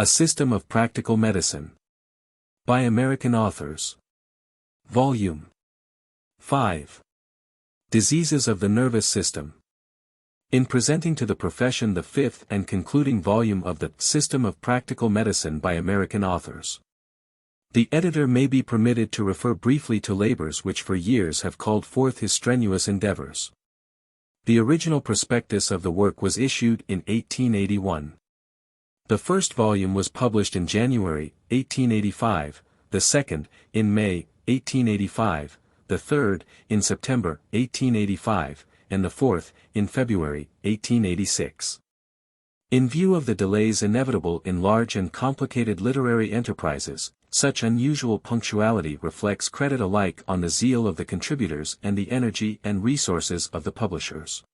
A System of Practical Medicine. By American authors. Volume 5. Diseases of the Nervous System. In presenting to the profession the fifth and concluding volume of the System of Practical Medicine by American authors, the editor may be permitted to refer briefly to labors which for years have called forth his strenuous endeavors. The original prospectus of the work was issued in 1881. The first volume was published in January, 1885, the second, in May, 1885, the third, in September, 1885, and the fourth, in February, 1886. In view of the delays inevitable in large and complicated literary enterprises, such unusual punctuality reflects credit alike on the zeal of the contributors and the energy and resources of the publishers.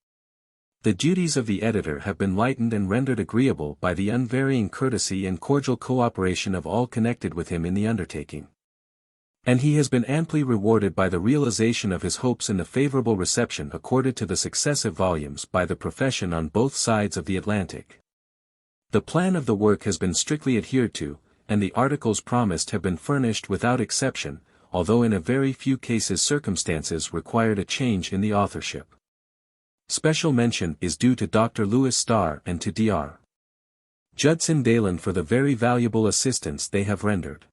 The duties of the editor have been lightened and rendered agreeable by the unvarying courtesy and cordial cooperation of all connected with him in the undertaking. And he has been amply rewarded by the realization of his hopes in the favorable reception accorded to the successive volumes by the profession on both sides of the Atlantic. The plan of the work has been strictly adhered to, and the articles promised have been furnished without exception, although in a very few cases circumstances required a change in the authorship. Special mention is due to Dr. Louis Starr and to Dr. Judson Dalen for the very valuable assistance they have rendered.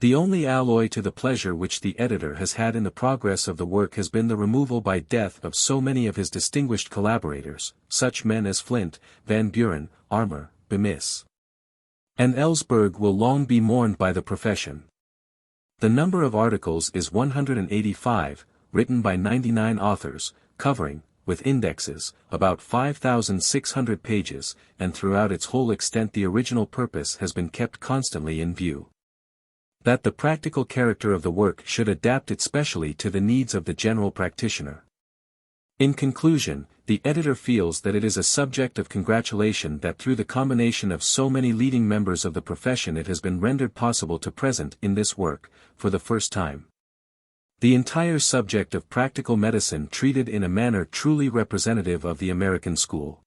The only alloy to the pleasure which the editor has had in the progress of the work has been the removal by death of so many of his distinguished collaborators, such men as Flint, Van Buren, Armour, Bemis, and Ellsberg will long be mourned by the profession. The number of articles is 185, written by 99 authors, covering, with indexes, about 5,600 pages, and throughout its whole extent the original purpose has been kept constantly in view. That the practical character of the work should adapt it specially to the needs of the general practitioner. In conclusion, the editor feels that it is a subject of congratulation that through the combination of so many leading members of the profession it has been rendered possible to present in this work, for the first time, the entire subject of practical medicine treated in a manner truly representative of the American school.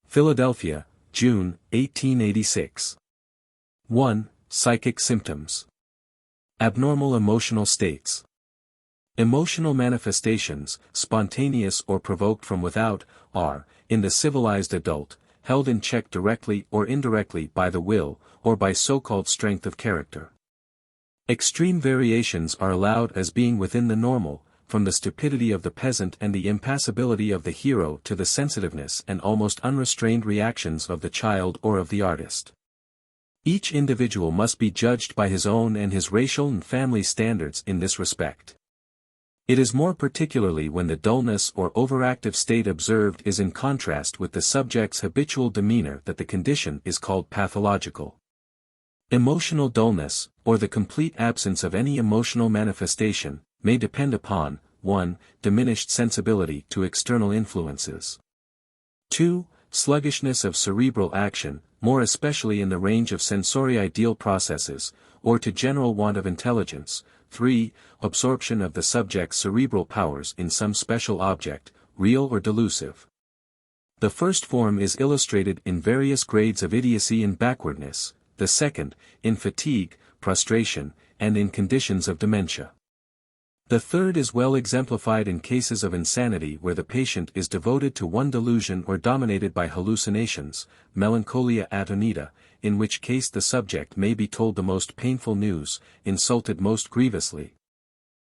Philadelphia, June, 1886. 1. Psychic symptoms. Abnormal emotional states. Emotional manifestations, spontaneous or provoked from without, are, in the civilized adult, held in check directly or indirectly by the will, or by so-called strength of character. Extreme variations are allowed as being within the normal, from the stupidity of the peasant and the impassibility of the hero to the sensitiveness and almost unrestrained reactions of the child or of the artist. Each individual must be judged by his own and his racial and family standards in this respect. It is more particularly when the dullness or overactive state observed is in contrast with the subject's habitual demeanor that the condition is called pathological. Emotional dullness, or the complete absence of any emotional manifestation, may depend upon, 1. Diminished sensibility to external influences. 2. Sluggishness of cerebral action, more especially in the range of sensori-ideal processes, or to general want of intelligence. 3. Absorption of the subject's cerebral powers in some special object, real or delusive. The first form is illustrated in various grades of idiocy and backwardness, the second, in fatigue, prostration, and in conditions of dementia. The third is well exemplified in cases of insanity where the patient is devoted to one delusion or dominated by hallucinations, melancholia attonita, in which case the subject may be told the most painful news, insulted most grievously,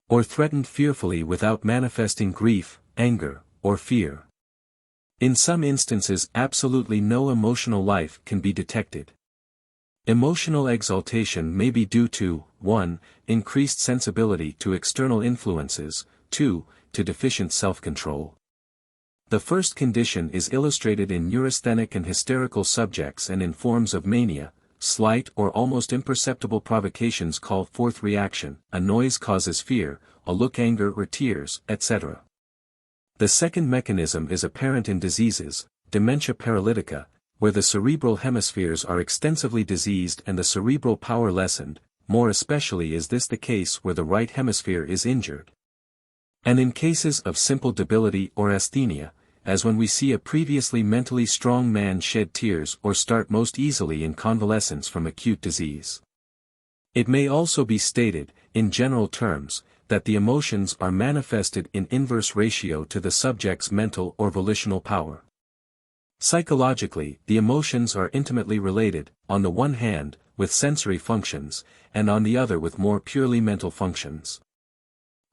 or threatened fearfully without manifesting grief, anger, or fear. In some instances absolutely no emotional life can be detected. Emotional exaltation may be due to, 1. Increased sensibility to external influences, 2. To deficient self-control. The first condition is illustrated in neurasthenic and hysterical subjects and in forms of mania. Slight or almost imperceptible provocations call forth reaction, a noise causes fear, a look anger or tears, etc. The second mechanism is apparent in diseases, dementia paralytica, where the cerebral hemispheres are extensively diseased and the cerebral power lessened. More especially is this the case where the right hemisphere is injured. And in cases of simple debility or asthenia, as when we see a previously mentally strong man shed tears or start most easily in convalescence from acute disease. It may also be stated, in general terms, that the emotions are manifested in inverse ratio to the subject's mental or volitional power. Psychologically, the emotions are intimately related, on the one hand, with sensory functions, and on the other with more purely mental functions.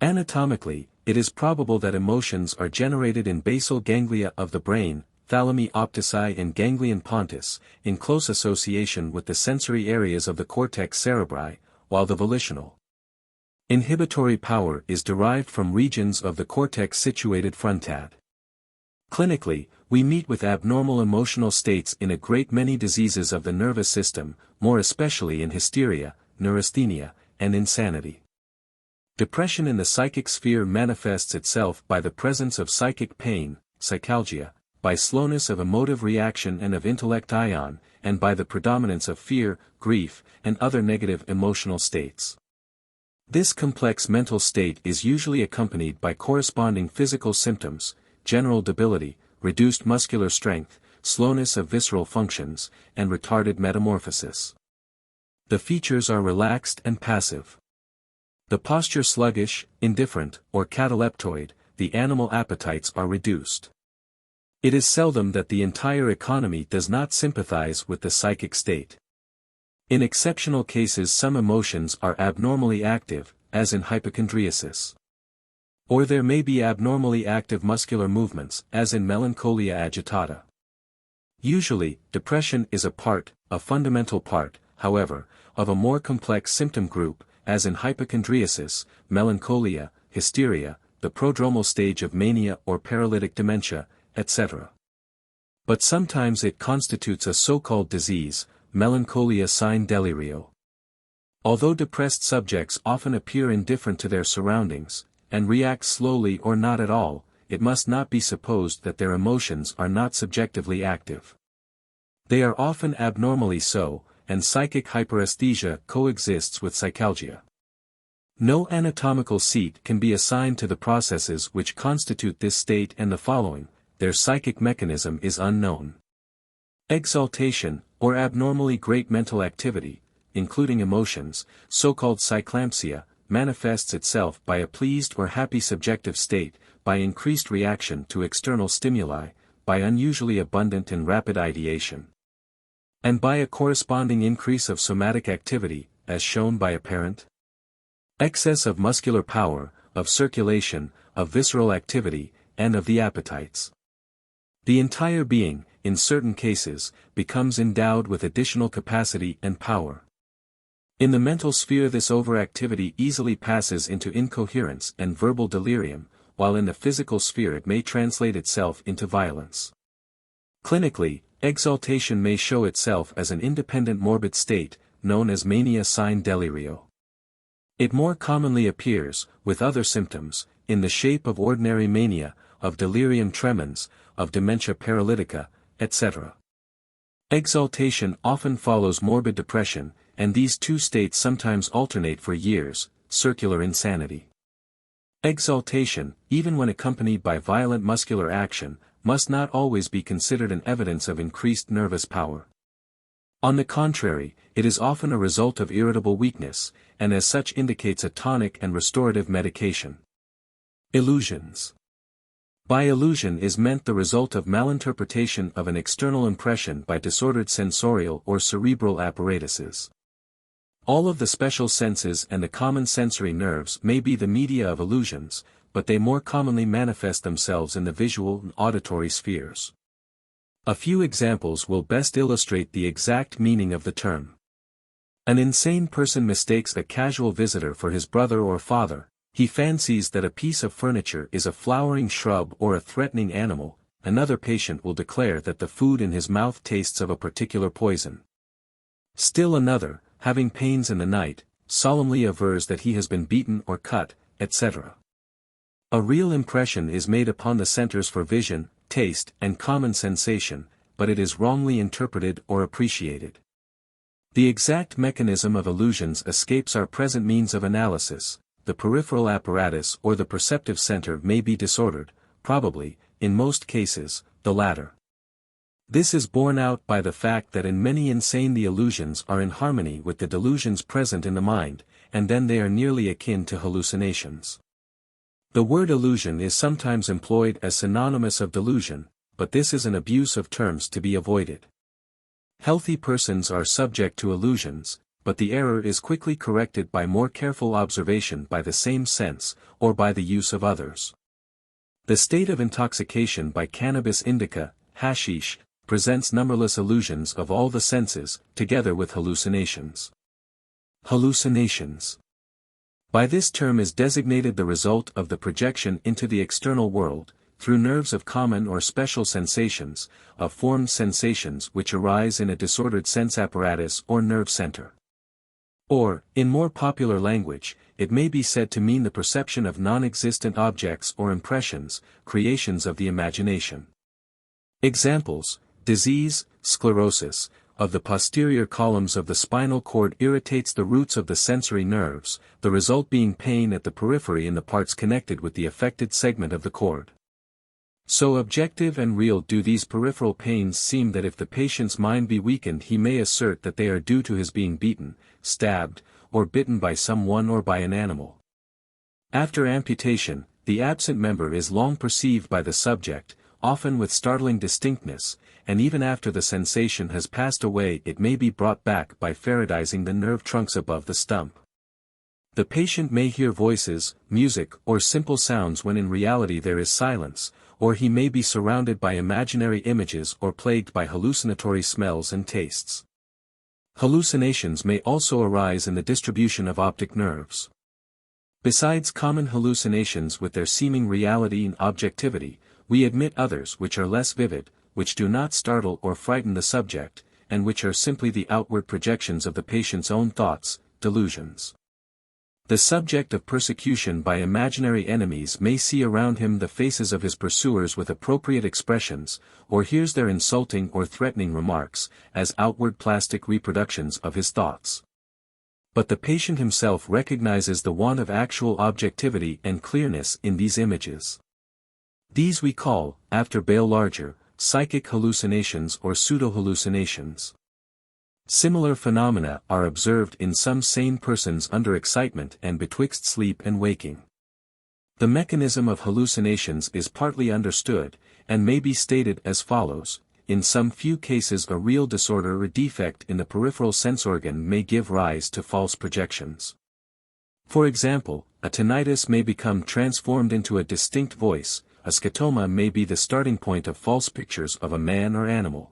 Anatomically, it is probable that emotions are generated in basal ganglia of the brain, thalami optici and ganglion pontis, in close association with the sensory areas of the cortex cerebri, while the volitional inhibitory power is derived from regions of the cortex situated frontad. Clinically, we meet with abnormal emotional states in a great many diseases of the nervous system, more especially in hysteria, neurasthenia, and insanity. Depression in the psychic sphere manifests itself by the presence of psychic pain, psychalgia, by slowness of emotive reaction and of intellect ion, and by the predominance of fear, grief, and other negative emotional states. This complex mental state is usually accompanied by corresponding physical symptoms, general debility, reduced muscular strength, slowness of visceral functions, and retarded metamorphosis. The features are relaxed and passive. The posture sluggish, indifferent, or cataleptoid, the animal appetites are reduced. It is seldom that the entire economy does not sympathize with the psychic state. In exceptional cases some emotions are abnormally active, as in hypochondriasis. Or there may be abnormally active muscular movements, as in melancholia agitata. Usually, depression is a fundamental part, however, of a more complex symptom group, as in hypochondriasis, melancholia, hysteria, the prodromal stage of mania or paralytic dementia, etc. But sometimes it constitutes a so-called disease, melancholia sin delirio. Although depressed subjects often appear indifferent to their surroundings, and react slowly or not at all, it must not be supposed that their emotions are not subjectively active. They are often abnormally so, and psychic hyperesthesia coexists with psychalgia. No anatomical seat can be assigned to the processes which constitute this state, and the following, their psychic mechanism is unknown. Exaltation, or abnormally great mental activity, including emotions, so-called cyclampsia, manifests itself by a pleased or happy subjective state, by increased reaction to external stimuli, by unusually abundant and rapid ideation, and by a corresponding increase of somatic activity, as shown by apparent excess of muscular power, of circulation, of visceral activity, and of the appetites. The entire being, in certain cases, becomes endowed with additional capacity and power. In the mental sphere this overactivity easily passes into incoherence and verbal delirium, while in the physical sphere it may translate itself into violence. Clinically, exaltation may show itself as an independent morbid state, known as mania sin delirio. It more commonly appears, with other symptoms, in the shape of ordinary mania, of delirium tremens, of dementia paralytica, etc. Exaltation often follows morbid depression, and these two states sometimes alternate for years, circular insanity. Exaltation, even when accompanied by violent muscular action, must not always be considered an evidence of increased nervous power. On the contrary, it is often a result of irritable weakness, and as such indicates a tonic and restorative medication. Illusions. By illusion is meant the result of malinterpretation of an external impression by disordered sensorial or cerebral apparatuses. All of the special senses and the common sensory nerves may be the media of illusions, but they more commonly manifest themselves in the visual and auditory spheres. A few examples will best illustrate the exact meaning of the term. An insane person mistakes a casual visitor for his brother or father. He fancies that a piece of furniture is a flowering shrub or a threatening animal. Another patient will declare that the food in his mouth tastes of a particular poison. Still another, having pains in the night, solemnly avers that he has been beaten or cut, etc. A real impression is made upon the centers for vision, taste, and common sensation, but it is wrongly interpreted or appreciated. The exact mechanism of illusions escapes our present means of analysis. The peripheral apparatus or the perceptive center may be disordered, probably, in most cases, the latter. This is borne out by the fact that in many insane the illusions are in harmony with the delusions present in the mind, and then they are nearly akin to hallucinations. The word illusion is sometimes employed as synonymous of delusion, but this is an abuse of terms to be avoided. Healthy persons are subject to illusions, but the error is quickly corrected by more careful observation by the same sense, or by the use of others. The state of intoxication by cannabis indica, hashish, presents numberless illusions of all the senses, together with hallucinations. Hallucinations. By this term is designated the result of the projection into the external world, through nerves of common or special sensations, of formed sensations which arise in a disordered sense apparatus or nerve center. Or, in more popular language, it may be said to mean the perception of non-existent objects or impressions, creations of the imagination. Examples: disease, sclerosis, of the posterior columns of the spinal cord irritates the roots of the sensory nerves, the result being pain at the periphery in the parts connected with the affected segment of the cord. So objective and real do these peripheral pains seem that if the patient's mind be weakened he may assert that they are due to his being beaten, stabbed, or bitten by someone or by an animal. After amputation, the absent member is long perceived by the subject, often with startling distinctness, and even after the sensation has passed away it may be brought back by faradizing the nerve trunks above the stump. The patient may hear voices, music, or simple sounds when in reality there is silence, or he may be surrounded by imaginary images or plagued by hallucinatory smells and tastes. Hallucinations may also arise in the distribution of optic nerves. Besides common hallucinations with their seeming reality and objectivity, we admit others which are less vivid, which do not startle or frighten the subject, and which are simply the outward projections of the patient's own thoughts, delusions. The subject of persecution by imaginary enemies may see around him the faces of his pursuers with appropriate expressions, or hears their insulting or threatening remarks, as outward plastic reproductions of his thoughts. But the patient himself recognizes the want of actual objectivity and clearness in these images. These we call, after Bail Larger, psychic hallucinations or pseudo-hallucinations. Similar phenomena are observed in some sane persons under excitement and betwixt sleep and waking. The mechanism of hallucinations is partly understood, and may be stated as follows: in some few cases a real disorder or defect in the peripheral sense organ may give rise to false projections. For example, a tinnitus may become transformed into a distinct voice, a scotoma may be the starting point of false pictures of a man or animal.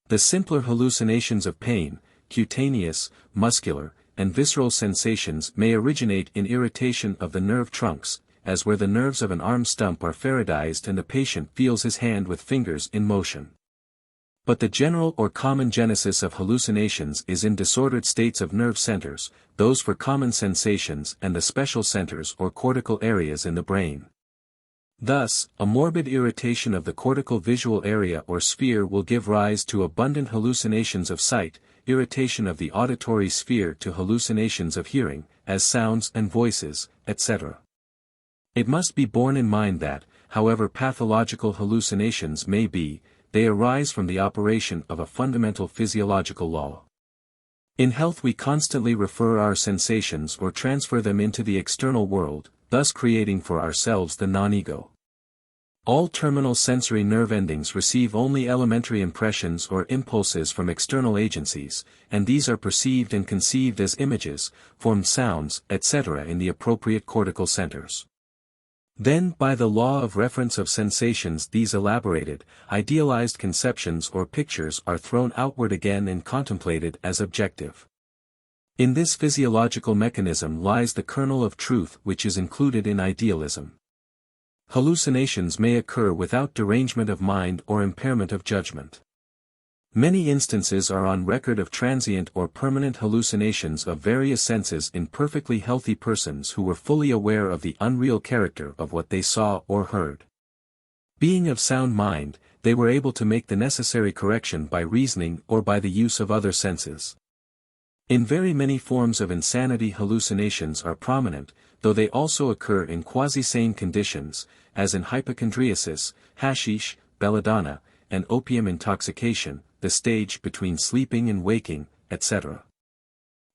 The simpler hallucinations of pain, cutaneous, muscular, and visceral sensations may originate in irritation of the nerve trunks, as where the nerves of an arm stump are faradized and the patient feels his hand with fingers in motion. But the general or common genesis of hallucinations is in disordered states of nerve centers, those for common sensations and the special centers or cortical areas in the brain. Thus, a morbid irritation of the cortical visual area or sphere will give rise to abundant hallucinations of sight, irritation of the auditory sphere to hallucinations of hearing, as sounds and voices, etc. It must be borne in mind that, however pathological hallucinations may be, they arise from the operation of a fundamental physiological law. In health we constantly refer our sensations or transfer them into the external world, thus creating for ourselves the non-ego. All terminal sensory nerve endings receive only elementary impressions or impulses from external agencies, and these are perceived and conceived as images, formed sounds, etc. in the appropriate cortical centers. Then by the law of reference of sensations these elaborated, idealized conceptions or pictures are thrown outward again and contemplated as objective. In this physiological mechanism lies the kernel of truth which is included in idealism. Hallucinations may occur without derangement of mind or impairment of judgment. Many instances are on record of transient or permanent hallucinations of various senses in perfectly healthy persons who were fully aware of the unreal character of what they saw or heard. Being of sound mind, they were able to make the necessary correction by reasoning or by the use of other senses. In very many forms of insanity hallucinations are prominent, though they also occur in quasi-sane conditions, as in hypochondriasis, hashish, belladonna, and opium intoxication, the stage between sleeping and waking, etc.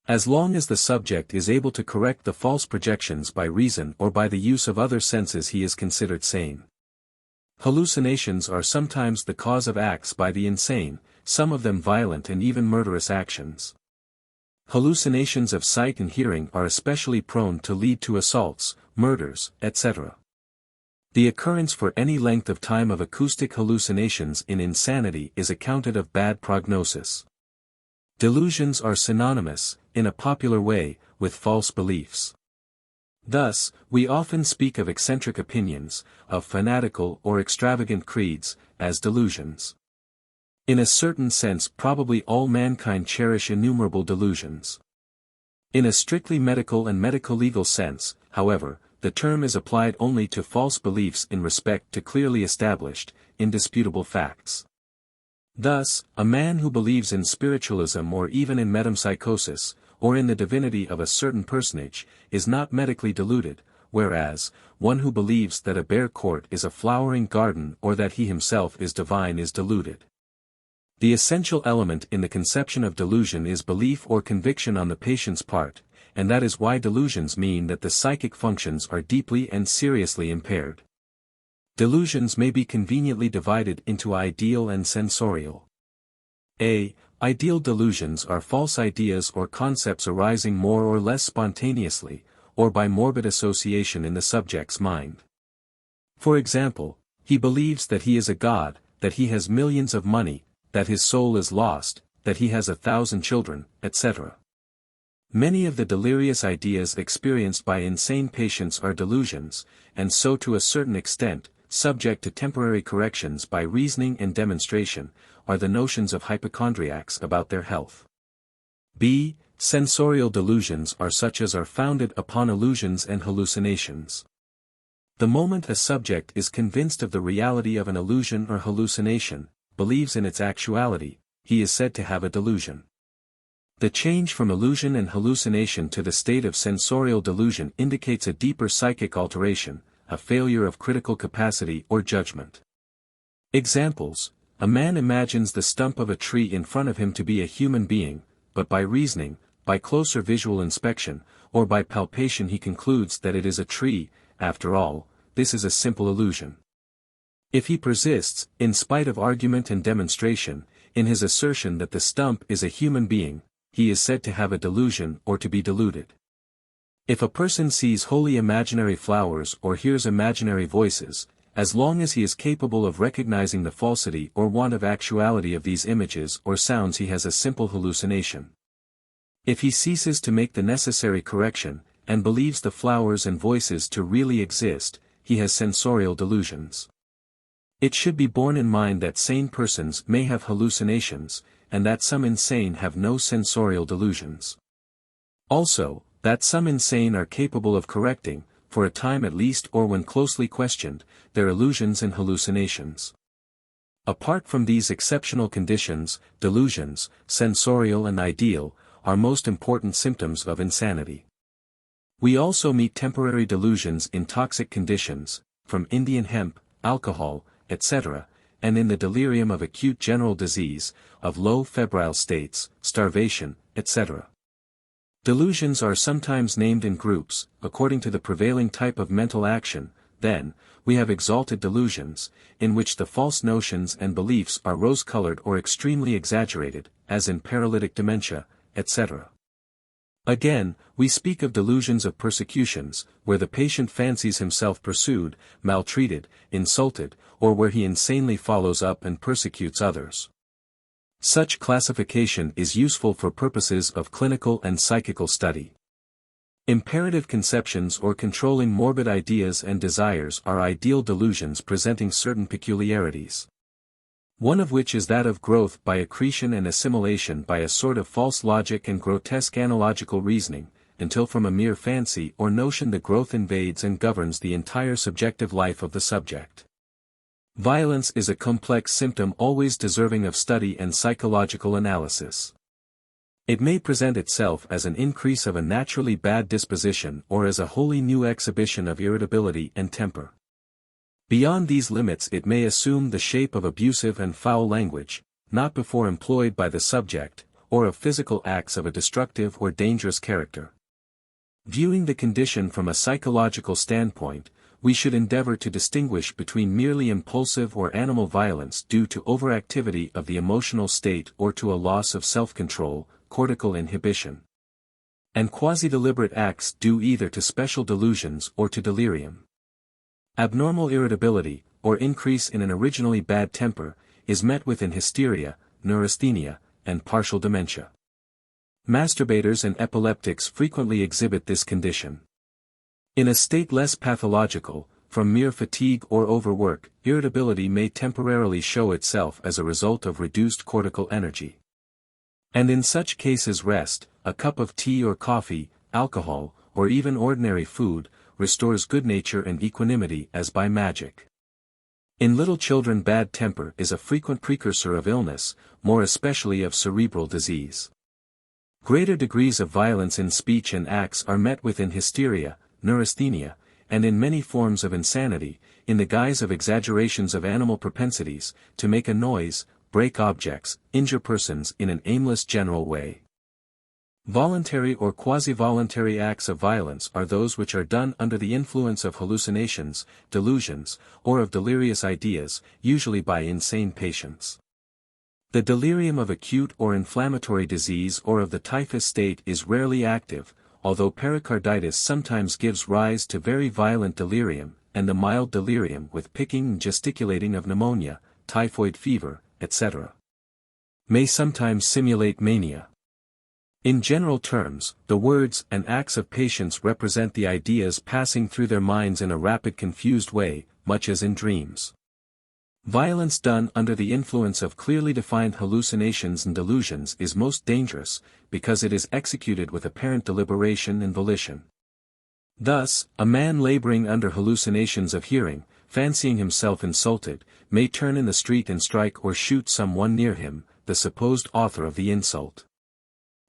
As long as the subject is able to correct the false projections by reason or by the use of other senses, he is considered sane. Hallucinations are sometimes the cause of acts by the insane, some of them violent and even murderous actions. Hallucinations of sight and hearing are especially prone to lead to assaults, murders, etc. The occurrence for any length of time of acoustic hallucinations in insanity is accounted of bad prognosis. Delusions are synonymous, in a popular way, with false beliefs. Thus, we often speak of eccentric opinions, of fanatical or extravagant creeds, as delusions. In a certain sense, probably all mankind cherish innumerable delusions. In a strictly medical and medico-legal sense, however, the term is applied only to false beliefs in respect to clearly established, indisputable facts. Thus, a man who believes in spiritualism or even in metempsychosis, or in the divinity of a certain personage, is not medically deluded, whereas, one who believes that a bare court is a flowering garden or that he himself is divine is deluded. The essential element in the conception of delusion is belief or conviction on the patient's part, and that is why delusions mean that the psychic functions are deeply and seriously impaired. Delusions may be conveniently divided into ideal and sensorial. Ideal delusions are false ideas or concepts arising more or less spontaneously, or by morbid association in the subject's mind. For example, he believes that he is a god, that he has millions of money, that his soul is lost, that he has 1,000 children, etc. Many of the delirious ideas experienced by insane patients are delusions, and so to a certain extent, subject to temporary corrections by reasoning and demonstration, are the notions of hypochondriacs about their health. Sensorial delusions are such as are founded upon illusions and hallucinations. The moment a subject is convinced of the reality of an illusion or hallucination, believes in its actuality, he is said to have a delusion. The change from illusion and hallucination to the state of sensorial delusion indicates a deeper psychic alteration, a failure of critical capacity or judgment. Examples: a man imagines the stump of a tree in front of him to be a human being, but by reasoning, by closer visual inspection, or by palpation he concludes that it is a tree. After all, this is a simple illusion. If he persists, in spite of argument and demonstration, in his assertion that the stump is a human being, he is said to have a delusion or to be deluded. If a person sees wholly imaginary flowers or hears imaginary voices, as long as he is capable of recognizing the falsity or want of actuality of these images or sounds, he has a simple hallucination. If he ceases to make the necessary correction, and believes the flowers and voices to really exist, he has sensorial delusions. It should be borne in mind that sane persons may have hallucinations, and that some insane have no sensorial delusions. Also, that some insane are capable of correcting, for a time at least or when closely questioned, their illusions and hallucinations. Apart from these exceptional conditions, delusions, sensorial and ideal, are most important symptoms of insanity. We also meet temporary delusions in toxic conditions, from Indian hemp, alcohol, etc., and in the delirium of acute general disease, of low febrile states, starvation, etc. Delusions are sometimes named in groups, according to the prevailing type of mental action. Then, we have exalted delusions, in which the false notions and beliefs are rose-colored or extremely exaggerated, as in paralytic dementia, etc. Again, we speak of delusions of persecutions, where the patient fancies himself pursued, maltreated, insulted, or where he insanely follows up and persecutes others. Such classification is useful for purposes of clinical and psychical study. Imperative conceptions or controlling morbid ideas and desires are ideal delusions presenting certain peculiarities. One of which is that of growth by accretion and assimilation by a sort of false logic and grotesque analogical reasoning, until from a mere fancy or notion the growth invades and governs the entire subjective life of the subject. Violence is a complex symptom always deserving of study and psychological analysis. It may present itself as an increase of a naturally bad disposition or as a wholly new exhibition of irritability and temper. Beyond these limits it may assume the shape of abusive and foul language, not before employed by the subject, or of physical acts of a destructive or dangerous character. Viewing the condition from a psychological standpoint, we should endeavor to distinguish between merely impulsive or animal violence due to overactivity of the emotional state or to a loss of self-control, cortical inhibition, and quasi-deliberate acts due either to special delusions or to delirium. Abnormal irritability, or increase in an originally bad temper, is met with in hysteria, neurasthenia, and partial dementia. Masturbators and epileptics frequently exhibit this condition. In a state less pathological, from mere fatigue or overwork, irritability may temporarily show itself as a result of reduced cortical energy. And in such cases rest, a cup of tea or coffee, alcohol, or even ordinary food, restores good nature and equanimity as by magic. In little children bad temper is a frequent precursor of illness, more especially of cerebral disease. Greater degrees of violence in speech and acts are met with in hysteria, neurasthenia, and in many forms of insanity, in the guise of exaggerations of animal propensities, to make a noise, break objects, injure persons in an aimless general way. Voluntary or quasi-voluntary acts of violence are those which are done under the influence of hallucinations, delusions, or of delirious ideas, usually by insane patients. The delirium of acute or inflammatory disease or of the typhus state is rarely active, although pericarditis sometimes gives rise to very violent delirium, and the mild delirium with picking and gesticulating of pneumonia, typhoid fever, etc. may sometimes simulate mania. In general terms, the words and acts of patients represent the ideas passing through their minds in a rapid confused way, much as in dreams. Violence done under the influence of clearly defined hallucinations and delusions is most dangerous, because it is executed with apparent deliberation and volition. Thus, a man laboring under hallucinations of hearing, fancying himself insulted, may turn in the street and strike or shoot someone near him, the supposed author of the insult.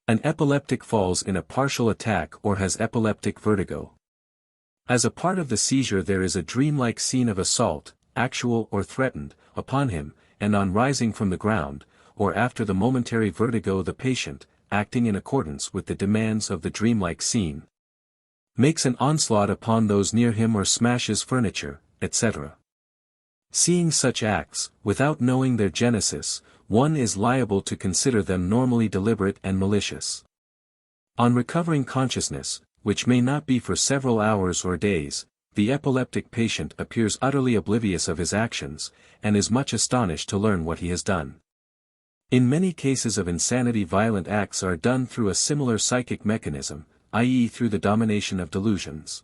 An epileptic falls in a partial attack or has epileptic vertigo. As a part of the seizure there is a dreamlike scene of assault, actual or threatened, upon him, and on rising from the ground, or after the momentary vertigo the patient, acting in accordance with the demands of the dreamlike scene, makes an onslaught upon those near him or smashes furniture, etc. Seeing such acts, without knowing their genesis, one is liable to consider them normally deliberate and malicious. On recovering consciousness, which may not be for several hours or days, the epileptic patient appears utterly oblivious of his actions, and is much astonished to learn what he has done. In many cases of insanity violent acts are done through a similar psychic mechanism, i.e. through the domination of delusions.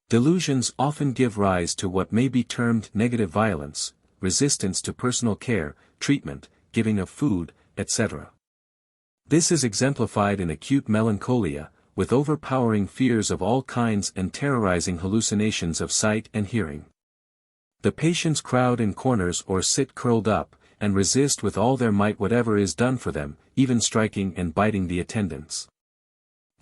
Delusions often give rise to what may be termed negative violence, resistance to personal care, treatment, giving of food, etc. This is exemplified in acute melancholia, with overpowering fears of all kinds and terrorizing hallucinations of sight and hearing. The patients crowd in corners or sit curled up, and resist with all their might whatever is done for them, even striking and biting the attendants.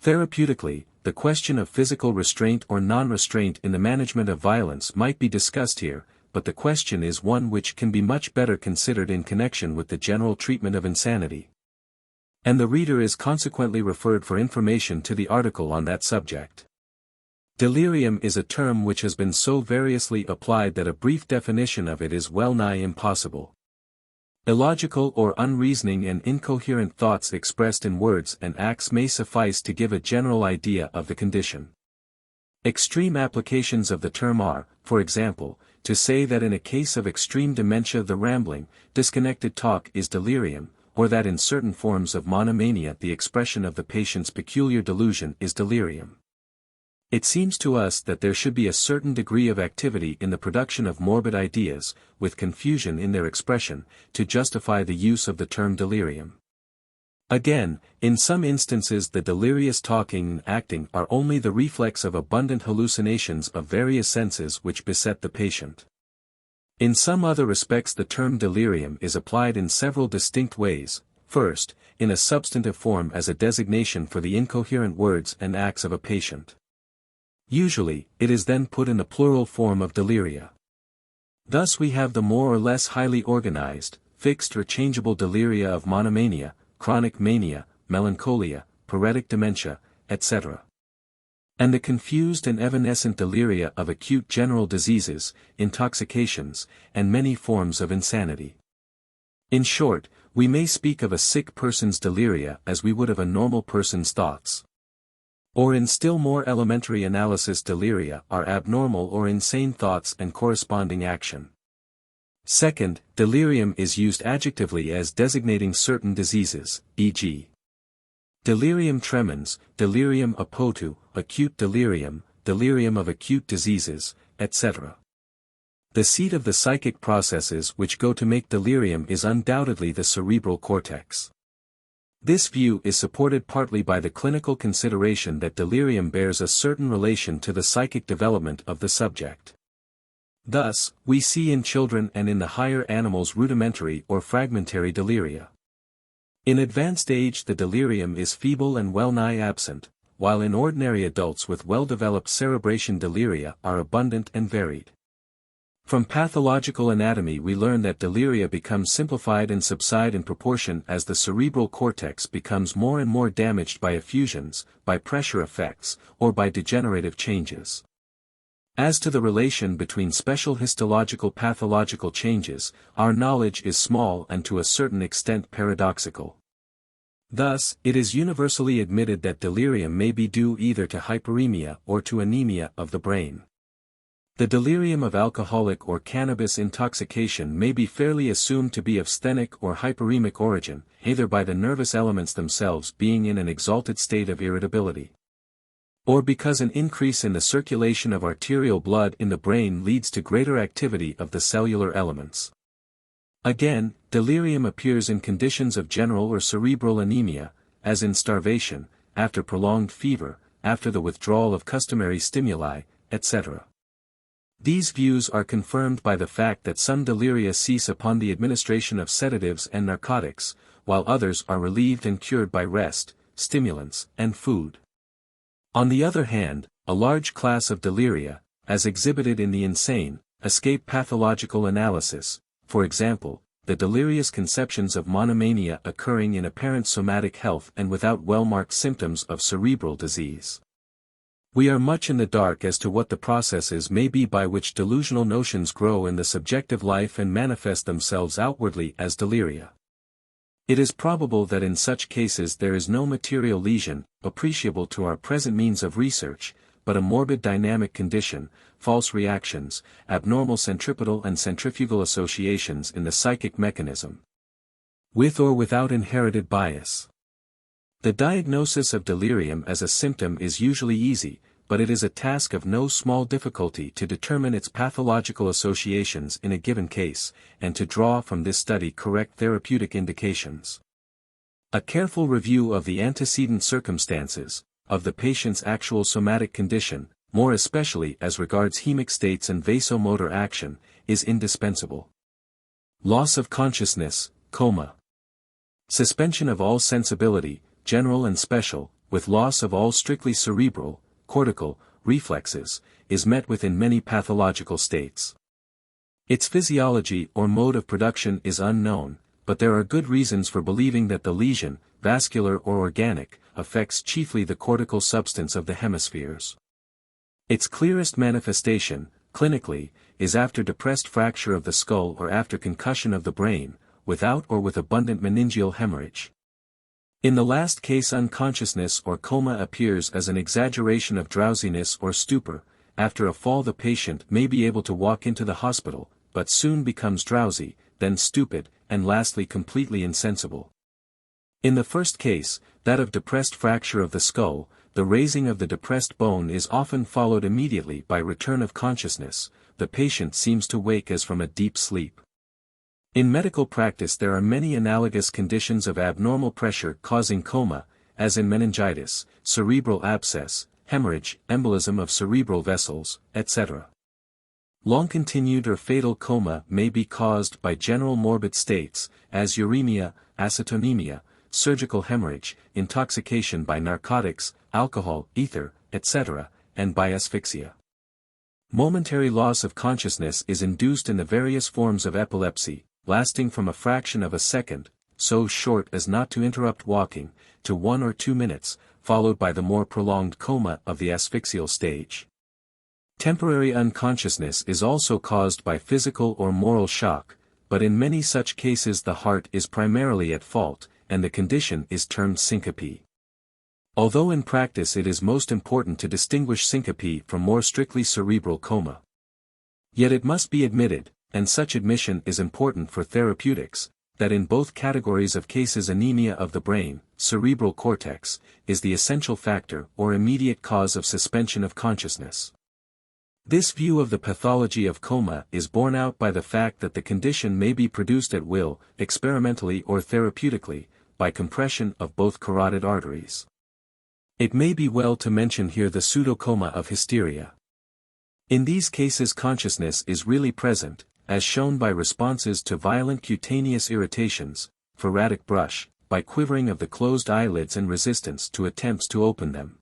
Therapeutically, the question of physical restraint or non-restraint in the management of violence might be discussed here, but the question is one which can be much better considered in connection with the general treatment of insanity. And the reader is consequently referred for information to the article on that subject. Delirium is a term which has been so variously applied that a brief definition of it is well nigh impossible. Illogical or unreasoning and incoherent thoughts expressed in words and acts may suffice to give a general idea of the condition. Extreme applications of the term are, for example, to say that in a case of extreme dementia the rambling, disconnected talk is delirium, or that in certain forms of monomania the expression of the patient's peculiar delusion is delirium. It seems to us that there should be a certain degree of activity in the production of morbid ideas, with confusion in their expression, to justify the use of the term delirium. Again, in some instances the delirious talking and acting are only the reflex of abundant hallucinations of various senses which beset the patient. In some other respects the term delirium is applied in several distinct ways, First, in a substantive form as a designation for the incoherent words and acts of a patient. Usually, it is then put in the plural form of deliria. Thus we have the more or less highly organized, fixed or changeable deliria of monomania, chronic mania, melancholia, paretic dementia, etc. And the confused and evanescent deliria of acute general diseases, intoxications, and many forms of insanity. In short, we may speak of a sick person's deliria as we would of a normal person's thoughts. Or in still more elementary analysis, deliria are abnormal or insane thoughts and corresponding action. Second, delirium is used adjectively as designating certain diseases, e.g. delirium tremens, delirium apotu, acute delirium of acute diseases, etc. The seat of the psychic processes which go to make delirium is undoubtedly the cerebral cortex. This view is supported partly by the clinical consideration that delirium bears a certain relation to the psychic development of the subject. Thus, we see in children and in the higher animals rudimentary or fragmentary deliria. In advanced age the delirium is feeble and well-nigh absent, while in ordinary adults with well-developed cerebration deliria are abundant and varied. From pathological anatomy we learn that deliria become simplified and subside in proportion as the cerebral cortex becomes more and more damaged by effusions, by pressure effects, or by degenerative changes. As to the relation between special histological pathological changes, our knowledge is small and to a certain extent paradoxical. Thus, it is universally admitted that delirium may be due either to hyperemia or to anemia of the brain. The delirium of alcoholic or cannabis intoxication may be fairly assumed to be of sthenic or hyperemic origin, either by the nervous elements themselves being in an exalted state of irritability, or because an increase in the circulation of arterial blood in the brain leads to greater activity of the cellular elements. Again, delirium appears in conditions of general or cerebral anemia, as in starvation, after prolonged fever, after the withdrawal of customary stimuli, etc. These views are confirmed by the fact that some deliria cease upon the administration of sedatives and narcotics, while others are relieved and cured by rest, stimulants, and food. On the other hand, a large class of deliria, as exhibited in the insane, escape pathological analysis, for example, the delirious conceptions of monomania occurring in apparent somatic health and without well-marked symptoms of cerebral disease. We are much in the dark as to what the processes may be by which delusional notions grow in the subjective life and manifest themselves outwardly as deliria. It is probable that in such cases there is no material lesion, appreciable to our present means of research, but a morbid dynamic condition, false reactions, abnormal centripetal and centrifugal associations in the psychic mechanism, with or without inherited bias. The diagnosis of delirium as a symptom is usually easy, but it is a task of no small difficulty to determine its pathological associations in a given case, and to draw from this study correct therapeutic indications. A careful review of the antecedent circumstances, of the patient's actual somatic condition, more especially as regards hemic states and vasomotor action, is indispensable. Loss of consciousness, coma. Suspension of all sensibility, general and special, with loss of all strictly cerebral, cortical, reflexes, is met with in many pathological states. Its physiology or mode of production is unknown, but there are good reasons for believing that the lesion, vascular or organic, affects chiefly the cortical substance of the hemispheres. Its clearest manifestation, clinically, is after depressed fracture of the skull or after concussion of the brain, without or with abundant meningeal hemorrhage. In the last case unconsciousness or coma appears as an exaggeration of drowsiness or stupor. After a fall the patient may be able to walk into the hospital, but soon becomes drowsy, then stupid, and lastly completely insensible. In the first case, that of depressed fracture of the skull, the raising of the depressed bone is often followed immediately by return of consciousness. The patient seems to wake as from a deep sleep. In medical practice there are many analogous conditions of abnormal pressure causing coma, as in meningitis, cerebral abscess, hemorrhage, embolism of cerebral vessels, etc. Long-continued or fatal coma may be caused by general morbid states, as uremia, acetonemia, surgical hemorrhage, intoxication by narcotics, alcohol, ether, etc., and by asphyxia. Momentary loss of consciousness is induced in the various forms of epilepsy, lasting from a fraction of a second, so short as not to interrupt walking, to 1 or 2 minutes, followed by the more prolonged coma of the asphyxial stage. Temporary unconsciousness is also caused by physical or moral shock, but in many such cases the heart is primarily at fault, and the condition is termed syncope. Although in practice it is most important to distinguish syncope from more strictly cerebral coma. Yet it must be admitted, and such admission is important for therapeutics, that in both categories of cases anemia of the brain, cerebral cortex, is the essential factor or immediate cause of suspension of consciousness. This view of the pathology of coma is borne out by the fact that the condition may be produced at will, experimentally or therapeutically, by compression of both carotid arteries. It may be well to mention here the pseudocoma of hysteria. In these cases consciousness is really present, as shown by responses to violent cutaneous irritations, phoratic brush, by quivering of the closed eyelids and resistance to attempts to open them.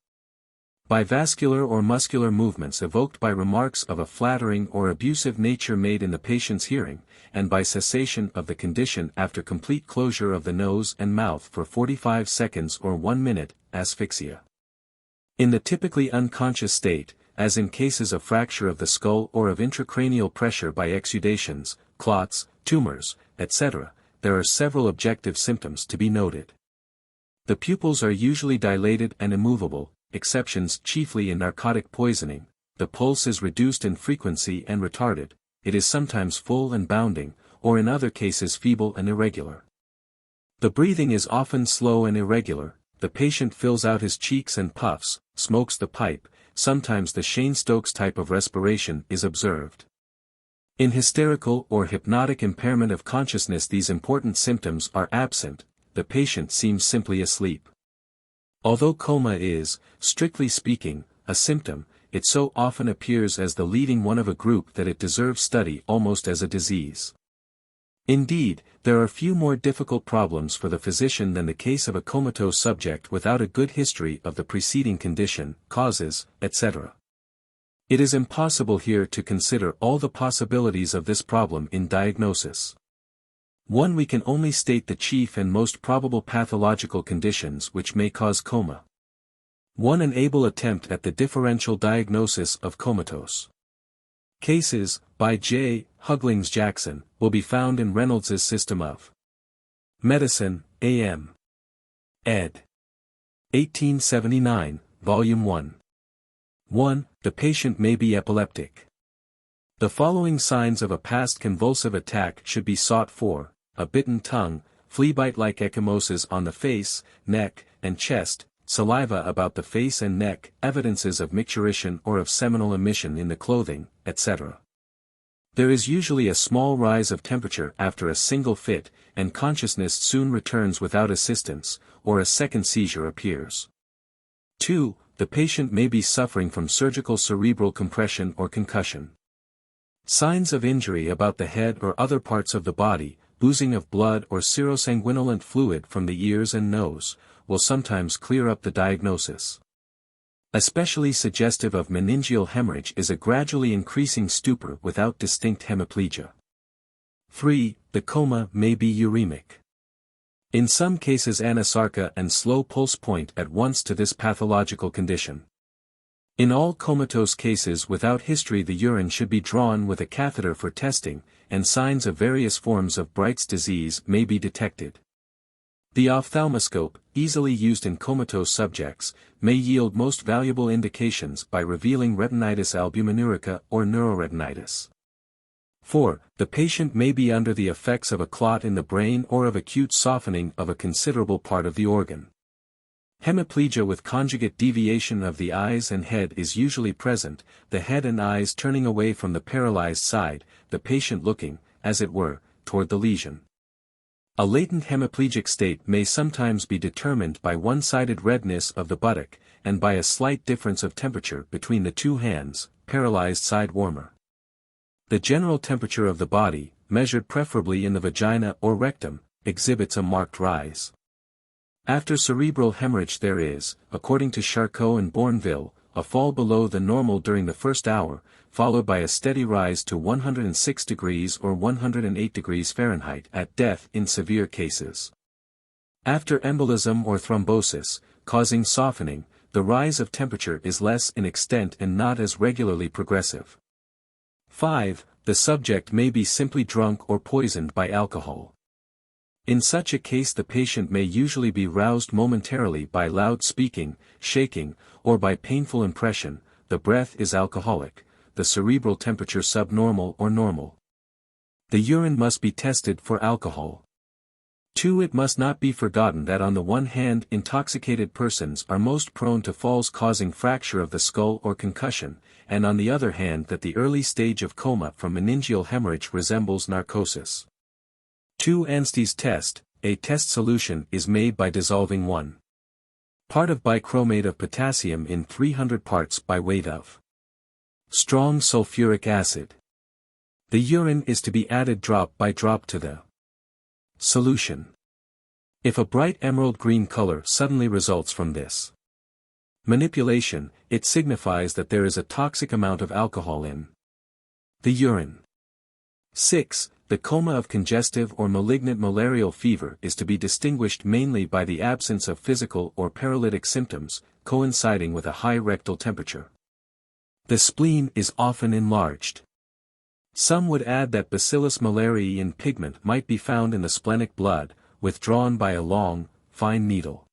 By vascular or muscular movements evoked by remarks of a flattering or abusive nature made in the patient's hearing, and by cessation of the condition after complete closure of the nose and mouth for 45 seconds or 1 minute, asphyxia. In the typically unconscious state, as in cases of fracture of the skull or of intracranial pressure by exudations, clots, tumors, etc., there are several objective symptoms to be noted. The pupils are usually dilated and immovable, exceptions chiefly in narcotic poisoning. The pulse is reduced in frequency and retarded, it is sometimes full and bounding, or in other cases feeble and irregular. The breathing is often slow and irregular, the patient fills out his cheeks and puffs, smokes the pipe, sometimes the Cheyne-Stokes type of respiration is observed. In hysterical or hypnotic impairment of consciousness these important symptoms are absent, the patient seems simply asleep. Although coma is, strictly speaking, a symptom, it so often appears as the leading one of a group that it deserves study almost as a disease. Indeed, there are few more difficult problems for the physician than the case of a comatose subject without a good history of the preceding condition, causes, etc. It is impossible here to consider all the possibilities of this problem in diagnosis. We can only state the chief and most probable pathological conditions which may cause coma. An able attempt at the differential diagnosis of comatose. Cases, by J. Huglings Jackson, will be found in Reynolds's System of Medicine, A.M. ed. 1879, Volume 1. 1. The patient may be epileptic. The following signs of a past convulsive attack should be sought for: a bitten tongue, flea-bite-like ecchymosis on the face, neck, and chest, saliva about the face and neck, evidences of micturition or of seminal emission in the clothing, etc. There is usually a small rise of temperature after a single fit, and consciousness soon returns without assistance, or a second seizure appears. 2. The patient may be suffering from surgical cerebral compression or concussion. Signs of injury about the head or other parts of the body, oozing of blood or serosanguinolent fluid from the ears and nose, will sometimes clear up the diagnosis. Especially suggestive of meningeal hemorrhage is a gradually increasing stupor without distinct hemiplegia. 3. The coma may be uremic. In some cases anasarca and slow pulse point at once to this pathological condition. In all comatose cases without history the urine should be drawn with a catheter for testing, and signs of various forms of Bright's disease may be detected. The ophthalmoscope, easily used in comatose subjects, may yield most valuable indications by revealing retinitis albuminurica or neuroretinitis. 4. The patient may be under the effects of a clot in the brain or of acute softening of a considerable part of the organ. Hemiplegia with conjugate deviation of the eyes and head is usually present, the head and eyes turning away from the paralyzed side, the patient looking, as it were, toward the lesion. A latent hemiplegic state may sometimes be determined by one-sided redness of the buttock, and by a slight difference of temperature between the two hands, paralyzed side warmer. The general temperature of the body, measured preferably in the vagina or rectum, exhibits a marked rise. After cerebral hemorrhage there is, according to Charcot and Bournville, a fall below the normal during the first hour, followed by a steady rise to 106 degrees or 108 degrees Fahrenheit at death in severe cases. After embolism or thrombosis, causing softening, the rise of temperature is less in extent and not as regularly progressive. 5. The subject may be simply drunk or poisoned by alcohol. In such a case the patient may usually be roused momentarily by loud speaking, shaking, or by painful impression. The breath is alcoholic, the cerebral temperature subnormal or normal. The urine must be tested for alcohol. 2. It must not be forgotten that on the one hand intoxicated persons are most prone to falls causing fracture of the skull or concussion, and on the other hand that the early stage of coma from meningeal hemorrhage resembles narcosis. 2. Anstey's test. A test solution is made by dissolving 1 part of bichromate of potassium in 300 parts by weight of strong sulfuric acid. The urine is to be added drop by drop to the solution. If a bright emerald green color suddenly results from this manipulation, it signifies that there is a toxic amount of alcohol in the urine. 6. The coma of congestive or malignant malarial fever is to be distinguished mainly by the absence of physical or paralytic symptoms, coinciding with a high rectal temperature. The spleen is often enlarged. Some would add that Bacillus malariae in pigment might be found in the splenic blood, withdrawn by a long, fine needle.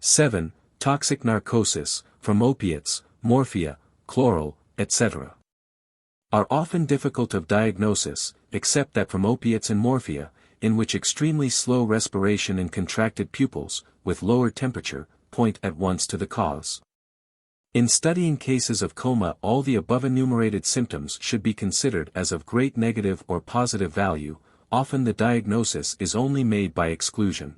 7. Toxic narcosis, from opiates, morphia, chloral, etc. are often difficult of diagnosis, except that from opiates and morphia, in which extremely slow respiration and contracted pupils, with lower temperature, point at once to the cause. In studying cases of coma all the above enumerated symptoms should be considered as of great negative or positive value. Often the diagnosis is only made by exclusion.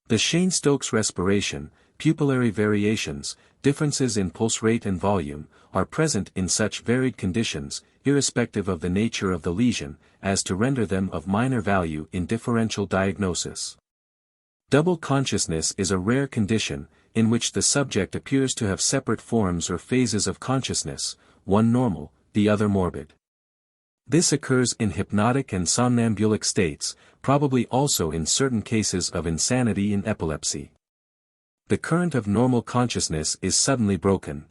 The Cheyne-Stokes respiration, pupillary variations, differences in pulse rate and volume, are present in such varied conditions, irrespective of the nature of the lesion, as to render them of minor value in differential diagnosis. Double consciousness is a rare condition, in which the subject appears to have separate forms or phases of consciousness, one normal, the other morbid. This occurs in hypnotic and somnambulic states, probably also in certain cases of insanity in epilepsy. The current of normal consciousness is suddenly broken.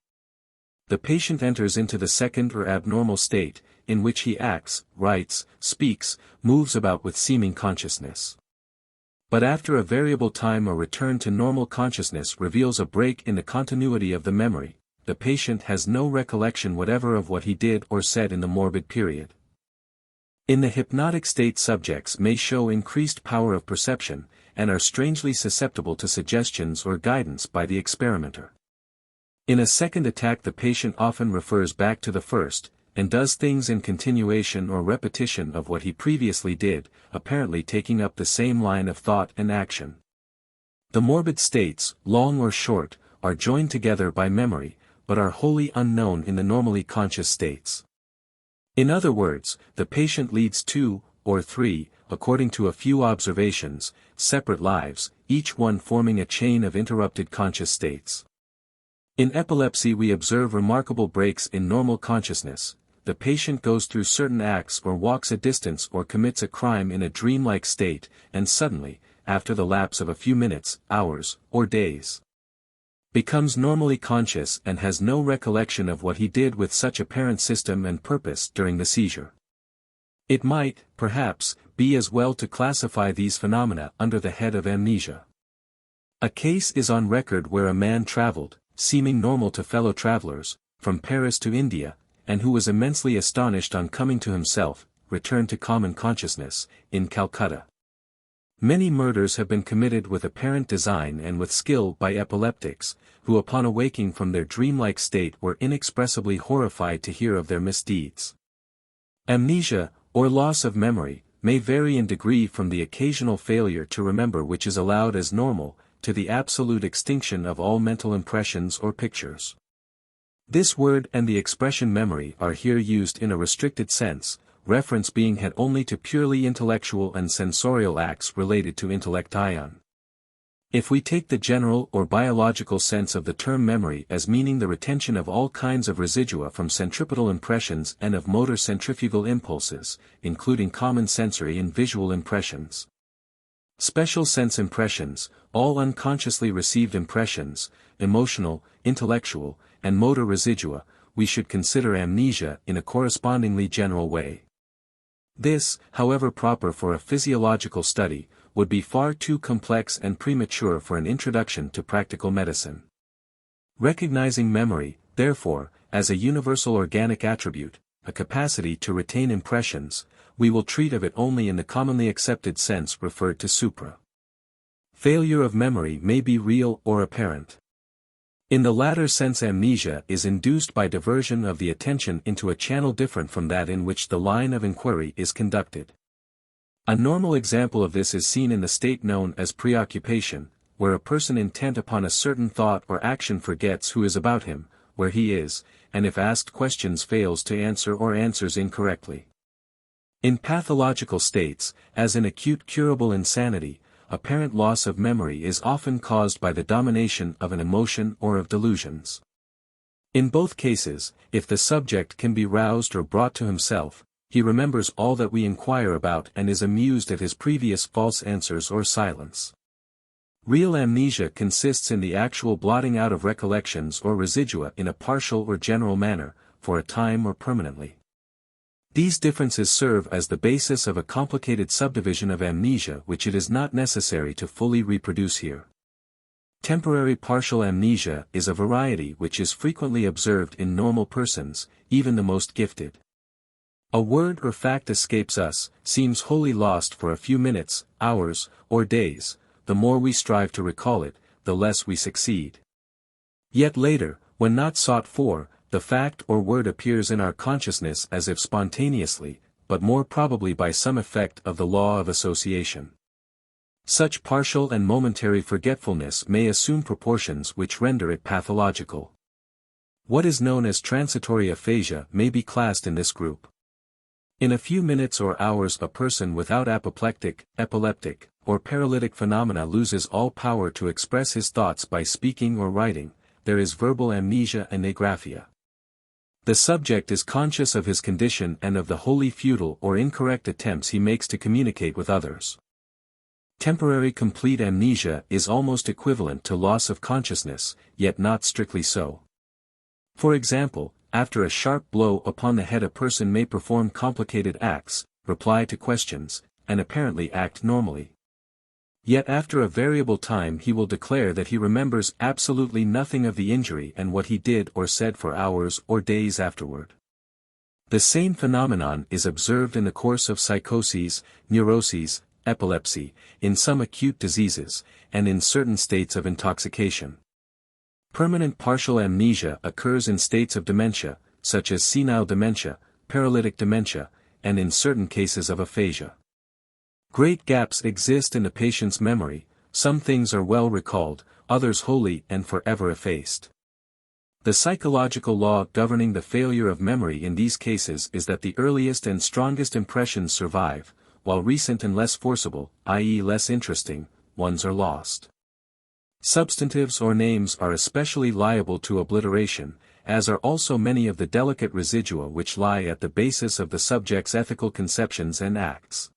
The patient enters into the second or abnormal state, in which he acts, writes, speaks, moves about with seeming consciousness. But after a variable time a return to normal consciousness reveals a break in the continuity of the memory. The patient has no recollection whatever of what he did or said in the morbid period. In the hypnotic state subjects may show increased power of perception, and are strangely susceptible to suggestions or guidance by the experimenter. In a second attack the patient often refers back to the first, and does things in continuation or repetition of what he previously did, apparently taking up the same line of thought and action. The morbid states, long or short, are joined together by memory, but are wholly unknown in the normally conscious states. In other words, the patient leads 2, or 3, according to a few observations, separate lives, each one forming a chain of interrupted conscious states. In epilepsy we observe remarkable breaks in normal consciousness. The patient goes through certain acts or walks a distance or commits a crime in a dreamlike state, and suddenly, after the lapse of a few minutes, hours, or days, becomes normally conscious and has no recollection of what he did with such apparent system and purpose during the seizure. It might, perhaps, be as well to classify these phenomena under the head of amnesia. A case is on record where a man traveled, seeming normal to fellow travelers, from Paris to India, and who was immensely astonished on coming to himself, returned to common consciousness, in Calcutta. Many murders have been committed with apparent design and with skill by epileptics, who upon awaking from their dreamlike state were inexpressibly horrified to hear of their misdeeds. Amnesia, or loss of memory, may vary in degree from the occasional failure to remember which is allowed as normal, to the absolute extinction of all mental impressions or pictures. This word and the expression memory are here used in a restricted sense, reference being had only to purely intellectual and sensorial acts related to intellect. If we take the general or biological sense of the term memory as meaning the retention of all kinds of residua from centripetal impressions and of motor centrifugal impulses, including common sensory and visual impressions. Special sense impressions, all unconsciously received impressions, emotional, intellectual, and motor residua, we should consider amnesia in a correspondingly general way. This, however proper for a physiological study, would be far too complex and premature for an introduction to practical medicine. Recognizing memory, therefore, as a universal organic attribute, a capacity to retain impressions, we will treat of it only in the commonly accepted sense referred to supra. Failure of memory may be real or apparent. In the latter sense, amnesia is induced by diversion of the attention into a channel different from that in which the line of inquiry is conducted. A normal example of this is seen in the state known as preoccupation, where a person intent upon a certain thought or action forgets who is about him, where he is, and if asked questions fails to answer or answers incorrectly. In pathological states, as in acute curable insanity, apparent loss of memory is often caused by the domination of an emotion or of delusions. In both cases, if the subject can be roused or brought to himself, he remembers all that we inquire about and is amused at his previous false answers or silence. Real amnesia consists in the actual blotting out of recollections or residua in a partial or general manner, for a time or permanently. These differences serve as the basis of a complicated subdivision of amnesia which it is not necessary to fully reproduce here. Temporary partial amnesia is a variety which is frequently observed in normal persons, even the most gifted. A word or fact escapes us, seems wholly lost for a few minutes, hours, or days. The more we strive to recall it, the less we succeed. Yet later, when not sought for, the fact or word appears in our consciousness as if spontaneously, but more probably by some effect of the law of association. Such partial and momentary forgetfulness may assume proportions which render it pathological. What is known as transitory aphasia may be classed in this group. In a few minutes or hours a person without apoplectic, epileptic, or paralytic phenomena loses all power to express his thoughts by speaking or writing. There is verbal amnesia and agraphia. The subject is conscious of his condition and of the wholly futile or incorrect attempts he makes to communicate with others. Temporary complete amnesia is almost equivalent to loss of consciousness, yet not strictly so. For example, after a sharp blow upon the head a person may perform complicated acts, reply to questions, and apparently act normally. Yet after a variable time he will declare that he remembers absolutely nothing of the injury and what he did or said for hours or days afterward. The same phenomenon is observed in the course of psychoses, neuroses, epilepsy, in some acute diseases, and in certain states of intoxication. Permanent partial amnesia occurs in states of dementia, such as senile dementia, paralytic dementia, and in certain cases of aphasia. Great gaps exist in the patient's memory, some things are well recalled, others wholly and forever effaced. The psychological law governing the failure of memory in these cases is that the earliest and strongest impressions survive, while recent and less forcible, i.e. less interesting, ones are lost. Substantives or names are especially liable to obliteration, as are also many of the delicate residua which lie at the basis of the subject's ethical conceptions and acts.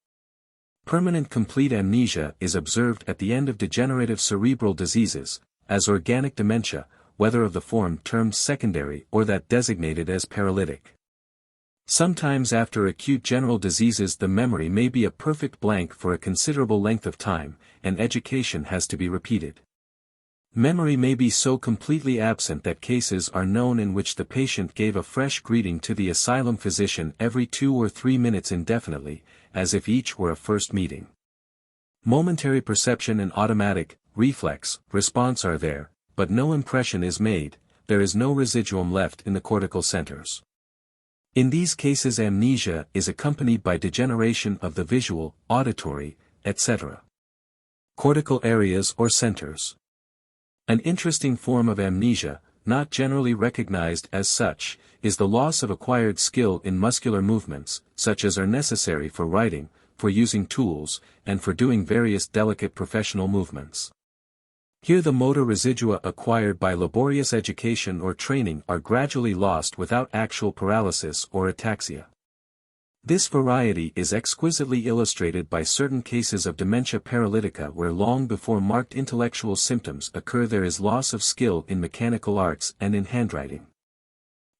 Permanent complete amnesia is observed at the end of degenerative cerebral diseases, as organic dementia, whether of the form termed secondary or that designated as paralytic. Sometimes after acute general diseases the memory may be a perfect blank for a considerable length of time, and education has to be repeated. Memory may be so completely absent that cases are known in which the patient gave a fresh greeting to the asylum physician every 2 or 3 minutes indefinitely, as if each were a first meeting. Momentary perception and automatic, reflex, response are there, but no impression is made, there is no residuum left in the cortical centers. In these cases amnesia is accompanied by degeneration of the visual, auditory, etc. cortical areas or centers. An interesting form of amnesia, not generally recognized as such, is the loss of acquired skill in muscular movements, such as are necessary for writing, for using tools, and for doing various delicate professional movements. Here the motor residua acquired by laborious education or training are gradually lost without actual paralysis or ataxia. This variety is exquisitely illustrated by certain cases of dementia paralytica where long before marked intellectual symptoms occur there is loss of skill in mechanical arts and in handwriting.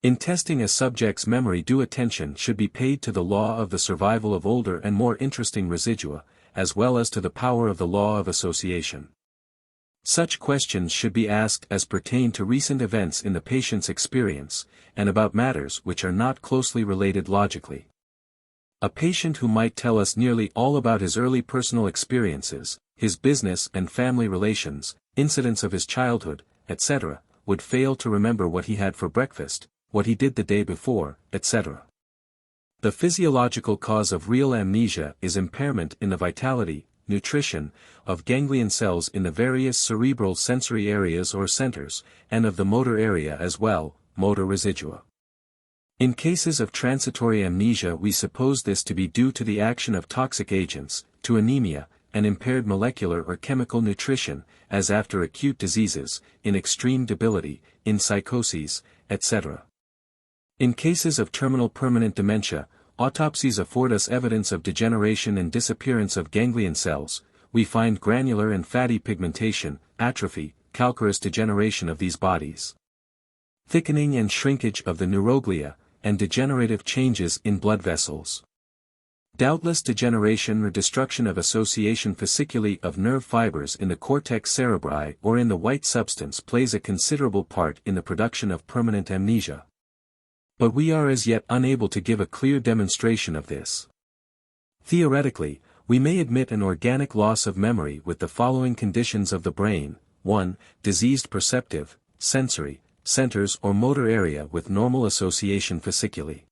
In testing a subject's memory, due attention should be paid to the law of the survival of older and more interesting residua, as well as to the power of the law of association. Such questions should be asked as pertain to recent events in the patient's experience, and about matters which are not closely related logically. A patient who might tell us nearly all about his early personal experiences, his business and family relations, incidents of his childhood, etc., would fail to remember what he had for breakfast, what he did the day before, etc. The physiological cause of real amnesia is impairment in the vitality, nutrition, of ganglion cells in the various cerebral sensory areas or centers, and of the motor area as well, motor residua. In cases of transitory amnesia we suppose this to be due to the action of toxic agents, to anemia, and impaired molecular or chemical nutrition, as after acute diseases, in extreme debility, in psychoses, etc. In cases of terminal permanent dementia, autopsies afford us evidence of degeneration and disappearance of ganglion cells. We find granular and fatty pigmentation, atrophy, calcareous degeneration of these bodies, thickening and shrinkage of the neuroglia, and degenerative changes in blood vessels. Doubtless degeneration or destruction of association fasciculi of nerve fibers in the cortex cerebri or in the white substance plays a considerable part in the production of permanent amnesia. But we are as yet unable to give a clear demonstration of this. Theoretically, we may admit an organic loss of memory with the following conditions of the brain: 1. Diseased perceptive, sensory, centers or motor area with normal association fasciculi.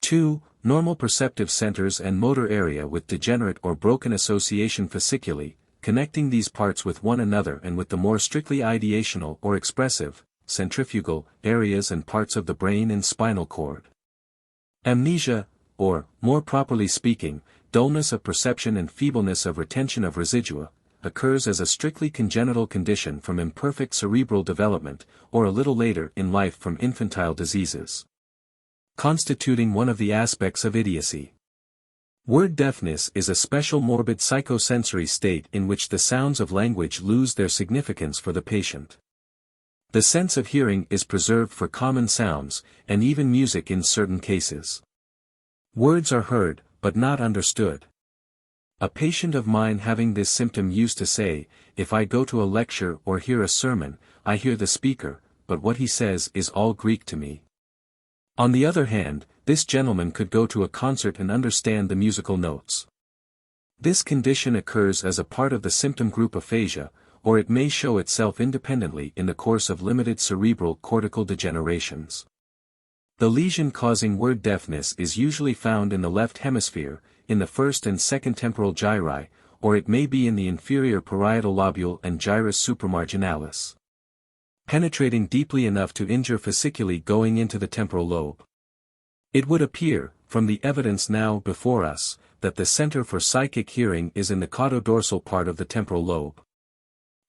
2. Normal perceptive centers and motor area with degenerate or broken association fasciculi, connecting these parts with one another and with the more strictly ideational or expressive, centrifugal, areas and parts of the brain and spinal cord. Amnesia, or, more properly speaking, dullness of perception and feebleness of retention of residua, occurs as a strictly congenital condition from imperfect cerebral development, or a little later in life from infantile diseases, constituting one of the aspects of idiocy. Word deafness is a special morbid psychosensory state in which the sounds of language lose their significance for the patient. The sense of hearing is preserved for common sounds, and even music in certain cases. Words are heard, but not understood. A patient of mine having this symptom used to say, "If I go to a lecture or hear a sermon, I hear the speaker, but what he says is all Greek to me." On the other hand, this gentleman could go to a concert and understand the musical notes. This condition occurs as a part of the symptom group aphasia, or it may show itself independently in the course of limited cerebral cortical degenerations. The lesion causing word deafness is usually found in the left hemisphere, in the first and second temporal gyri, or it may be in the inferior parietal lobule and gyrus supramarginalis, penetrating deeply enough to injure fasciculi going into the temporal lobe. It would appear, from the evidence now before us, that the center for psychic hearing is in the caudodorsal part of the temporal lobe.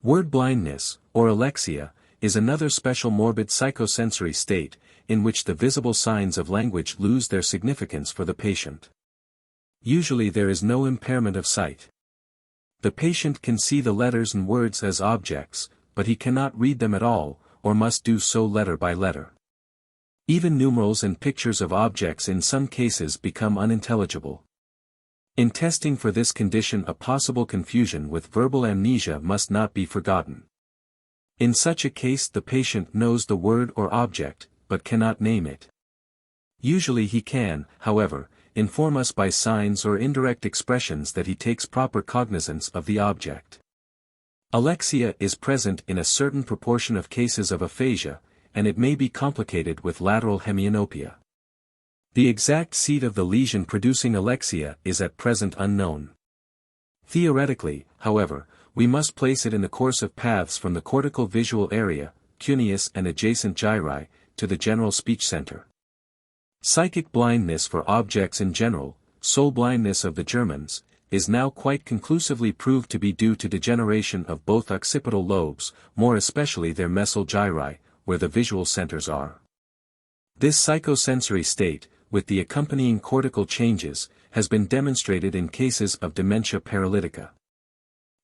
Word blindness, or alexia, is another special morbid psychosensory state, in which the visible signs of language lose their significance for the patient. Usually there is no impairment of sight. The patient can see the letters and words as objects, but he cannot read them at all, or must do so letter by letter. Even numerals and pictures of objects in some cases become unintelligible. In testing for this condition a possible confusion with verbal amnesia must not be forgotten. In such a case the patient knows the word or object, but cannot name it. Usually he can, however, inform us by signs or indirect expressions that he takes proper cognizance of the object. Alexia is present in a certain proportion of cases of aphasia, and it may be complicated with lateral hemianopia. The exact seat of the lesion producing alexia is at present unknown. Theoretically, however, we must place it in the course of paths from the cortical visual area, cuneus and adjacent gyri, to the general speech center. Psychic blindness for objects in general, soul blindness of the Germans, is now quite conclusively proved to be due to degeneration of both occipital lobes, more especially their mesial gyri, where the visual centers are. This psychosensory state, with the accompanying cortical changes, has been demonstrated in cases of dementia paralytica.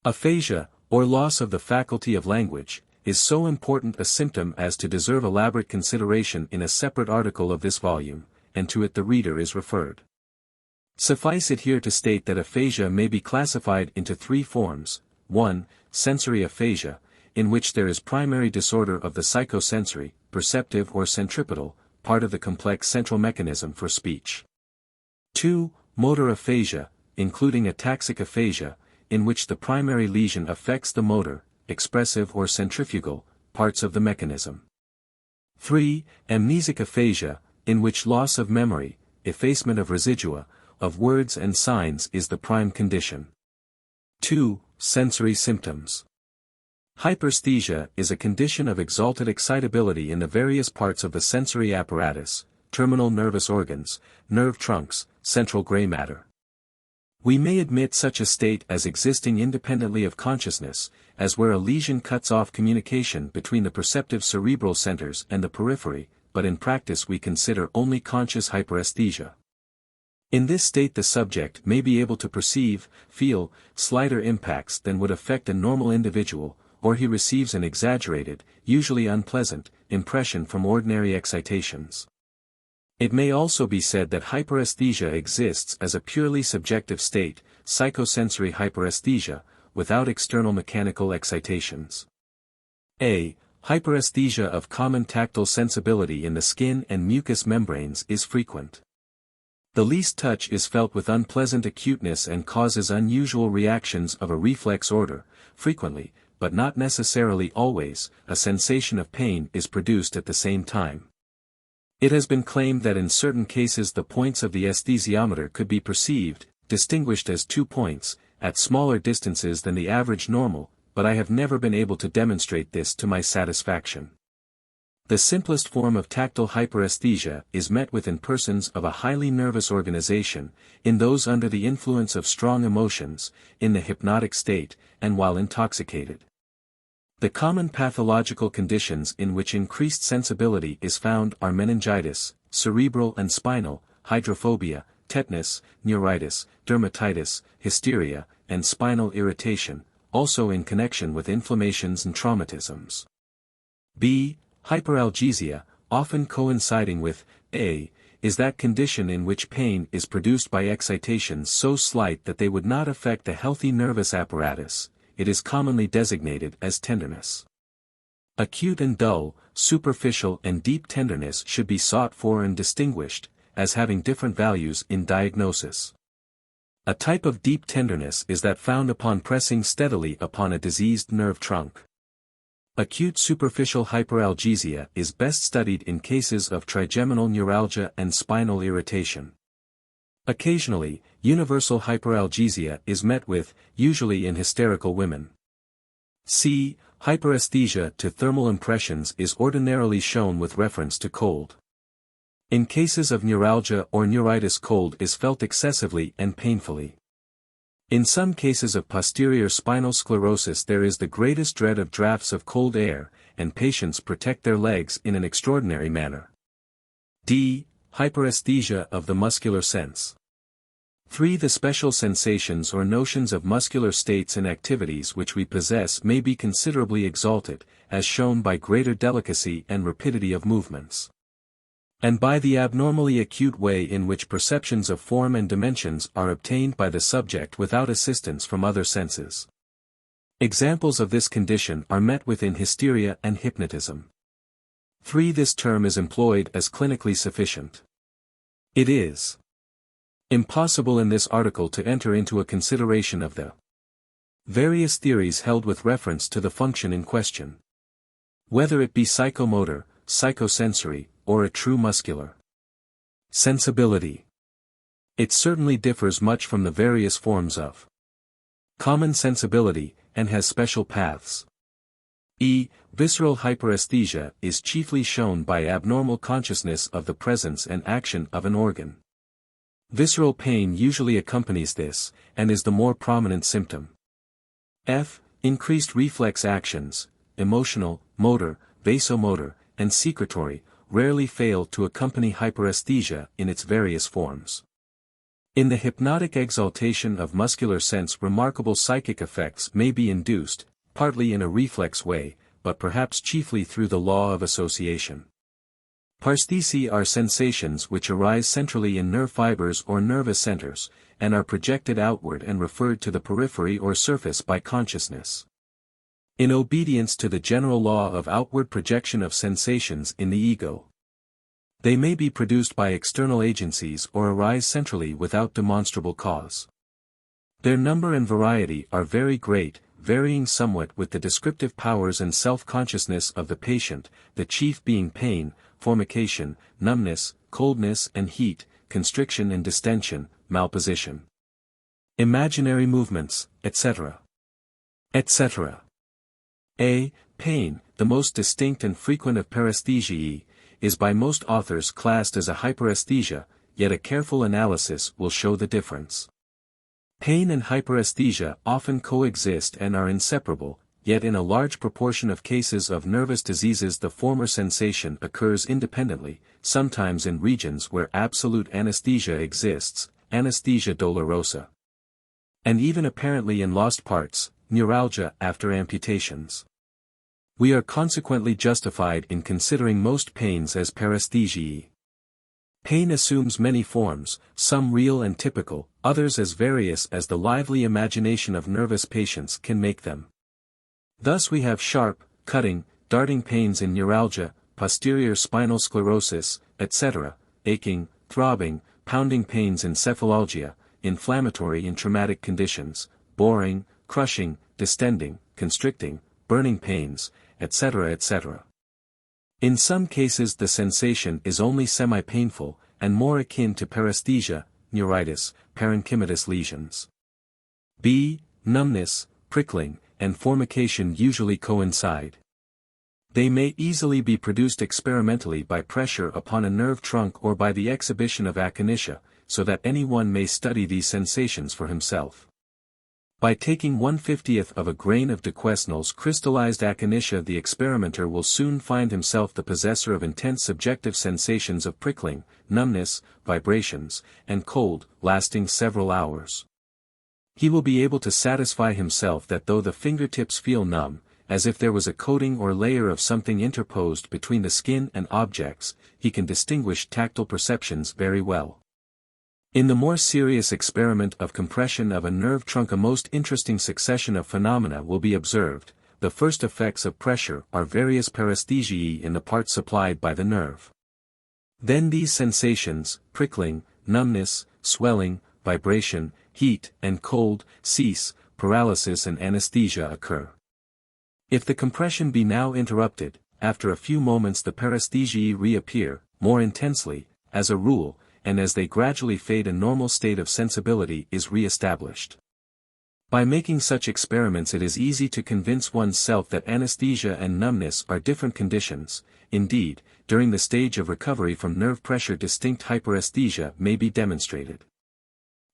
Aphasia, or loss of the faculty of language, is so important a symptom as to deserve elaborate consideration in a separate article of this volume, and to it the reader is referred. Suffice it here to state that aphasia may be classified into three forms: 1. Sensory aphasia, in which there is primary disorder of the psychosensory, perceptive or centripetal, part of the complex central mechanism for speech. 2. Motor aphasia, including ataxic aphasia, in which the primary lesion affects the motor, expressive or centrifugal, parts of the mechanism. 3. Amnesic aphasia, in which loss of memory, effacement of residua, of words and signs is the prime condition. 2. Sensory symptoms. Hyperesthesia is a condition of exalted excitability in the various parts of the sensory apparatus, terminal nervous organs, nerve trunks, central gray matter. We may admit such a state as existing independently of consciousness, as where a lesion cuts off communication between the perceptive cerebral centers and the periphery, but in practice we consider only conscious hyperesthesia. In this state the subject may be able to perceive, feel, slighter impacts than would affect a normal individual, or he receives an exaggerated, usually unpleasant, impression from ordinary excitations. It may also be said that hyperesthesia exists as a purely subjective state, psychosensory hyperesthesia, without external mechanical excitations. A. Hyperesthesia of common tactile sensibility in the skin and mucous membranes is frequent. The least touch is felt with unpleasant acuteness and causes unusual reactions of a reflex order. Frequently, but not necessarily always, a sensation of pain is produced at the same time. It has been claimed that in certain cases the points of the esthesiometer could be perceived, distinguished as 2 points, at smaller distances than the average normal, but I have never been able to demonstrate this to my satisfaction. The simplest form of tactile hyperesthesia is met with in persons of a highly nervous organization, in those under the influence of strong emotions, in the hypnotic state, and while intoxicated. The common pathological conditions in which increased sensibility is found are meningitis, cerebral and spinal, hydrophobia, tetanus, neuritis, dermatitis, hysteria, and spinal irritation, also in connection with inflammations and traumatisms. B. Hyperalgesia, often coinciding with A, is that condition in which pain is produced by excitations so slight that they would not affect the healthy nervous apparatus. It is commonly designated as tenderness. Acute and dull, superficial and deep tenderness should be sought for and distinguished, as having different values in diagnosis. A type of deep tenderness is that found upon pressing steadily upon a diseased nerve trunk. Acute superficial hyperalgesia is best studied in cases of trigeminal neuralgia and spinal irritation. Occasionally, universal hyperalgesia is met with, usually in hysterical women. C. Hyperesthesia to thermal impressions is ordinarily shown with reference to cold. In cases of neuralgia or neuritis, cold is felt excessively and painfully. In some cases of posterior spinal sclerosis there is the greatest dread of draughts of cold air, and patients protect their legs in an extraordinary manner. D. Hyperesthesia of the muscular sense. 3. The special sensations or notions of muscular states and activities which we possess may be considerably exalted, as shown by greater delicacy and rapidity of movements, and by the abnormally acute way in which perceptions of form and dimensions are obtained by the subject without assistance from other senses. Examples of this condition are met with in hysteria and hypnotism. 3. This term is employed as clinically sufficient. It is impossible in this article to enter into a consideration of the various theories held with reference to the function in question, whether it be psychomotor, psychosensory, or a true muscular sensibility. It certainly differs much from the various forms of common sensibility, and has special paths. E. Visceral hyperesthesia is chiefly shown by abnormal consciousness of the presence and action of an organ. Visceral pain usually accompanies this, and is the more prominent symptom. F. Increased reflex actions, emotional, motor, vasomotor, and secretory, rarely fail to accompany hyperesthesia in its various forms. In the hypnotic exaltation of muscular sense, remarkable psychic effects may be induced, partly in a reflex way, but perhaps chiefly through the law of association. Paresthesi are sensations which arise centrally in nerve fibers or nervous centers, and are projected outward and referred to the periphery or surface by consciousness. In obedience to the general law of outward projection of sensations in the ego, they may be produced by external agencies or arise centrally without demonstrable cause. Their number and variety are very great, varying somewhat with the descriptive powers and self-consciousness of the patient, the chief being pain, formication, numbness, coldness and heat, constriction and distension, malposition, imaginary movements, etc. etc. A. Pain, the most distinct and frequent of paresthesiae, is by most authors classed as a hyperesthesia, yet a careful analysis will show the difference. Pain and hyperesthesia often coexist and are inseparable, yet in a large proportion of cases of nervous diseases the former sensation occurs independently, sometimes in regions where absolute anesthesia exists, anesthesia dolorosa, and even apparently in lost parts, neuralgia after amputations. We are consequently justified in considering most pains as paresthesiae. Pain assumes many forms, some real and typical, others as various as the lively imagination of nervous patients can make them. Thus we have sharp, cutting, darting pains in neuralgia, posterior spinal sclerosis, etc., aching, throbbing, pounding pains in cephalalgia, inflammatory and traumatic conditions, boring, crushing, distending, constricting, burning pains, etc. etc. In some cases the sensation is only semi-painful, and more akin to paresthesia, neuritis, parenchymatous lesions. B. Numbness, prickling, and formication usually coincide. They may easily be produced experimentally by pressure upon a nerve trunk or by the exhibition of akinesia, so that anyone may study these sensations for himself. By taking 1/50th of a grain of DeQuesnel's crystallized akinesia, the experimenter will soon find himself the possessor of intense subjective sensations of prickling, numbness, vibrations, and cold, lasting several hours. He will be able to satisfy himself that though the fingertips feel numb, as if there was a coating or layer of something interposed between the skin and objects, he can distinguish tactile perceptions very well. In the more serious experiment of compression of a nerve trunk a most interesting succession of phenomena will be observed. The first effects of pressure are various paresthesiae in the part supplied by the nerve. Then these sensations, prickling, numbness, swelling, vibration, heat and cold, cease, paralysis and anesthesia occur. If the compression be now interrupted, after a few moments the paresthesiae reappear, more intensely, as a rule, and as they gradually fade a normal state of sensibility is re-established. By making such experiments it is easy to convince one's self that anesthesia and numbness are different conditions. Indeed, during the stage of recovery from nerve pressure distinct hyperesthesia may be demonstrated.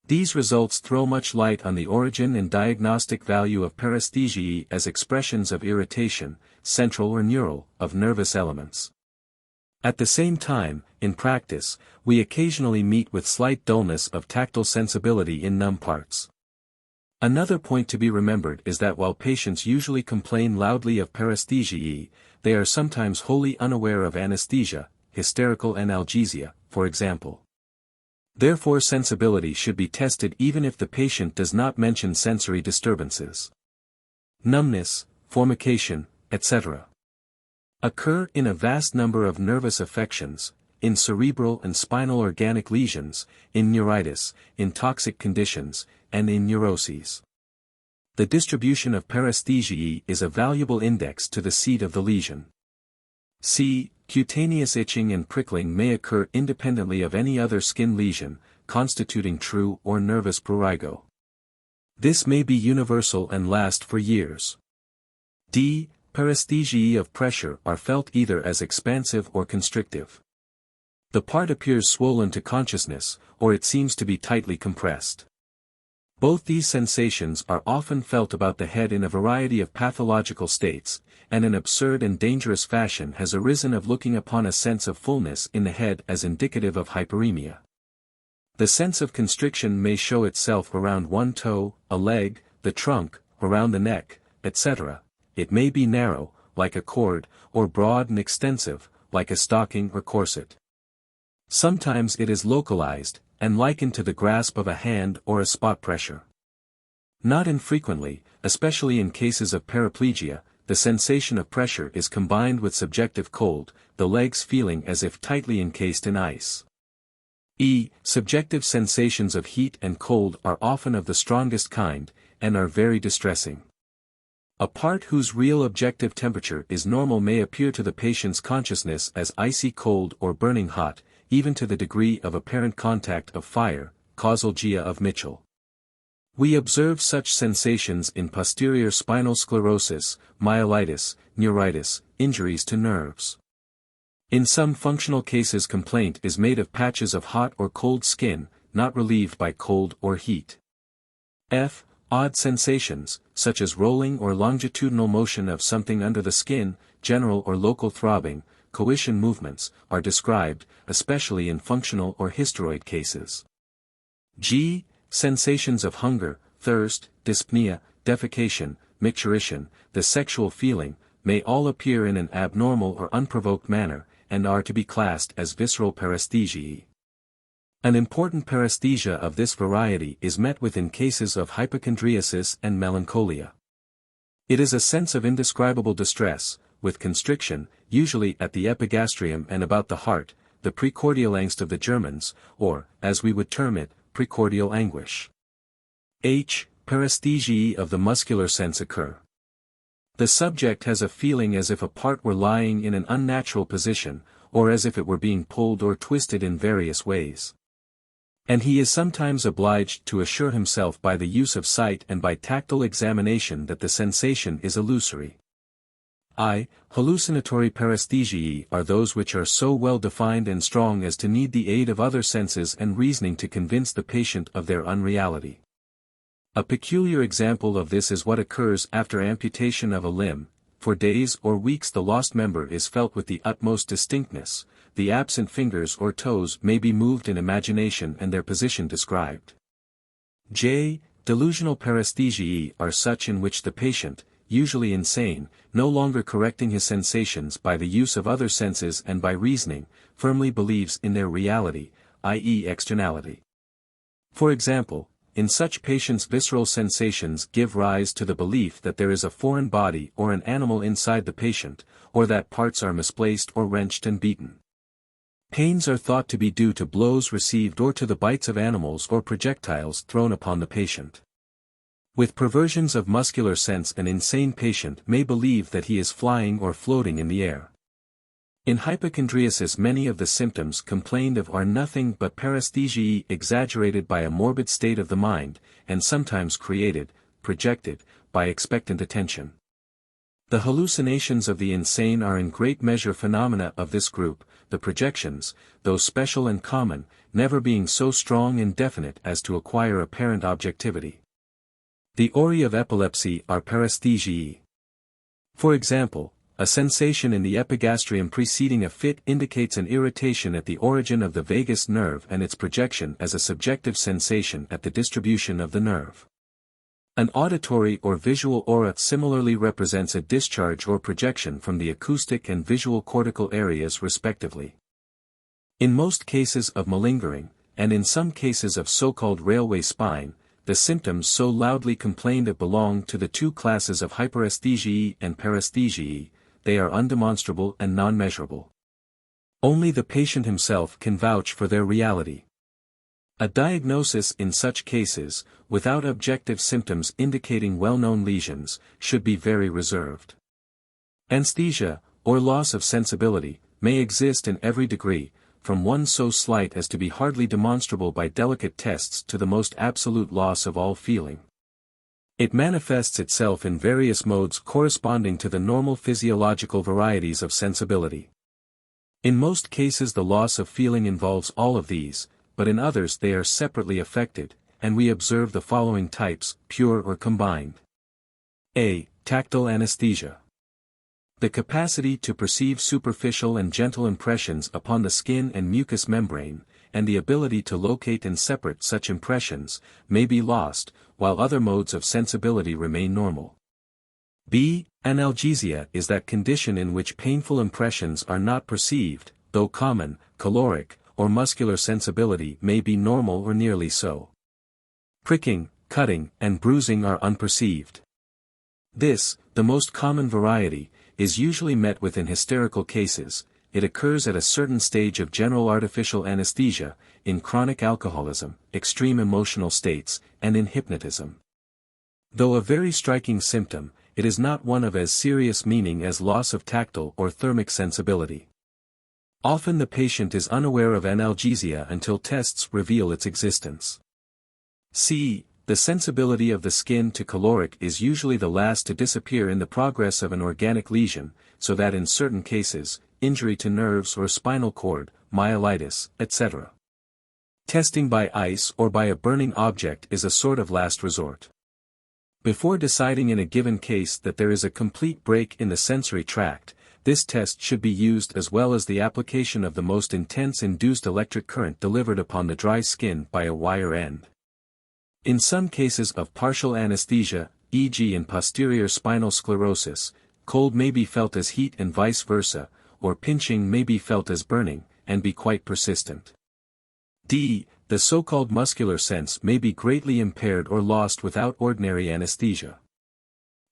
These results throw much light on the origin and diagnostic value of paresthesiae as expressions of irritation, central or neural, of nervous elements. At the same time, in practice, we occasionally meet with slight dullness of tactile sensibility in numb parts. Another point to be remembered is that while patients usually complain loudly of paresthesiae, they are sometimes wholly unaware of anesthesia, hysterical analgesia, for example. Therefore sensibility should be tested even if the patient does not mention sensory disturbances. Numbness, formication, etc. occur in a vast number of nervous affections, in cerebral and spinal organic lesions, in neuritis, in toxic conditions, and in neuroses. The distribution of paresthesiae is a valuable index to the seat of the lesion. C. Cutaneous itching and prickling may occur independently of any other skin lesion, constituting true or nervous prurigo. This may be universal and last for years. D. paresthesiae of pressure are felt either as expansive or constrictive. The part appears swollen to consciousness, or it seems to be tightly compressed. Both these sensations are often felt about the head in a variety of pathological states, and an absurd and dangerous fashion has arisen of looking upon a sense of fullness in the head as indicative of hyperemia. The sense of constriction may show itself around one toe, a leg, the trunk, around the neck, etc. It may be narrow, like a cord, or broad and extensive, like a stocking or corset. Sometimes it is localized, and likened to the grasp of a hand or a spot pressure. Not infrequently, especially in cases of paraplegia, the sensation of pressure is combined with subjective cold, the legs feeling as if tightly encased in ice. Subjective sensations of heat and cold are often of the strongest kind, and are very distressing. A part whose real objective temperature is normal may appear to the patient's consciousness as icy cold or burning hot, even to the degree of apparent contact of fire, causalgia of Mitchell. We observe such sensations in posterior spinal sclerosis, myelitis, neuritis, injuries to nerves. In some functional cases complaint is made of patches of hot or cold skin, not relieved by cold or heat. Odd sensations, such as rolling or longitudinal motion of something under the skin, general or local throbbing, coition movements, are described, especially in functional or hysteroid cases. Sensations of hunger, thirst, dyspnea, defecation, micturition, the sexual feeling, may all appear in an abnormal or unprovoked manner, and are to be classed as visceral paresthesiae. An important paresthesia of this variety is met with in cases of hypochondriasis and melancholia. It is a sense of indescribable distress, with constriction, usually at the epigastrium and about the heart, the precordial angst of the Germans, or, as we would term it, precordial anguish. Paresthesiae of the muscular sense occur. The subject has a feeling as if a part were lying in an unnatural position, or as if it were being pulled or twisted in various ways. And he is sometimes obliged to assure himself by the use of sight and by tactile examination that the sensation is illusory. Hallucinatory paresthesiae are those which are so well defined and strong as to need the aid of other senses and reasoning to convince the patient of their unreality. A peculiar example of this is what occurs after amputation of a limb. For days or weeks the lost member is felt with the utmost distinctness, the absent fingers or toes may be moved in imagination and their position described. Delusional paresthesiae are such in which the patient, usually insane, no longer correcting his sensations by the use of other senses and by reasoning, firmly believes in their reality, i.e. externality. For example, in such patients visceral sensations give rise to the belief that there is a foreign body or an animal inside the patient, or that parts are misplaced or wrenched and beaten. Pains are thought to be due to blows received or to the bites of animals or projectiles thrown upon the patient. With perversions of muscular sense an insane patient may believe that he is flying or floating in the air. In hypochondriasis many of the symptoms complained of are nothing but paresthesiae exaggerated by a morbid state of the mind, and sometimes created, projected, by expectant attention. The hallucinations of the insane are in great measure phenomena of this group, the projections, though special and common, never being so strong and definite as to acquire apparent objectivity. The ori of epilepsy are paresthesiae. For example, a sensation in the epigastrium preceding a fit indicates an irritation at the origin of the vagus nerve and its projection as a subjective sensation at the distribution of the nerve. An auditory or visual aura similarly represents a discharge or projection from the acoustic and visual cortical areas respectively. In most cases of malingering, and in some cases of so-called railway spine, the symptoms so loudly complained of belong to the two classes of hyperesthesiae and paresthesiae. They are undemonstrable and non-measurable. Only the patient himself can vouch for their reality. A diagnosis in such cases, without objective symptoms indicating well-known lesions, should be very reserved. Anesthesia, or loss of sensibility, may exist in every degree, from one so slight as to be hardly demonstrable by delicate tests to the most absolute loss of all feeling. It manifests itself in various modes corresponding to the normal physiological varieties of sensibility. In most cases the loss of feeling involves all of these, but in others they are separately affected, and we observe the following types, pure or combined. A. Tactile anesthesia. The capacity to perceive superficial and gentle impressions upon the skin and mucous membrane, and the ability to locate and separate such impressions, may be lost, while other modes of sensibility remain normal. B. Analgesia is that condition in which painful impressions are not perceived, though common, caloric, or muscular sensibility may be normal or nearly so. Pricking, cutting, and bruising are unperceived. This, the most common variety, is usually met with in hysterical cases. It occurs at a certain stage of general artificial anesthesia, in chronic alcoholism, extreme emotional states, and in hypnotism. Though a very striking symptom, it is not one of as serious meaning as loss of tactile or thermic sensibility. Often the patient is unaware of analgesia until tests reveal its existence. C. The sensibility of the skin to caloric is usually the last to disappear in the progress of an organic lesion, so that in certain cases, injury to nerves or spinal cord, myelitis, etc. Testing by ice or by a burning object is a sort of last resort. Before deciding in a given case that there is a complete break in the sensory tract, this test should be used as well as the application of the most intense induced electric current delivered upon the dry skin by a wire end. In some cases of partial anesthesia, e.g. in posterior spinal sclerosis, cold may be felt as heat and vice versa, or pinching may be felt as burning, and be quite persistent. D. The so-called muscular sense may be greatly impaired or lost without ordinary anesthesia.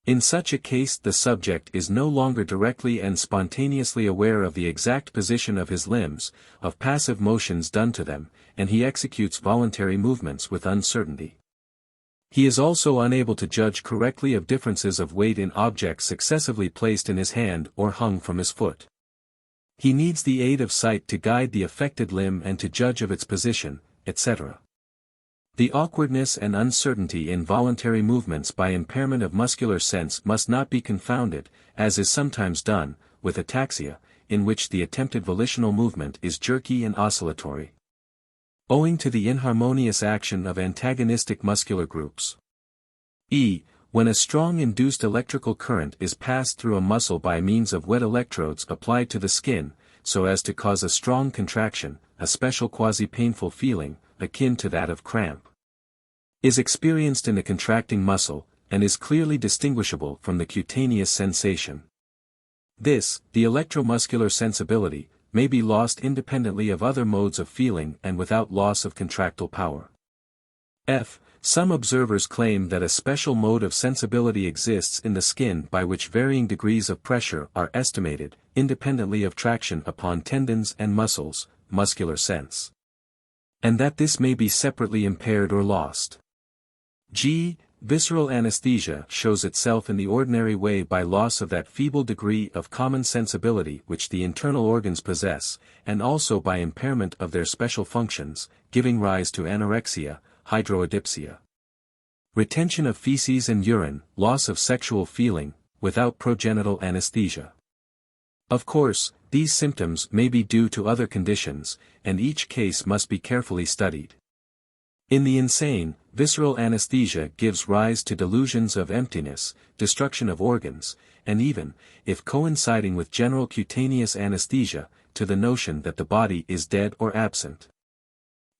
In such a case the subject is no longer directly and spontaneously aware of the exact position of his limbs, of passive motions done to them, and he executes voluntary movements with uncertainty. He is also unable to judge correctly of differences of weight in objects successively placed in his hand or hung from his foot. He needs the aid of sight to guide the affected limb and to judge of its position, etc. The awkwardness and uncertainty in voluntary movements by impairment of muscular sense must not be confounded, as is sometimes done, with ataxia, in which the attempted volitional movement is jerky and oscillatory, owing to the inharmonious action of antagonistic muscular groups. E. When a strong induced electrical current is passed through a muscle by means of wet electrodes applied to the skin, so as to cause a strong contraction, a special quasi-painful feeling, akin to that of cramp, is experienced in the contracting muscle, and is clearly distinguishable from the cutaneous sensation. This, the electromuscular sensibility, may be lost independently of other modes of feeling and without loss of contractile power. F. Some observers claim that a special mode of sensibility exists in the skin by which varying degrees of pressure are estimated, independently of traction upon tendons and muscles, muscular sense, and that this may be separately impaired or lost. G. Visceral anesthesia shows itself in the ordinary way by loss of that feeble degree of common sensibility which the internal organs possess, and also by impairment of their special functions, giving rise to anorexia, hydroadipsia, retention of feces and urine, loss of sexual feeling, without progenital anesthesia. Of course, these symptoms may be due to other conditions, and each case must be carefully studied. In the insane, visceral anesthesia gives rise to delusions of emptiness, destruction of organs, and even, if coinciding with general cutaneous anesthesia, to the notion that the body is dead or absent.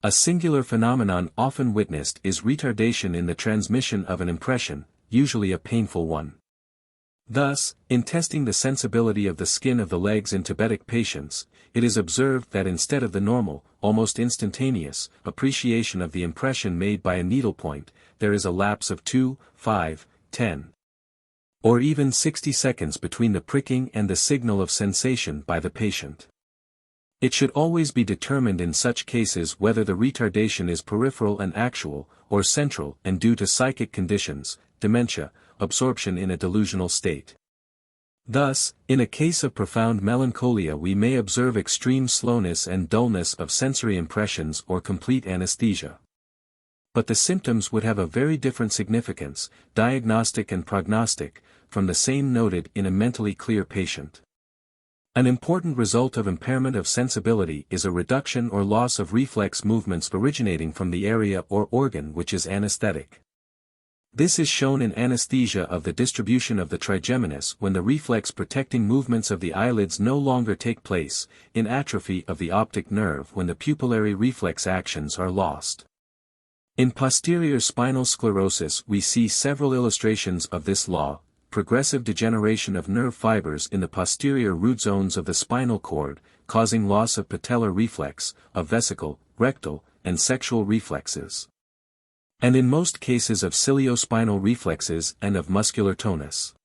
A singular phenomenon often witnessed is retardation in the transmission of an impression, usually a painful one. Thus, in testing the sensibility of the skin of the legs in Tibetic patients, it is observed that instead of the normal, almost instantaneous, appreciation of the impression made by a needlepoint, there is a lapse of 2, 5, 10, or even 60 seconds between the pricking and the signal of sensation by the patient. It should always be determined in such cases whether the retardation is peripheral and actual, or central and due to psychic conditions, dementia, absorption in a delusional state. Thus, in a case of profound melancholia we may observe extreme slowness and dullness of sensory impressions or complete anesthesia. But the symptoms would have a very different significance, diagnostic and prognostic, from the same noted in a mentally clear patient. An important result of impairment of sensibility is a reduction or loss of reflex movements originating from the area or organ which is anesthetic. This is shown in anesthesia of the distribution of the trigeminus when the reflex-protecting movements of the eyelids no longer take place, in atrophy of the optic nerve when the pupillary reflex actions are lost. In posterior spinal sclerosis we see several illustrations of this law: progressive degeneration of nerve fibers in the posterior root zones of the spinal cord, causing loss of patellar reflex, of vesical, rectal, and sexual reflexes. And in most cases of ciliospinal reflexes and of muscular tonus.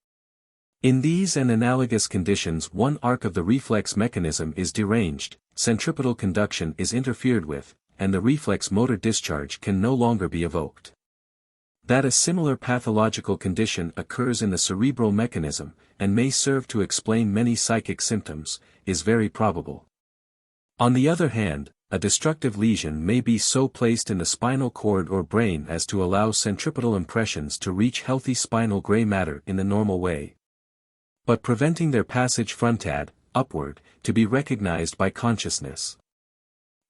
In these and analogous conditions one arc of the reflex mechanism is deranged, centripetal conduction is interfered with, and the reflex motor discharge can no longer be evoked. That a similar pathological condition occurs in the cerebral mechanism, and may serve to explain many psychic symptoms, is very probable. On the other hand, a destructive lesion may be so placed in the spinal cord or brain as to allow centripetal impressions to reach healthy spinal gray matter in the normal way, but preventing their passage frontad, upward, to be recognized by consciousness.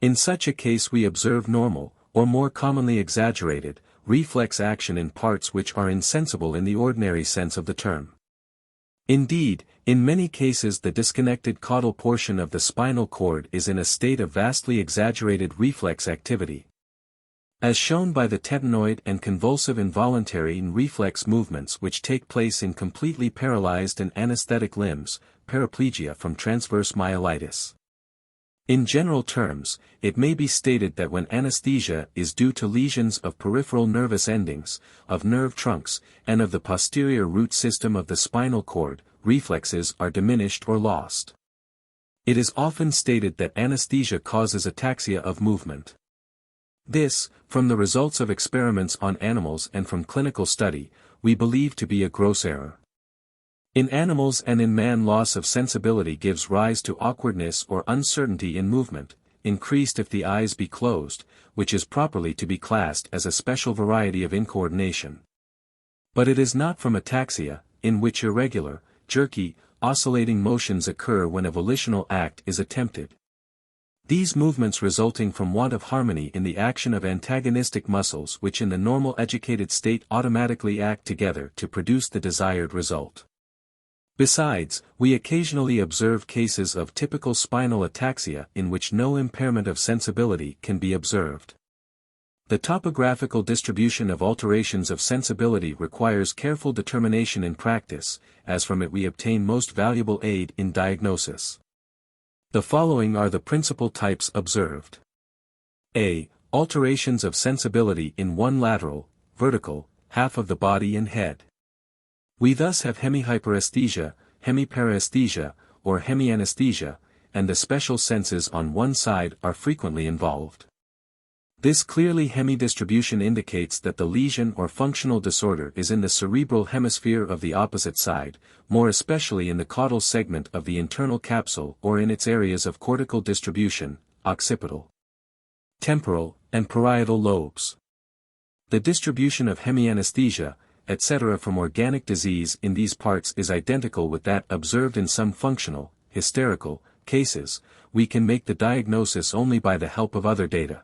In such a case we observe normal, or more commonly exaggerated, reflex action in parts which are insensible in the ordinary sense of the term. Indeed, in many cases the disconnected caudal portion of the spinal cord is in a state of vastly exaggerated reflex activity. As shown by the tetanoid and convulsive involuntary reflex movements which take place in completely paralyzed and anesthetic limbs, paraplegia from transverse myelitis. In general terms, it may be stated that when anesthesia is due to lesions of peripheral nervous endings, of nerve trunks, and of the posterior root system of the spinal cord, reflexes are diminished or lost. It is often stated that anesthesia causes ataxia of movement. This, from the results of experiments on animals and from clinical study, we believe to be a gross error. In animals and in man loss of sensibility gives rise to awkwardness or uncertainty in movement, increased if the eyes be closed, which is properly to be classed as a special variety of incoordination. But it is not from ataxia, in which irregular, jerky, oscillating motions occur when a volitional act is attempted. These movements resulting from want of harmony in the action of antagonistic muscles which in the normal educated state automatically act together to produce the desired result. Besides, we occasionally observe cases of typical spinal ataxia in which no impairment of sensibility can be observed. The topographical distribution of alterations of sensibility requires careful determination in practice, as from it we obtain most valuable aid in diagnosis. The following are the principal types observed. A. Alterations of sensibility in one lateral, vertical, half of the body and head. We thus have hemihyperesthesia, hemiparesthesia, or hemianesthesia, and the special senses on one side are frequently involved. This clearly hemidistribution indicates that the lesion or functional disorder is in the cerebral hemisphere of the opposite side, more especially in the caudal segment of the internal capsule or in its areas of cortical distribution, occipital, temporal, and parietal lobes. The distribution of hemianesthesia, etc. from organic disease in these parts is identical with that observed in some functional, hysterical, cases. We can make the diagnosis only by the help of other data.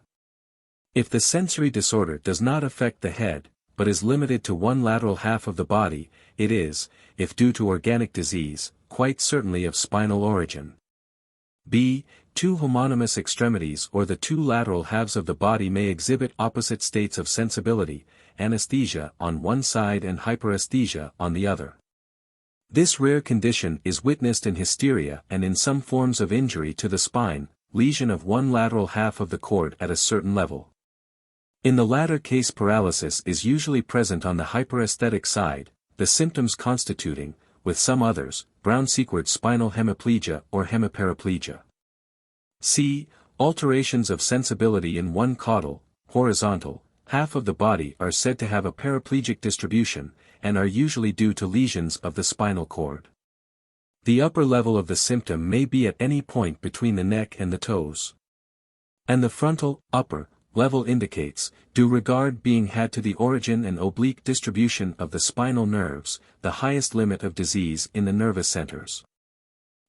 If the sensory disorder does not affect the head, but is limited to one lateral half of the body, it is, if due to organic disease, quite certainly of spinal origin. B. Two homonymous extremities or the two lateral halves of the body may exhibit opposite states of sensibility, anesthesia on one side and hyperesthesia on the other. This rare condition is witnessed in hysteria and in some forms of injury to the spine, lesion of one lateral half of the cord at a certain level. In the latter case paralysis is usually present on the hyperesthetic side, the symptoms constituting, with some others, Brown-Sequard spinal hemiplegia or hemiparaplegia. C. Alterations of sensibility in one caudal, horizontal, half of the body are said to have a paraplegic distribution, and are usually due to lesions of the spinal cord. The upper level of the symptom may be at any point between the neck and the toes. And the frontal, upper, level indicates, due regard being had to the origin and oblique distribution of the spinal nerves, the highest limit of disease in the nervous centers.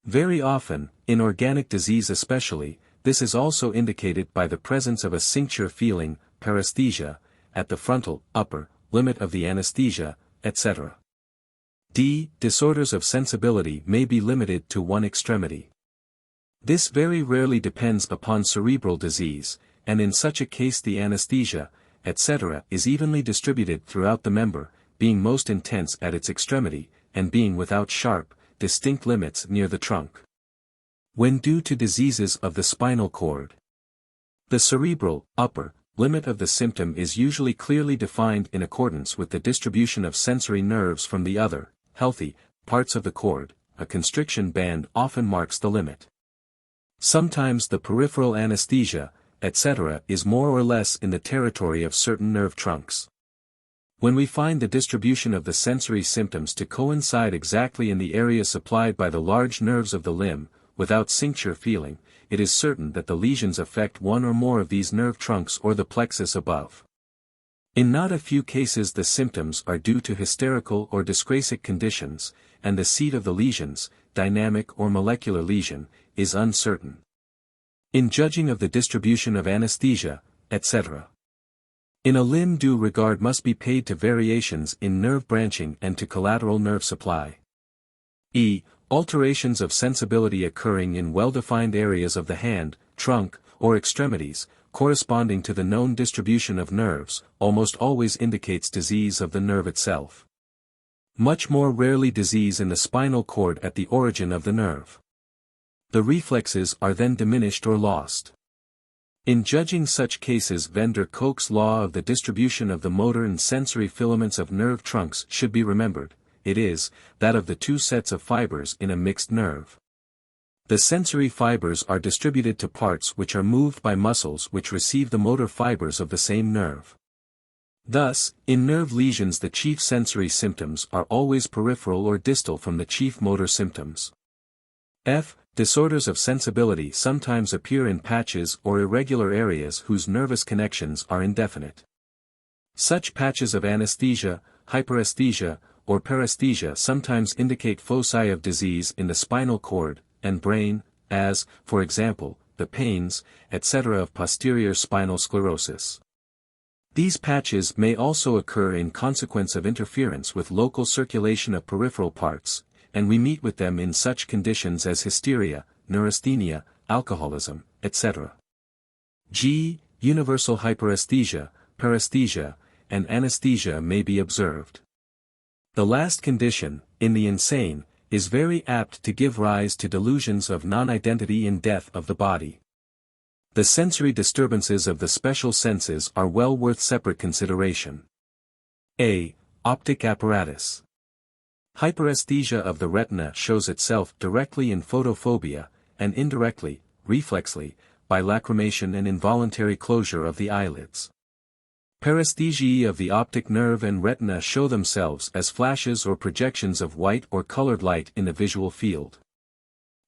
Very often, in organic disease especially, this is also indicated by the presence of a cincture feeling, paresthesia, at the frontal, upper, limit of the anesthesia, etc. D. Disorders of sensibility may be limited to one extremity. This very rarely depends upon cerebral disease, and in such a case the anesthesia, etc. is evenly distributed throughout the member, being most intense at its extremity, and being without sharp, distinct limits near the trunk. When due to diseases of the spinal cord, the cerebral, upper, limit of the symptom is usually clearly defined in accordance with the distribution of sensory nerves from the other, healthy, parts of the cord. A constriction band often marks the limit. Sometimes the peripheral anesthesia, etc. is more or less in the territory of certain nerve trunks. When we find the distribution of the sensory symptoms to coincide exactly in the area supplied by the large nerves of the limb, without cincture feeling, it is certain that the lesions affect one or more of these nerve trunks or the plexus above. In not a few cases the symptoms are due to hysterical or dyscrasic conditions, and the seat of the lesions, dynamic or molecular lesion, is uncertain. In judging of the distribution of anesthesia, etc. in a limb, due regard must be paid to variations in nerve branching and to collateral nerve supply. E. Alterations of sensibility occurring in well-defined areas of the hand, trunk, or extremities, corresponding to the known distribution of nerves, almost always indicates disease of the nerve itself. Much more rarely disease in the spinal cord at the origin of the nerve. The reflexes are then diminished or lost. In judging such cases, van der Kolk's law of the distribution of the motor and sensory filaments of nerve trunks should be remembered. It is, that of the two sets of fibers in a mixed nerve. The sensory fibers are distributed to parts which are moved by muscles which receive the motor fibers of the same nerve. Thus, in nerve lesions the chief sensory symptoms are always peripheral or distal from the chief motor symptoms. F. Disorders of sensibility sometimes appear in patches or irregular areas whose nervous connections are indefinite. Such patches of anesthesia, hyperesthesia, or paresthesia sometimes indicate foci of disease in the spinal cord and brain, as, for example, the pains, etc. of posterior spinal sclerosis. These patches may also occur in consequence of interference with local circulation of peripheral parts, and we meet with them in such conditions as hysteria, neurasthenia, alcoholism, etc. G. Universal hyperesthesia, paresthesia, and anesthesia may be observed. The last condition, in the insane, is very apt to give rise to delusions of non-identity in death of the body. The sensory disturbances of the special senses are well worth separate consideration. A. Optic apparatus. Hyperesthesia of the retina shows itself directly in photophobia, and indirectly, reflexly, by lacrimation and involuntary closure of the eyelids. Paresthesiae of the optic nerve and retina show themselves as flashes or projections of white or colored light in the visual field.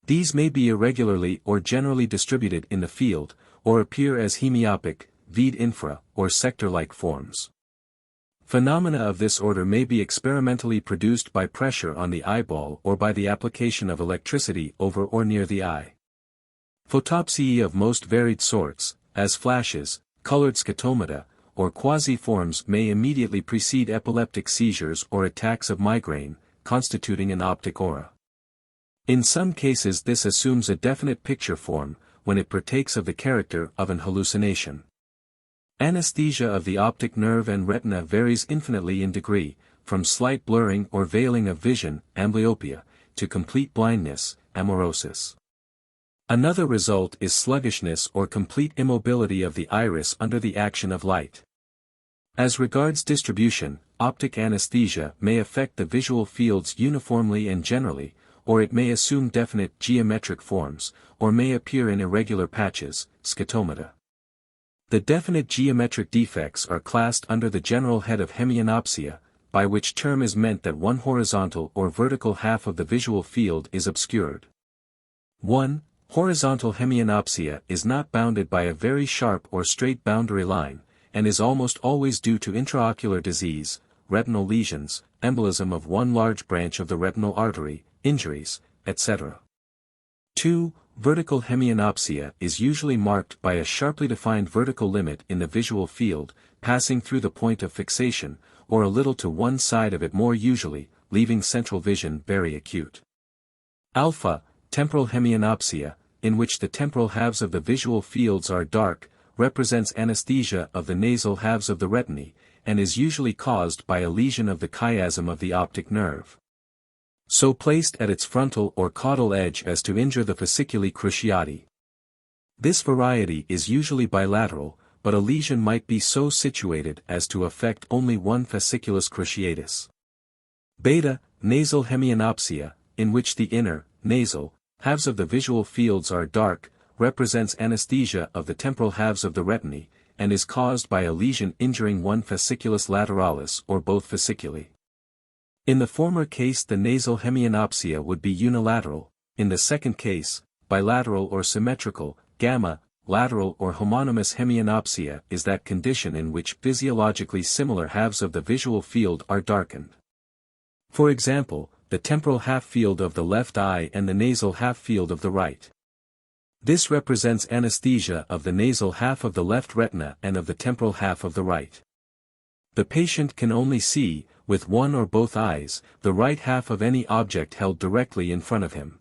These may be irregularly or generally distributed in the field, or appear as hemiopic, vide infra, or sector-like forms. Phenomena of this order may be experimentally produced by pressure on the eyeball or by the application of electricity over or near the eye. Photopsiae of most varied sorts, as flashes, colored scotomata, or quasi-forms may immediately precede epileptic seizures or attacks of migraine, constituting an optic aura. In some cases this assumes a definite picture form, when it partakes of the character of an hallucination. Anesthesia of the optic nerve and retina varies infinitely in degree, from slight blurring or veiling of vision, amblyopia, to complete blindness, amaurosis. Another result is sluggishness or complete immobility of the iris under the action of light. As regards distribution, optic anesthesia may affect the visual fields uniformly and generally, or it may assume definite geometric forms, or may appear in irregular patches, scotomata. The definite geometric defects are classed under the general head of hemianopsia, by which term is meant that one horizontal or vertical half of the visual field is obscured. 1. Horizontal hemianopsia is not bounded by a very sharp or straight boundary line, and is almost always due to intraocular disease, retinal lesions, embolism of one large branch of the retinal artery, injuries, etc. 2. Vertical hemianopsia is usually marked by a sharply defined vertical limit in the visual field, passing through the point of fixation, or a little to one side of it more usually, leaving central vision very acute. Alpha, temporal hemianopsia, in which the temporal halves of the visual fields are dark, represents anesthesia of the nasal halves of the retinae, and is usually caused by a lesion of the chiasm of the optic nerve. So placed at its frontal or caudal edge as to injure the fasciculi cruciati. This variety is usually bilateral, but a lesion might be so situated as to affect only one fasciculus cruciatus. Beta, nasal hemianopsia, in which the inner, nasal, halves of the visual fields are dark, represents anesthesia of the temporal halves of the retinae, and is caused by a lesion injuring one fasciculus lateralis or both fasciculi. In the former case the nasal hemianopsia would be unilateral, in the second case, bilateral or symmetrical. Gamma, lateral or homonymous hemianopsia is that condition in which physiologically similar halves of the visual field are darkened. For example, the temporal half-field of the left eye and the nasal half-field of the right. This represents anesthesia of the nasal half of the left retina and of the temporal half of the right. The patient can only see, with one or both eyes, the right half of any object held directly in front of him.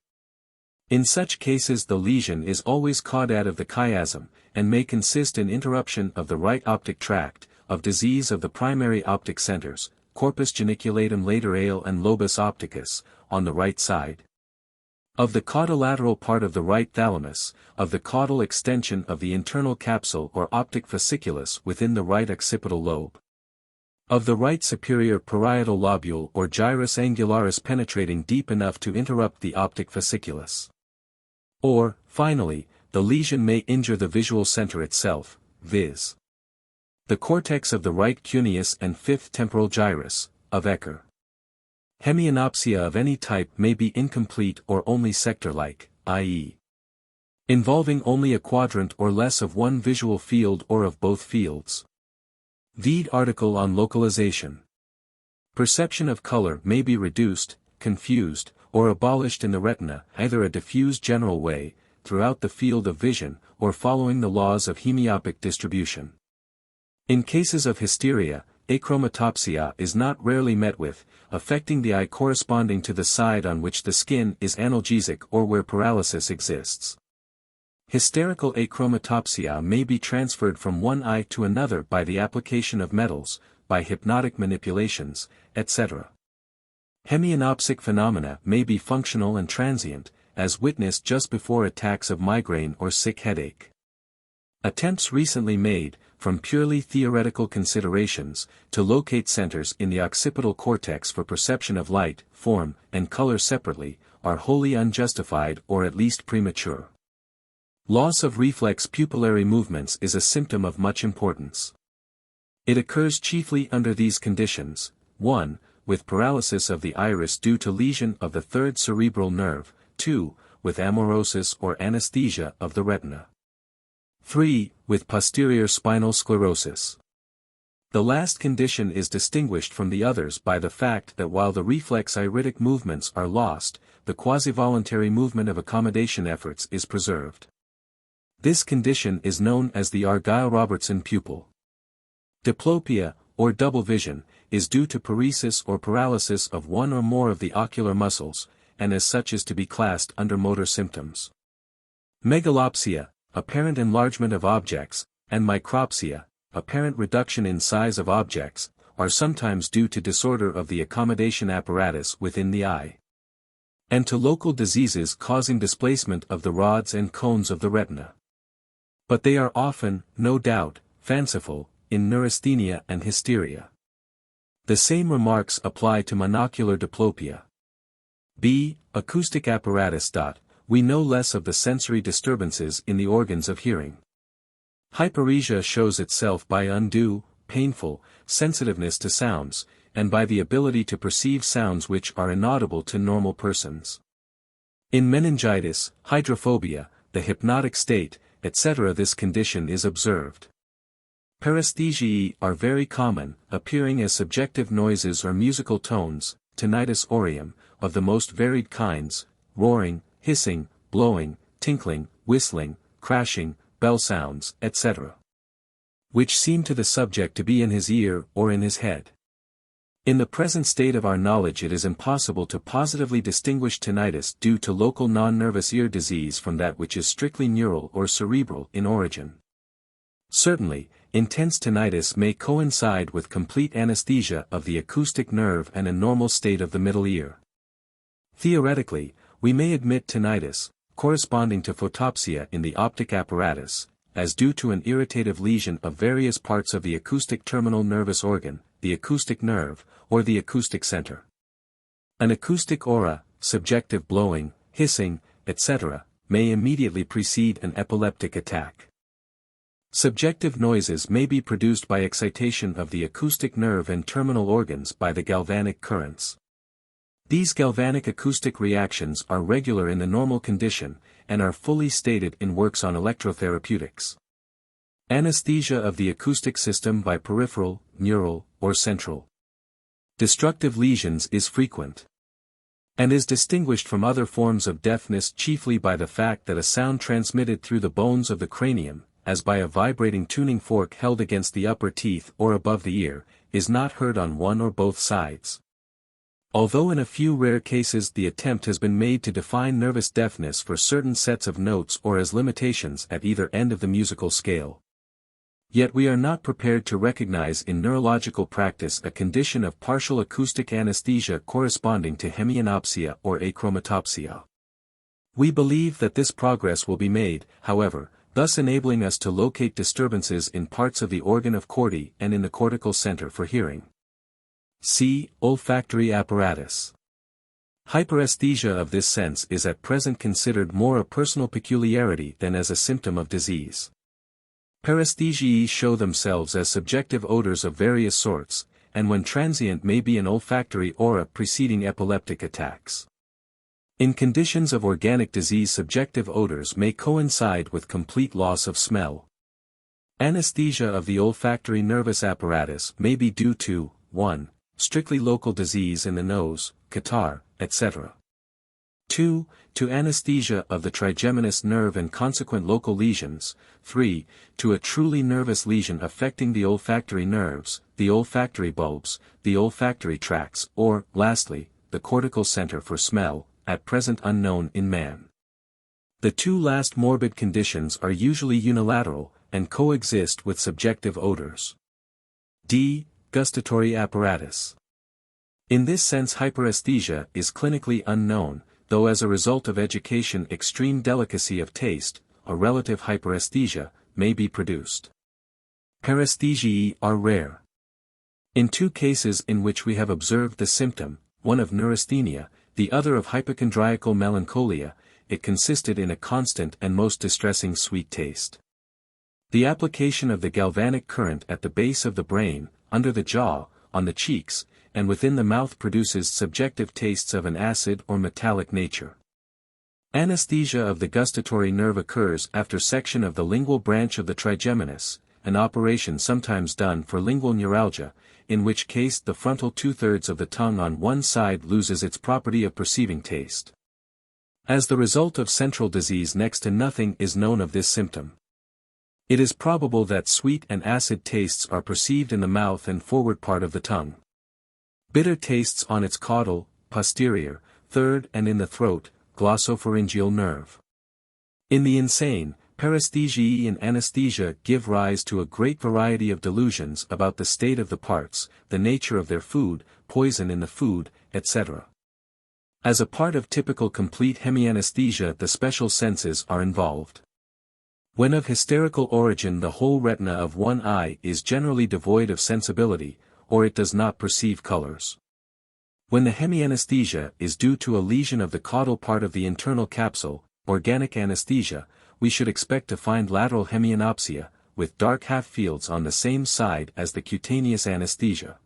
In such cases the lesion is always caudate of the chiasm, and may consist in interruption of the right optic tract, of disease of the primary optic centers, corpus geniculatum laterale and lobus opticus, on the right side. Of the caudolateral part of the right thalamus, of the caudal extension of the internal capsule or optic fasciculus within the right occipital lobe. Of the right superior parietal lobule or gyrus angularis penetrating deep enough to interrupt the optic fasciculus. Or, finally, the lesion may injure the visual center itself, viz. the cortex of the right cuneus and fifth temporal gyrus, of Ecker. Hemianopsia of any type may be incomplete or only sector-like, i.e. involving only a quadrant or less of one visual field or of both fields. Vide article on localization. Perception of color may be reduced, confused, or abolished in the retina, either a diffuse general way, throughout the field of vision, or following the laws of hemiopic distribution. In cases of hysteria, achromatopsia is not rarely met with, affecting the eye corresponding to the side on which the skin is analgesic or where paralysis exists. Hysterical achromatopsia may be transferred from one eye to another by the application of metals, by hypnotic manipulations, etc. Hemianopsic phenomena may be functional and transient, as witnessed just before attacks of migraine or sick headache. Attempts recently made, from purely theoretical considerations, to locate centers in the occipital cortex for perception of light, form, and color separately, are wholly unjustified or at least premature. Loss of reflex pupillary movements is a symptom of much importance. It occurs chiefly under these conditions: 1. With paralysis of the iris due to lesion of the third cerebral nerve, 2. With amaurosis or anesthesia of the retina. 3. With posterior spinal sclerosis. The last condition is distinguished from the others by the fact that while the reflex iritic movements are lost, the quasi-voluntary movement of accommodation efforts is preserved. This condition is known as the Argyll-Robertson pupil. Diplopia, or double vision, is due to paresis or paralysis of one or more of the ocular muscles, and as such is to be classed under motor symptoms. Megalopsia, apparent enlargement of objects, and micropsia, apparent reduction in size of objects, are sometimes due to disorder of the accommodation apparatus within the eye, and to local diseases causing displacement of the rods and cones of the retina. But they are often, no doubt, fanciful, in neurasthenia and hysteria. The same remarks apply to monocular diplopia. B. Acoustic apparatus. We know less of the sensory disturbances in the organs of hearing. Hyperesia shows itself by undue, painful, sensitiveness to sounds, and by the ability to perceive sounds which are inaudible to normal persons. In meningitis, hydrophobia, the hypnotic state, etc. this condition is observed. Paresthesiae are very common, appearing as subjective noises or musical tones, tinnitus aurium, of the most varied kinds, roaring, hissing, blowing, tinkling, whistling, crashing, bell sounds, etc. which seem to the subject to be in his ear or in his head. In the present state of our knowledge it is impossible to positively distinguish tinnitus due to local non-nervous ear disease from that which is strictly neural or cerebral in origin. Certainly, intense tinnitus may coincide with complete anesthesia of the acoustic nerve and a normal state of the middle ear. Theoretically, we may admit tinnitus, corresponding to photopsia in the optic apparatus, as due to an irritative lesion of various parts of the acoustic terminal nervous organ, the acoustic nerve, or the acoustic center. An acoustic aura, subjective blowing, hissing, etc., may immediately precede an epileptic attack. Subjective noises may be produced by excitation of the acoustic nerve and terminal organs by the galvanic currents. These galvanic acoustic reactions are regular in the normal condition, and are fully stated in works on electrotherapeutics. Anesthesia of the acoustic system by peripheral, neural, or central. Destructive lesions is frequent, and is distinguished from other forms of deafness chiefly by the fact that a sound transmitted through the bones of the cranium, as by a vibrating tuning fork held against the upper teeth or above the ear, is not heard on one or both sides. Although in a few rare cases the attempt has been made to define nervous deafness for certain sets of notes or as limitations at either end of the musical scale. Yet we are not prepared to recognize in neurological practice a condition of partial acoustic anesthesia corresponding to hemianopsia or achromatopsia. We believe that this progress will be made, however, thus enabling us to locate disturbances in parts of the organ of Corti and in the cortical center for hearing. C. Olfactory apparatus. Hyperesthesia of this sense is at present considered more a personal peculiarity than as a symptom of disease. Paresthesiae show themselves as subjective odors of various sorts, and when transient may be an olfactory aura preceding epileptic attacks. In conditions of organic disease subjective odors may coincide with complete loss of smell. Anesthesia of the olfactory nervous apparatus may be due to, 1. Strictly local disease in the nose, catarrh, etc. 2. To anesthesia of the trigeminous nerve and consequent local lesions. 3. To a truly nervous lesion affecting the olfactory nerves, the olfactory bulbs, the olfactory tracts, or, lastly, the cortical center for smell, at present unknown in man. The two last morbid conditions are usually unilateral, and coexist with subjective odors. D. Gustatory apparatus. In this sense hyperesthesia is clinically unknown, though as a result of education extreme delicacy of taste, a relative hyperesthesia, may be produced. Paresthesiae are rare. In two cases in which we have observed the symptom, one of neurasthenia, the other of hypochondriacal melancholia, it consisted in a constant and most distressing sweet taste. The application of the galvanic current at the base of the brain, under the jaw, on the cheeks, and within the mouth produces subjective tastes of an acid or metallic nature. Anesthesia of the gustatory nerve occurs after section of the lingual branch of the trigeminus, an operation sometimes done for lingual neuralgia, in which case the frontal two-thirds of the tongue on one side loses its property of perceiving taste. As the result of central disease next to nothing is known of this symptom. It is probable that sweet and acid tastes are perceived in the mouth and forward part of the tongue. Bitter tastes on its caudal, posterior, third and in the throat, glossopharyngeal nerve. In the insane, paresthesiae and anesthesia give rise to a great variety of delusions about the state of the parts, the nature of their food, poison in the food, etc. As a part of typical complete hemianesthesia the special senses are involved. When of hysterical origin the whole retina of one eye is generally devoid of sensibility, or it does not perceive colors. When the hemianesthesia is due to a lesion of the caudal part of the internal capsule, organic anesthesia, we should expect to find lateral hemianopsia, with dark half-fields on the same side as the cutaneous anesthesia.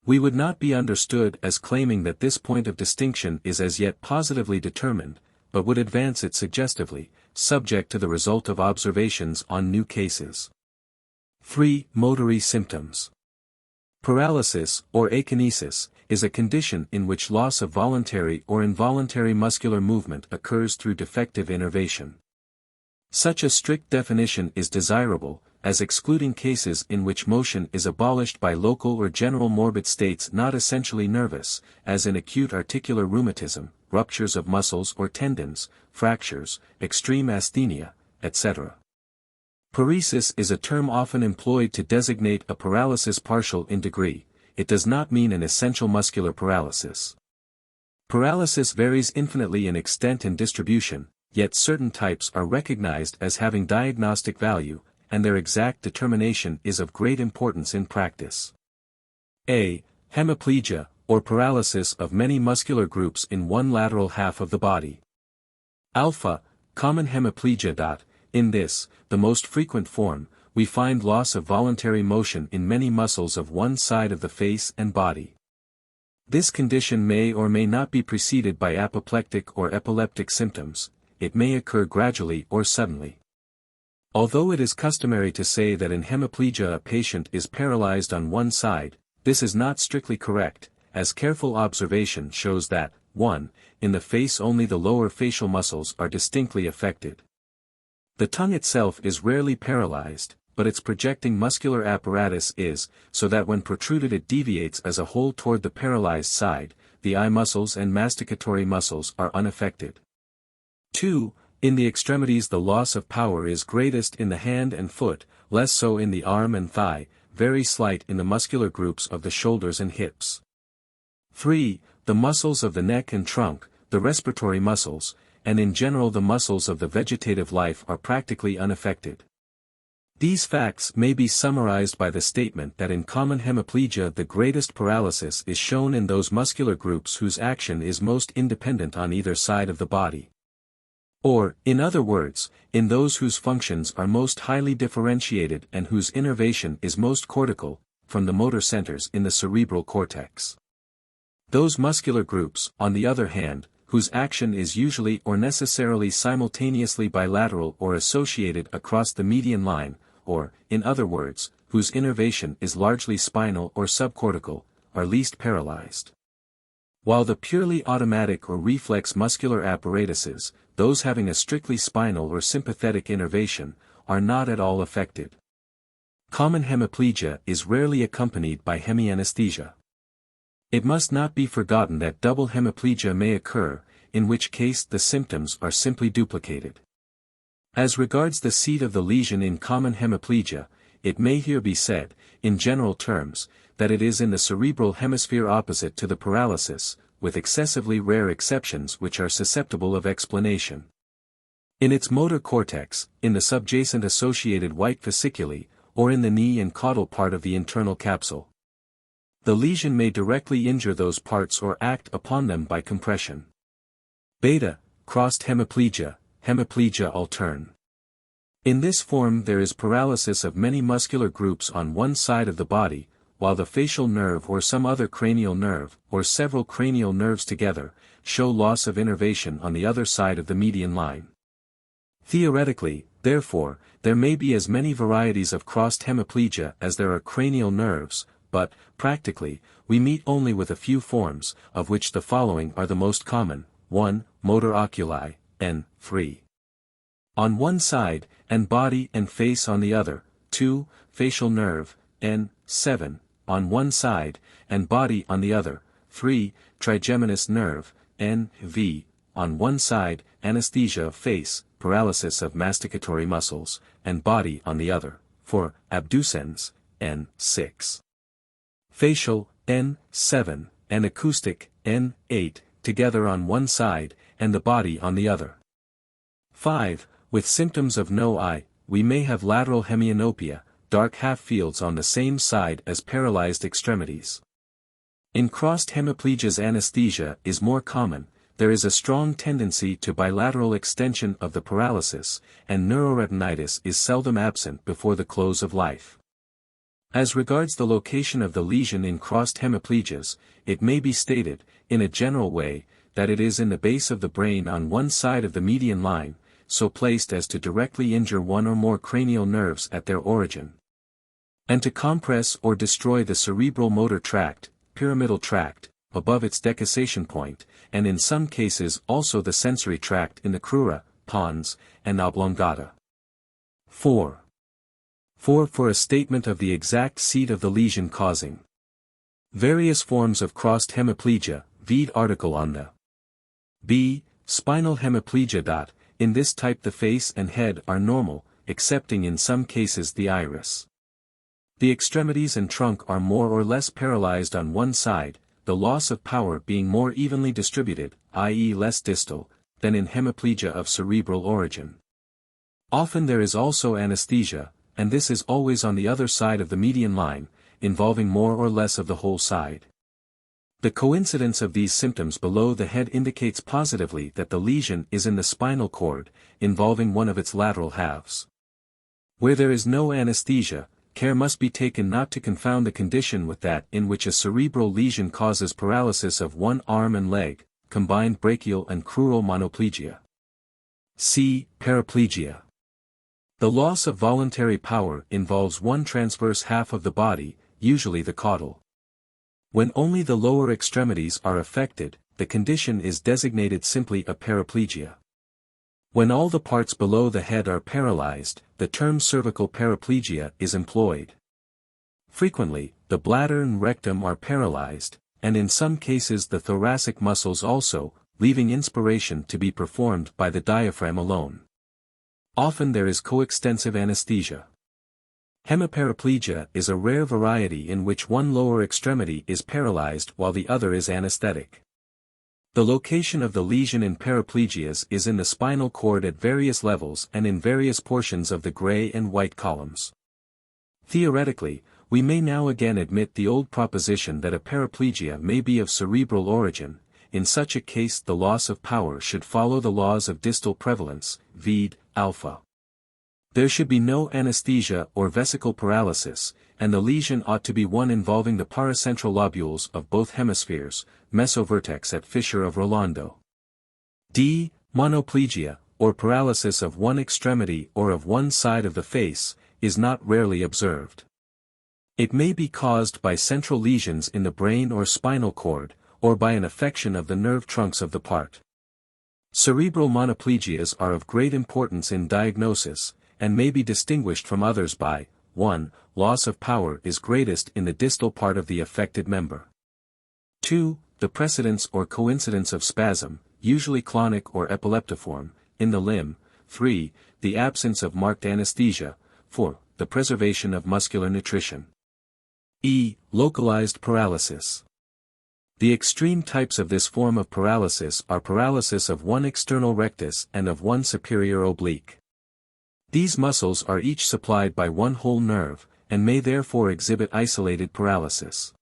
We would not be understood as claiming that this point of distinction is as yet positively determined, but would advance it suggestively, subject to the result of observations on new cases. 3. Motory symptoms. Paralysis, or akinesis, is a condition in which loss of voluntary or involuntary muscular movement occurs through defective innervation. Such a strict definition is desirable, as excluding cases in which motion is abolished by local or general morbid states not essentially nervous, as in acute articular rheumatism, ruptures of muscles or tendons, fractures, extreme asthenia, etc. Paresis is a term often employed to designate a paralysis partial in degree. It does not mean an essential muscular paralysis. Paralysis varies infinitely in extent and distribution, yet certain types are recognized as having diagnostic value, and their exact determination is of great importance in practice. A. Hemiplegia, or paralysis of many muscular groups in one lateral half of the body. Alpha, common hemiplegia. In this, the most frequent form, we find loss of voluntary motion in many muscles of one side of the face and body. This condition may or may not be preceded by apoplectic or epileptic symptoms. It may occur gradually or suddenly. Although it is customary to say that in hemiplegia a patient is paralyzed on one side, this is not strictly correct, as careful observation shows that, 1. In the face only the lower facial muscles are distinctly affected. The tongue itself is rarely paralyzed, but its projecting muscular apparatus is, so that when protruded it deviates as a whole toward the paralyzed side. The eye muscles and masticatory muscles are unaffected. 2. In the extremities the loss of power is greatest in the hand and foot, less so in the arm and thigh, very slight in the muscular groups of the shoulders and hips. 3. The muscles of the neck and trunk, the respiratory muscles, and in general the muscles of the vegetative life are practically unaffected. These facts may be summarized by the statement that in common hemiplegia the greatest paralysis is shown in those muscular groups whose action is most independent on either side of the body. Or, in other words, in those whose functions are most highly differentiated and whose innervation is most cortical, from the motor centers in the cerebral cortex. Those muscular groups, on the other hand, whose action is usually or necessarily simultaneously bilateral or associated across the median line, or, in other words, whose innervation is largely spinal or subcortical, are least paralyzed. While the purely automatic or reflex muscular apparatuses, those having a strictly spinal or sympathetic innervation, are not at all affected. Common hemiplegia is rarely accompanied by hemianesthesia. It must not be forgotten that double hemiplegia may occur, in which case the symptoms are simply duplicated. As regards the seat of the lesion in common hemiplegia, it may here be said, in general terms, that it is in the cerebral hemisphere opposite to the paralysis, with excessively rare exceptions which are susceptible of explanation. In its motor cortex, in the subjacent associated white fasciculi, or in the knee and caudal part of the internal capsule. The lesion may directly injure those parts or act upon them by compression. Beta, crossed hemiplegia, hemiplegia alterne. In this form there is paralysis of many muscular groups on one side of the body, while the facial nerve or some other cranial nerve, or several cranial nerves together, show loss of innervation on the other side of the median line. Theoretically, therefore, there may be as many varieties of crossed hemiplegia as there are cranial nerves, but, practically, we meet only with a few forms, of which the following are the most common. 1. Motor oculi, n. 3. On one side, and body and face on the other. 2. Facial nerve, n. 7. On one side, and body on the other. 3. Trigeminous nerve, n. v. On one side, anesthesia of face, paralysis of masticatory muscles, and body on the other. 4. Abducens, n. 6. Facial, n. 7, and acoustic, n. 8, together on one side, and the body on the other. 5. With symptoms of no eye, we may have lateral hemianopia, dark half-fields on the same side as paralyzed extremities. In crossed hemiplegias anesthesia is more common, there is a strong tendency to bilateral extension of the paralysis, and neuroretinitis is seldom absent before the close of life. As regards the location of the lesion in crossed hemiplegias, it may be stated, in a general way, that it is in the base of the brain on one side of the median line, so placed as to directly injure one or more cranial nerves at their origin, and to compress or destroy the cerebral motor tract, pyramidal tract, above its decussation point, and in some cases also the sensory tract in the crura, pons, and oblongata. 4. For a statement of the exact seat of the lesion causing various forms of crossed hemiplegia, vide article on the B. Spinal hemiplegia. In this type the face and head are normal, excepting in some cases the iris. The extremities and trunk are more or less paralyzed on one side, the loss of power being more evenly distributed, i.e. less distal, than in hemiplegia of cerebral origin. Often there is also anesthesia, and this is always on the other side of the median line, involving more or less of the whole side. The coincidence of these symptoms below the head indicates positively that the lesion is in the spinal cord, involving one of its lateral halves. Where there is no anesthesia, care must be taken not to confound the condition with that in which a cerebral lesion causes paralysis of one arm and leg, combined brachial and crural monoplegia. C. Paraplegia. The loss of voluntary power involves one transverse half of the body, usually the caudal. When only the lower extremities are affected, the condition is designated simply a paraplegia. When all the parts below the head are paralyzed, the term cervical paraplegia is employed. Frequently, the bladder and rectum are paralyzed, and in some cases the thoracic muscles also, leaving inspiration to be performed by the diaphragm alone. Often there is coextensive anesthesia. Hemiparaplegia is a rare variety in which one lower extremity is paralyzed while the other is anesthetic. The location of the lesion in paraplegias is in the spinal cord at various levels and in various portions of the gray and white columns. Theoretically, we may now again admit the old proposition that a paraplegia may be of cerebral origin. In such a case the loss of power should follow the laws of distal prevalence, vide alpha. There should be no anesthesia or vesical paralysis, and the lesion ought to be one involving the paracentral lobules of both hemispheres, mesovertex at fissure of Rolando. D. Monoplegia, or paralysis of one extremity or of one side of the face, is not rarely observed. It may be caused by central lesions in the brain or spinal cord, or by an affection of the nerve trunks of the part. Cerebral monoplegias are of great importance in diagnosis, and may be distinguished from others by, 1. Loss of power is greatest in the distal part of the affected member. 2. The precedence or coincidence of spasm, usually clonic or epileptiform, in the limb. 3. The absence of marked anesthesia. 4. The preservation of muscular nutrition. E. Localized paralysis. The extreme types of this form of paralysis are paralysis of one external rectus and of one superior oblique. These muscles are each supplied by one whole nerve, and may therefore exhibit isolated paralysis.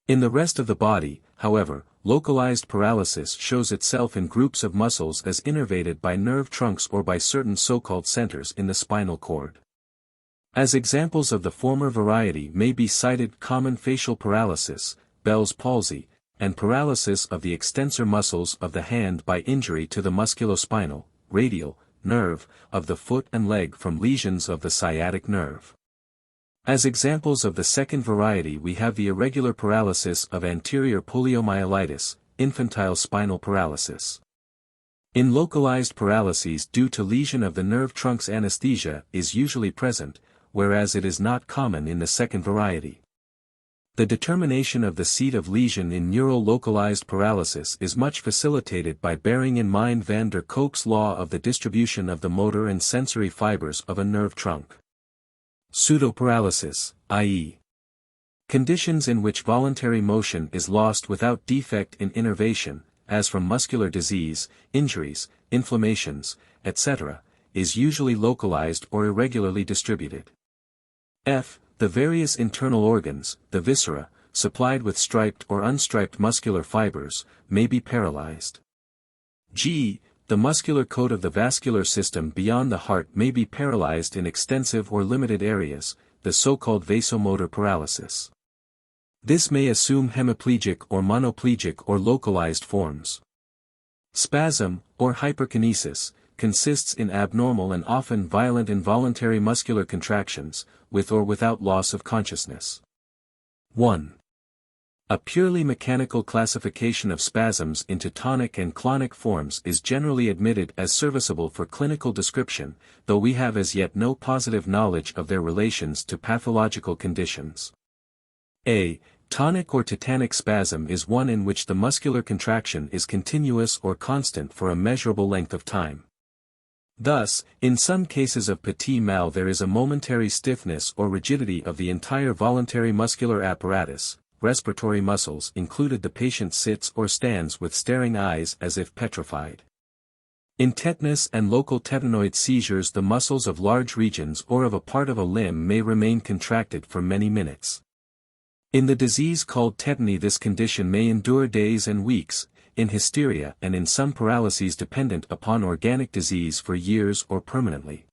In the rest of the body, however, localized paralysis shows itself in groups of muscles as innervated by nerve trunks or by certain so-called centers in the spinal cord. As examples of the former variety may be cited common facial paralysis, Bell's palsy, and paralysis of the extensor muscles of the hand by injury to the musculospinal, radial, nerve, of the foot and leg from lesions of the sciatic nerve. As examples of the second variety we have the irregular paralysis of anterior poliomyelitis, infantile spinal paralysis. In localized paralyses due to lesion of the nerve trunks anesthesia is usually present, whereas it is not common in the second variety. The determination of the seat of lesion in neural localized paralysis is much facilitated by bearing in mind van der Kolk's law of the distribution of the motor and sensory fibers of a nerve trunk. Pseudoparalysis, i.e. conditions in which voluntary motion is lost without defect in innervation, as from muscular disease, injuries, inflammations, etc., is usually localized or irregularly distributed. F. The various internal organs, the viscera, supplied with striped or unstriped muscular fibers, may be paralyzed. G. The muscular coat of the vascular system beyond the heart may be paralyzed in extensive or limited areas, the so-called vasomotor paralysis. This may assume hemiplegic or monoplegic or localized forms. Spasm, or hyperkinesis, consists in abnormal and often violent involuntary muscular contractions, with or without loss of consciousness. 1. A purely mechanical classification of spasms into tonic and clonic forms is generally admitted as serviceable for clinical description, though we have as yet no positive knowledge of their relations to pathological conditions. A tonic or tetanic spasm is one in which the muscular contraction is continuous or constant for a measurable length of time. Thus, in some cases of petit mal there is a momentary stiffness or rigidity of the entire voluntary muscular apparatus. Respiratory muscles included, the patient sits or stands with staring eyes as if petrified. In tetanus and local tetanoid seizures the muscles of large regions or of a part of a limb may remain contracted for many minutes. In the disease called tetany this condition may endure days and weeks, in hysteria and in some paralyses dependent upon organic disease for years or permanently.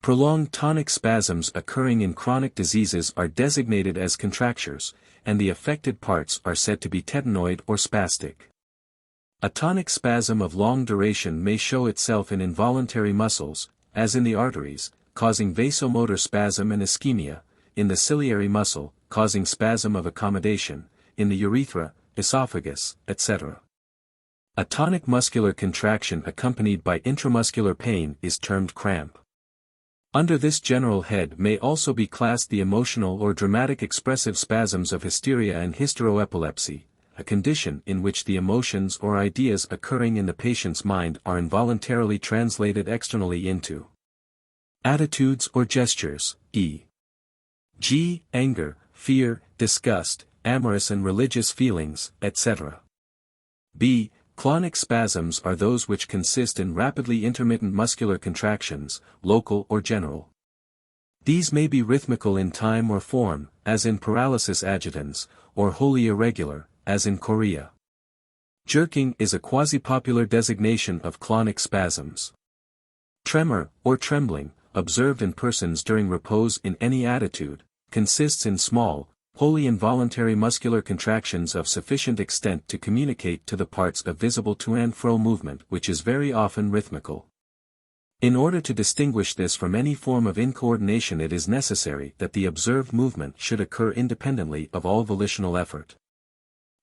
Prolonged tonic spasms occurring in chronic diseases are designated as contractures, and the affected parts are said to be tetanoid or spastic. A tonic spasm of long duration may show itself in involuntary muscles, as in the arteries, causing vasomotor spasm and ischemia, in the ciliary muscle, causing spasm of accommodation, in the urethra, esophagus, etc. A tonic muscular contraction accompanied by intramuscular pain is termed cramp. Under this general head may also be classed the emotional or dramatic expressive spasms of hysteria and hysteroepilepsy, a condition in which the emotions or ideas occurring in the patient's mind are involuntarily translated externally into attitudes or gestures, e.g., anger, fear, disgust, amorous and religious feelings, etc. b. Clonic spasms are those which consist in rapidly intermittent muscular contractions, local or general. These may be rhythmical in time or form, as in paralysis agitans, or wholly irregular, as in chorea. Jerking is a quasi-popular designation of clonic spasms. Tremor, or trembling, observed in persons during repose in any attitude, consists in small, wholly involuntary muscular contractions of sufficient extent to communicate to the parts a visible to and fro movement which is very often rhythmical. In order to distinguish this from any form of incoordination it is necessary that the observed movement should occur independently of all volitional effort.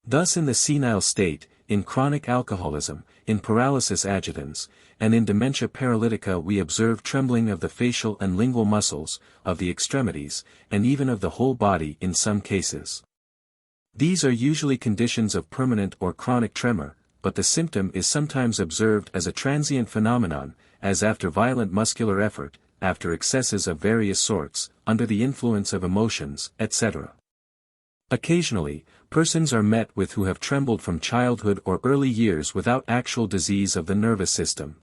Thus in the senile state, in chronic alcoholism, in paralysis agitans, and in dementia paralytica we observe trembling of the facial and lingual muscles, of the extremities, and even of the whole body in some cases. These are usually conditions of permanent or chronic tremor, but the symptom is sometimes observed as a transient phenomenon, as after violent muscular effort, after excesses of various sorts, under the influence of emotions, etc. Occasionally, persons are met with who have trembled from childhood or early years without actual disease of the nervous system.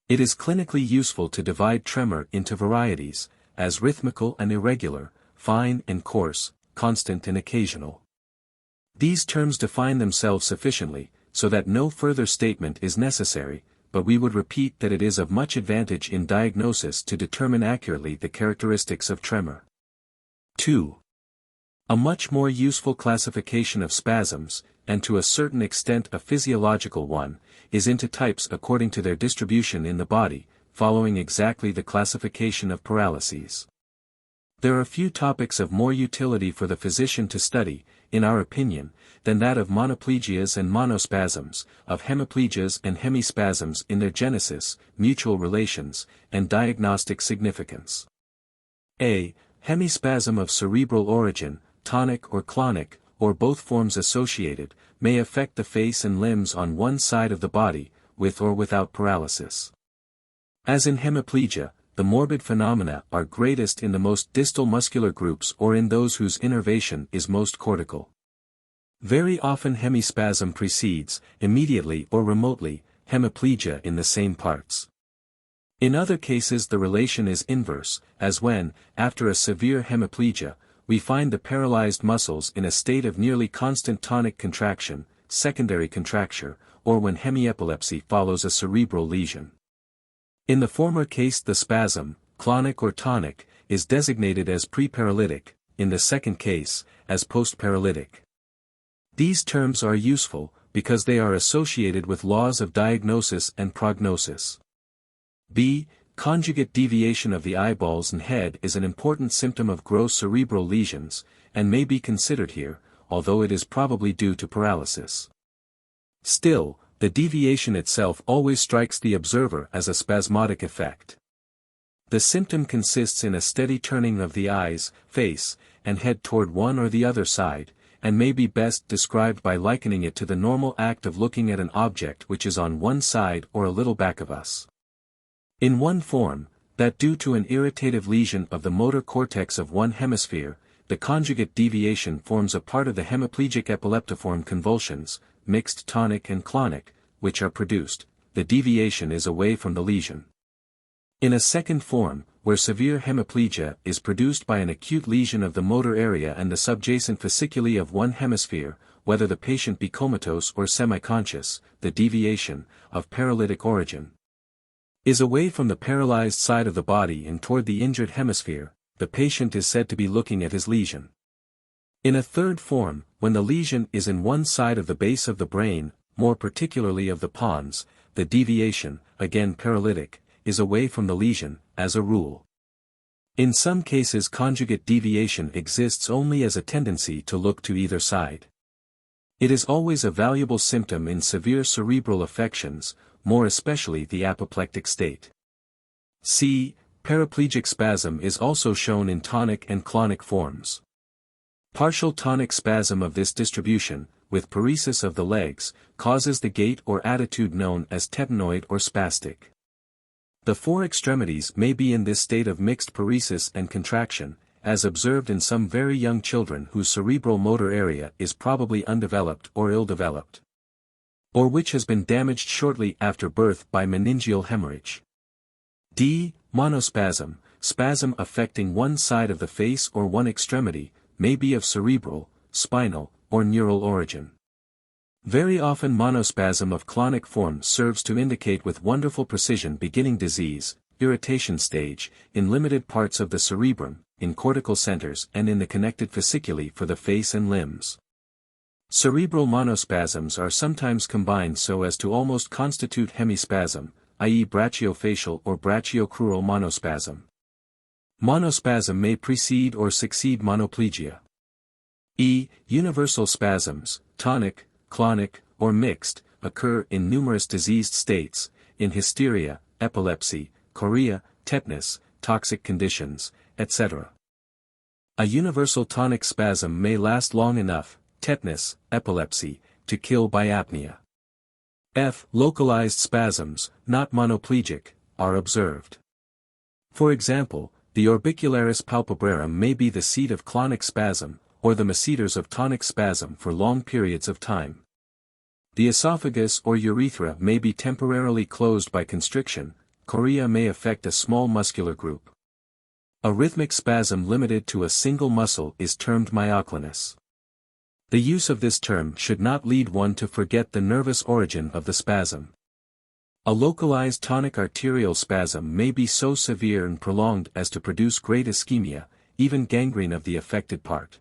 It is clinically useful to divide tremor into varieties, as rhythmical and irregular, fine and coarse, constant and occasional. These terms define themselves sufficiently, so that no further statement is necessary, but we would repeat that it is of much advantage in diagnosis to determine accurately the characteristics of tremor. 2. A much more useful classification of spasms, and to a certain extent a physiological one, is into types according to their distribution in the body, following exactly the classification of paralyses. There are few topics of more utility for the physician to study, in our opinion, than that of monoplegias and monospasms, of hemiplegias and hemispasms in their genesis, mutual relations, and diagnostic significance. A hemispasm of cerebral origin, tonic or clonic, or both forms associated, may affect the face and limbs on one side of the body, with or without paralysis. As in hemiplegia, the morbid phenomena are greatest in the most distal muscular groups or in those whose innervation is most cortical. Very often hemispasm precedes, immediately or remotely, hemiplegia in the same parts. In other cases the relation is inverse, as when, after a severe hemiplegia, we find the paralyzed muscles in a state of nearly constant tonic contraction, secondary contracture, or when hemiepilepsy follows a cerebral lesion. In the former case the spasm, clonic or tonic, is designated as pre-paralytic, in the second case, as post-paralytic. These terms are useful, because they are associated with laws of diagnosis and prognosis. B. Conjugate deviation of the eyeballs and head is an important symptom of gross cerebral lesions, and may be considered here, although it is probably due to paralysis. Still, the deviation itself always strikes the observer as a spasmodic effect. The symptom consists in a steady turning of the eyes, face, and head toward one or the other side, and may be best described by likening it to the normal act of looking at an object which is on one side or a little back of us. In one form, that due to an irritative lesion of the motor cortex of one hemisphere, the conjugate deviation forms a part of the hemiplegic epileptiform convulsions, mixed tonic and clonic, which are produced, the deviation is away from the lesion. In a second form, where severe hemiplegia is produced by an acute lesion of the motor area and the subjacent fasciculi of one hemisphere, whether the patient be comatose or semi-conscious, the deviation, of paralytic origin, is away from the paralyzed side of the body and toward the injured hemisphere, the patient is said to be looking at his lesion. In a third form, when the lesion is in one side of the base of the brain, more particularly of the pons, the deviation, again paralytic, is away from the lesion, as a rule. In some cases conjugate deviation exists only as a tendency to look to either side. It is always a valuable symptom in severe cerebral affections, more especially the apoplectic state. C. Paraplegic spasm is also shown in tonic and clonic forms. Partial tonic spasm of this distribution, with paresis of the legs, causes the gait or attitude known as tetanoid or spastic. The four extremities may be in this state of mixed paresis and contraction, as observed in some very young children whose cerebral motor area is probably undeveloped or ill-developed, or which has been damaged shortly after birth by meningeal hemorrhage. D. Monospasm, spasm affecting one side of the face or one extremity, may be of cerebral, spinal, or neural origin. Very often monospasm of clonic form serves to indicate with wonderful precision beginning disease, irritation stage, in limited parts of the cerebrum, in cortical centers and in the connected fasciculi for the face and limbs. Cerebral monospasms are sometimes combined so as to almost constitute hemispasm, i.e. brachiofacial or brachiocrural monospasm. Monospasm may precede or succeed monoplegia. E. Universal spasms, tonic, clonic, or mixed, occur in numerous diseased states, in hysteria, epilepsy, chorea, tetanus, toxic conditions, etc. A universal tonic spasm may last long enough, tetanus, epilepsy, to kill by apnea. F. Localized spasms, not monoplegic, are observed. For example, the orbicularis palpebrarum may be the seat of clonic spasm, or the masseters of tonic spasm for long periods of time. The esophagus or urethra may be temporarily closed by constriction, chorea may affect a small muscular group. A rhythmic spasm limited to a single muscle is termed myoclonus. The use of this term should not lead one to forget the nervous origin of the spasm. A localized tonic arterial spasm may be so severe and prolonged as to produce great ischemia, even gangrene of the affected part.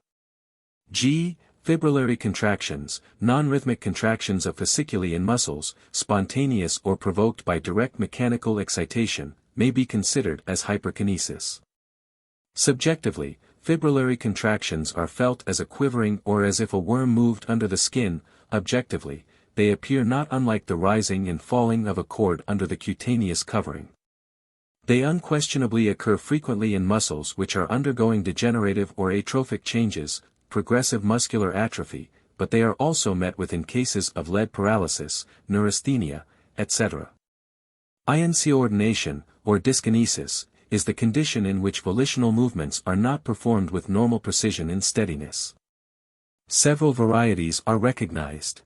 G. Fibrillary contractions, non-rhythmic contractions of fasciculi and muscles, spontaneous or provoked by direct mechanical excitation, may be considered as hyperkinesis. Subjectively, fibrillary contractions are felt as a quivering or as if a worm moved under the skin. Objectively, they appear not unlike the rising and falling of a cord under the cutaneous covering. They unquestionably occur frequently in muscles which are undergoing degenerative or atrophic changes, progressive muscular atrophy, but they are also met with in cases of lead paralysis, neurasthenia, etc. Incoordination, or dyskinesis, is the condition in which volitional movements are not performed with normal precision and steadiness. Several varieties are recognized.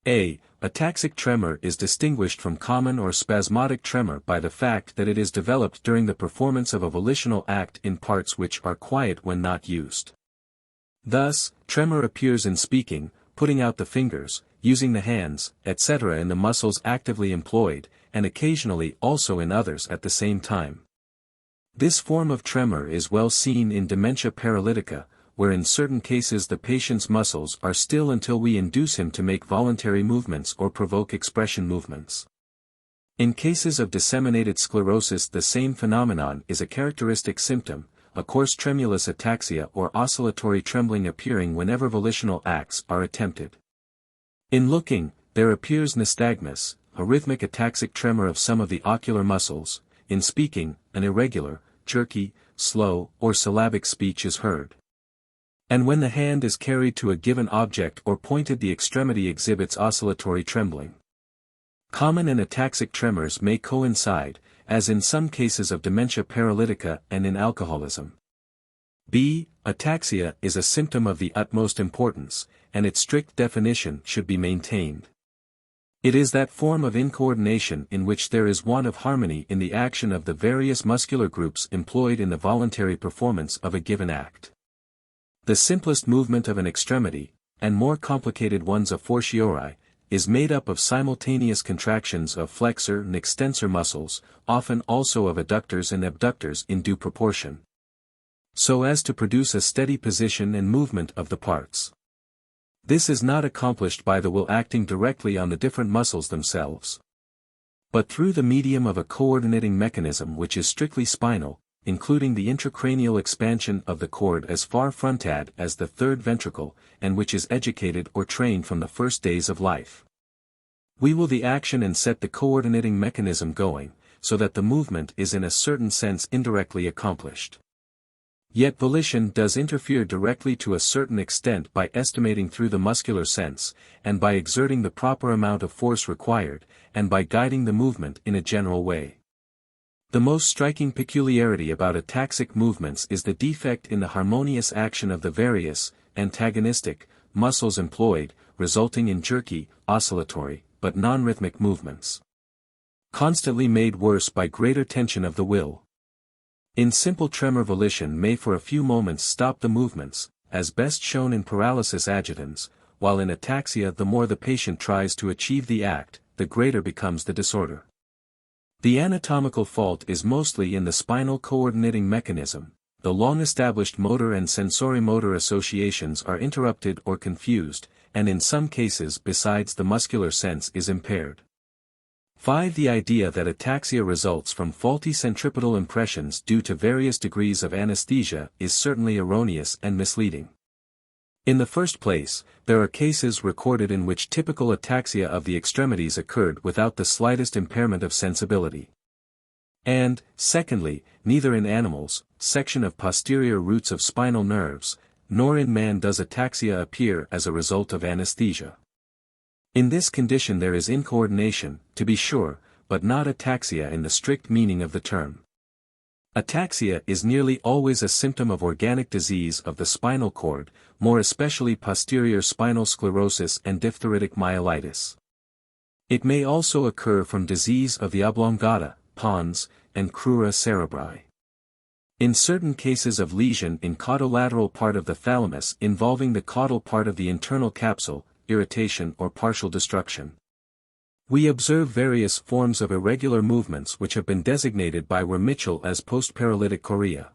A. Ataxic tremor is distinguished from common or spasmodic tremor by the fact that it is developed during the performance of a volitional act in parts which are quiet when not used. Thus, tremor appears in speaking, putting out the fingers, using the hands, etc. in the muscles actively employed, and occasionally also in others at the same time. This form of tremor is well seen in dementia paralytica, where in certain cases the patient's muscles are still until we induce him to make voluntary movements or provoke expression movements. In cases of disseminated sclerosis, the same phenomenon is a characteristic symptom, a coarse tremulous ataxia or oscillatory trembling appearing whenever volitional acts are attempted. In looking, there appears nystagmus, a rhythmic ataxic tremor of some of the ocular muscles. In speaking, an irregular, jerky, slow, or syllabic speech is heard. And when the hand is carried to a given object or pointed, the extremity exhibits oscillatory trembling. Common and ataxic tremors may coincide, as in some cases of dementia paralytica and in alcoholism. B. Ataxia is a symptom of the utmost importance, and its strict definition should be maintained. It is that form of incoordination in which there is want of harmony in the action of the various muscular groups employed in the voluntary performance of a given act. The simplest movement of an extremity, and more complicated ones a fortiori, is made up of simultaneous contractions of flexor and extensor muscles, often also of adductors and abductors in due proportion, so as to produce a steady position and movement of the parts. This is not accomplished by the will acting directly on the different muscles themselves, but through the medium of a coordinating mechanism which is strictly spinal, including the intracranial expansion of the cord as far frontad as the third ventricle, and which is educated or trained from the first days of life. We will the action and set the coordinating mechanism going, so that the movement is in a certain sense indirectly accomplished. Yet volition does interfere directly to a certain extent by estimating through the muscular sense, and by exerting the proper amount of force required, and by guiding the movement in a general way. The most striking peculiarity about ataxic movements is the defect in the harmonious action of the various, antagonistic, muscles employed, resulting in jerky, oscillatory, but non-rhythmic movements, constantly made worse by greater tension of the will. In simple tremor, volition may for a few moments stop the movements, as best shown in paralysis agitans, while in ataxia the more the patient tries to achieve the act, the greater becomes the disorder. The anatomical fault is mostly in the spinal coordinating mechanism. The long-established motor and sensorimotor associations are interrupted or confused, and in some cases besides the muscular sense is impaired. 5. The idea that ataxia results from faulty centripetal impressions due to various degrees of anesthesia is certainly erroneous and misleading. In the first place, there are cases recorded in which typical ataxia of the extremities occurred without the slightest impairment of sensibility. And, secondly, neither in animals, section of posterior roots of spinal nerves, nor in man does ataxia appear as a result of anesthesia. In this condition there is incoordination, to be sure, but not ataxia in the strict meaning of the term. Ataxia is nearly always a symptom of organic disease of the spinal cord, more especially posterior spinal sclerosis and diphtheritic myelitis. It may also occur from disease of the oblongata, pons, and crura cerebri. In certain cases of lesion in caudolateral part of the thalamus involving the caudal part of the internal capsule, irritation or partial destruction. We observe various forms of irregular movements which have been designated by Mitchell as post-paralytic chorea.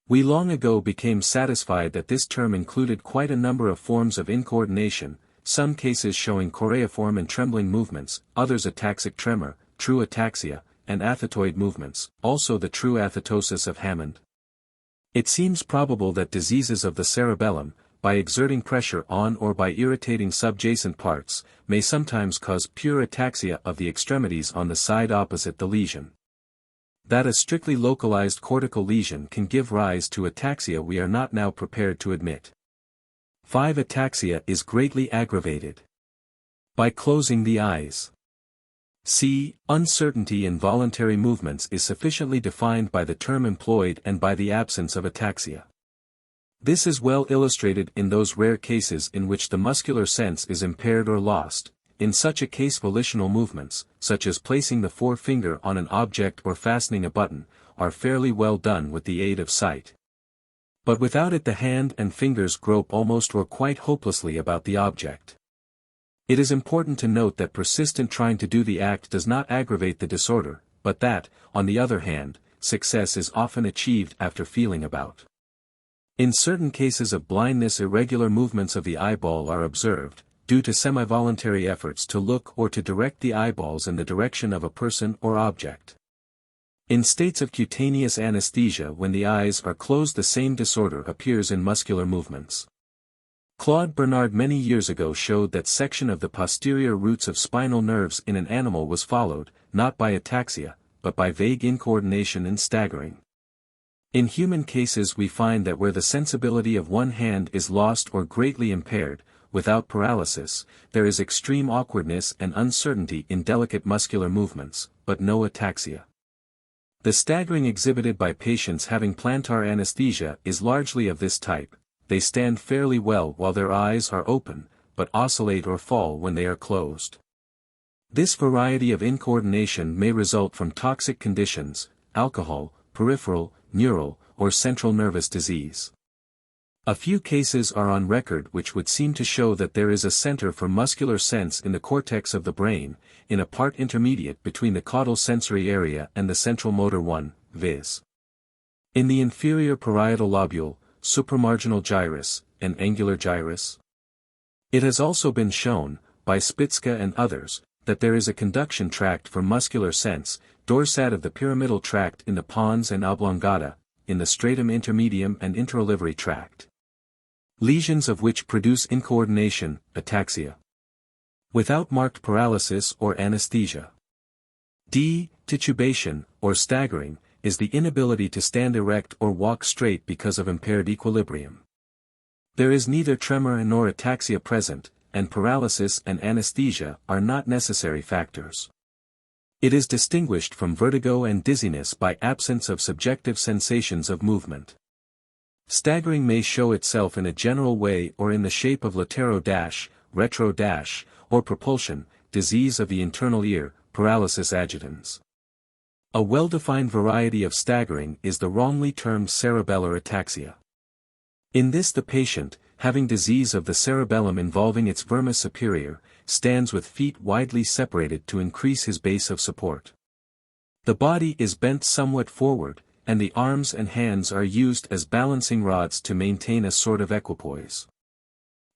We long ago became satisfied that this term included quite a number of forms of incoordination, some cases showing choreiform and trembling movements, others ataxic tremor, true ataxia, and athetoid movements, also the true athetosis of Hammond. It seems probable that diseases of the cerebellum, by exerting pressure on or by irritating subjacent parts, may sometimes cause pure ataxia of the extremities on the side opposite the lesion. That a strictly localized cortical lesion can give rise to ataxia we are not now prepared to admit. 5. Ataxia is greatly aggravated by closing the eyes. C. Uncertainty in voluntary movements is sufficiently defined by the term employed and by the absence of ataxia. This is well illustrated in those rare cases in which the muscular sense is impaired or lost. In such a case volitional movements, such as placing the forefinger on an object or fastening a button, are fairly well done with the aid of sight. But without it the hand and fingers grope almost or quite hopelessly about the object. It is important to note that persistent trying to do the act does not aggravate the disorder, but that, on the other hand, success is often achieved after feeling about. In certain cases of blindness, irregular movements of the eyeball are observed, due to semi-voluntary efforts to look or to direct the eyeballs in the direction of a person or object. In states of cutaneous anesthesia, when the eyes are closed, the same disorder appears in muscular movements. Claude Bernard many years ago showed that section of the posterior roots of spinal nerves in an animal was followed, not by ataxia, but by vague incoordination and staggering. In human cases we find that where the sensibility of one hand is lost or greatly impaired, without paralysis, there is extreme awkwardness and uncertainty in delicate muscular movements, but no ataxia. The staggering exhibited by patients having plantar anesthesia is largely of this type. They stand fairly well while their eyes are open, but oscillate or fall when they are closed. This variety of incoordination may result from toxic conditions, alcohol, peripheral, neural, or central nervous disease. A few cases are on record which would seem to show that there is a center for muscular sense in the cortex of the brain, in a part intermediate between the caudal sensory area and the central motor one, viz. in the inferior parietal lobule, supramarginal gyrus, and angular gyrus. It has also been shown, by Spitzka and others, that there is a conduction tract for muscular sense, dorsat of the pyramidal tract in the pons and oblongata, in the stratum intermedium and interolivary tract. Lesions of which produce incoordination, ataxia. Without marked paralysis or anesthesia. D. Titubation, or staggering, is the inability to stand erect or walk straight because of impaired equilibrium. There is neither tremor nor ataxia present, and paralysis and anesthesia are not necessary factors. It is distinguished from vertigo and dizziness by absence of subjective sensations of movement. Staggering may show itself in a general way or in the shape of latero-retro- or propulsion, disease of the internal ear, paralysis agitans. A well-defined variety of staggering is the wrongly termed cerebellar ataxia. In this the patient, having disease of the cerebellum involving its vermis superior, stands with feet widely separated to increase his base of support. The body is bent somewhat forward, and the arms and hands are used as balancing rods to maintain a sort of equipoise.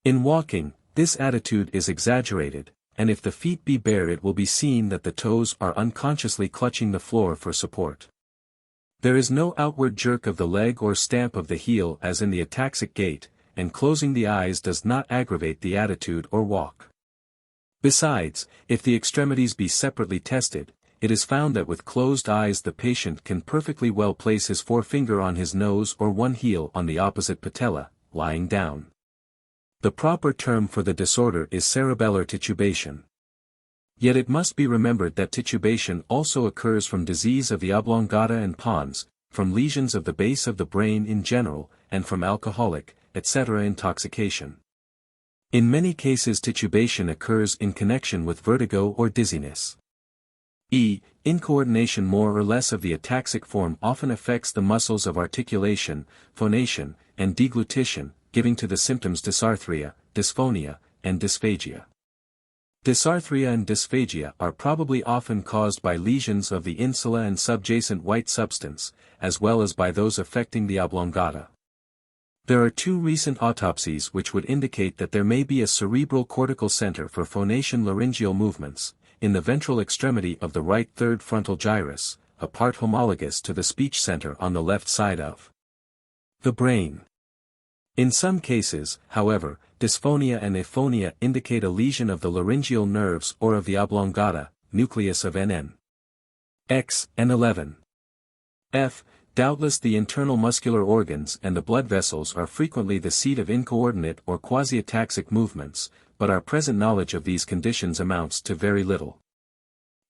In walking, this attitude is exaggerated, and if the feet be bare it will be seen that the toes are unconsciously clutching the floor for support. There is no outward jerk of the leg or stamp of the heel as in the ataxic gait, and closing the eyes does not aggravate the attitude or walk. Besides, if the extremities be separately tested, it is found that with closed eyes the patient can perfectly well place his forefinger on his nose or one heel on the opposite patella, lying down. The proper term for the disorder is cerebellar titubation. Yet it must be remembered that titubation also occurs from disease of the oblongata and pons, from lesions of the base of the brain in general, and from alcoholic, etc. intoxication. In many cases titubation occurs in connection with vertigo or dizziness. Incoordination more or less of the ataxic form often affects the muscles of articulation, phonation, and deglutition, giving to the symptoms dysarthria, dysphonia, and dysphagia. Dysarthria and dysphagia are probably often caused by lesions of the insula and subjacent white substance, as well as by those affecting the oblongata. There are two recent autopsies which would indicate that there may be a cerebral cortical center for phonation laryngeal movements, in the ventral extremity of the right third frontal gyrus, a part homologous to the speech center on the left side of the brain. In some cases, however, dysphonia and aphonia indicate a lesion of the laryngeal nerves or of the oblongata, nucleus of NN. X and 11. F. Doubtless the internal muscular organs and the blood vessels are frequently the seat of incoordinate or quasi-ataxic movements, but our present knowledge of these conditions amounts to very little.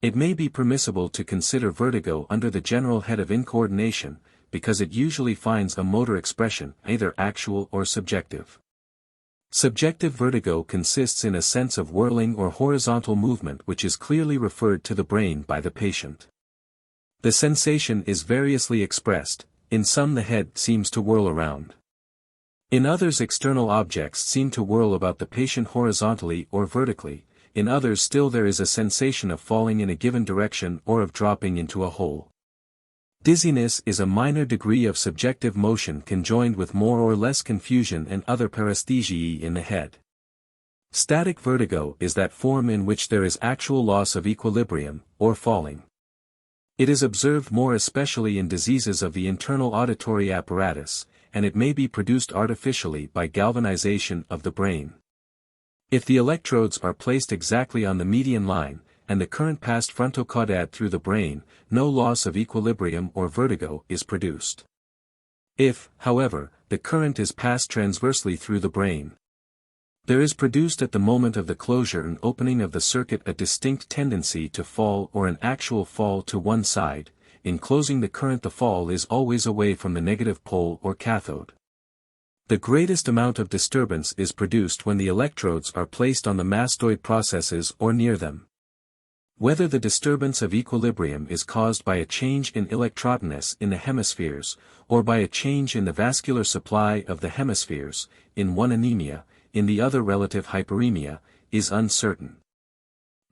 It may be permissible to consider vertigo under the general head of incoordination, because it usually finds a motor expression, either actual or subjective. Subjective vertigo consists in a sense of whirling or horizontal movement which is clearly referred to the brain by the patient. The sensation is variously expressed, in some the head seems to whirl around. In others external objects seem to whirl about the patient horizontally or vertically, in others still there is a sensation of falling in a given direction or of dropping into a hole. Dizziness is a minor degree of subjective motion conjoined with more or less confusion and other paresthesiae in the head. Static vertigo is that form in which there is actual loss of equilibrium, or falling. It is observed more especially in diseases of the internal auditory apparatus, and it may be produced artificially by galvanization of the brain. If the electrodes are placed exactly on the median line, and the current passed frontocaudate through the brain, no loss of equilibrium or vertigo is produced. If, however, the current is passed transversely through the brain, there is produced at the moment of the closure and opening of the circuit a distinct tendency to fall or an actual fall to one side. In closing the current, the fall is always away from the negative pole or cathode. The greatest amount of disturbance is produced when the electrodes are placed on the mastoid processes or near them. Whether the disturbance of equilibrium is caused by a change in electrodeness in the hemispheres, or by a change in the vascular supply of the hemispheres, in one anemia, in the other relative hyperemia, is uncertain.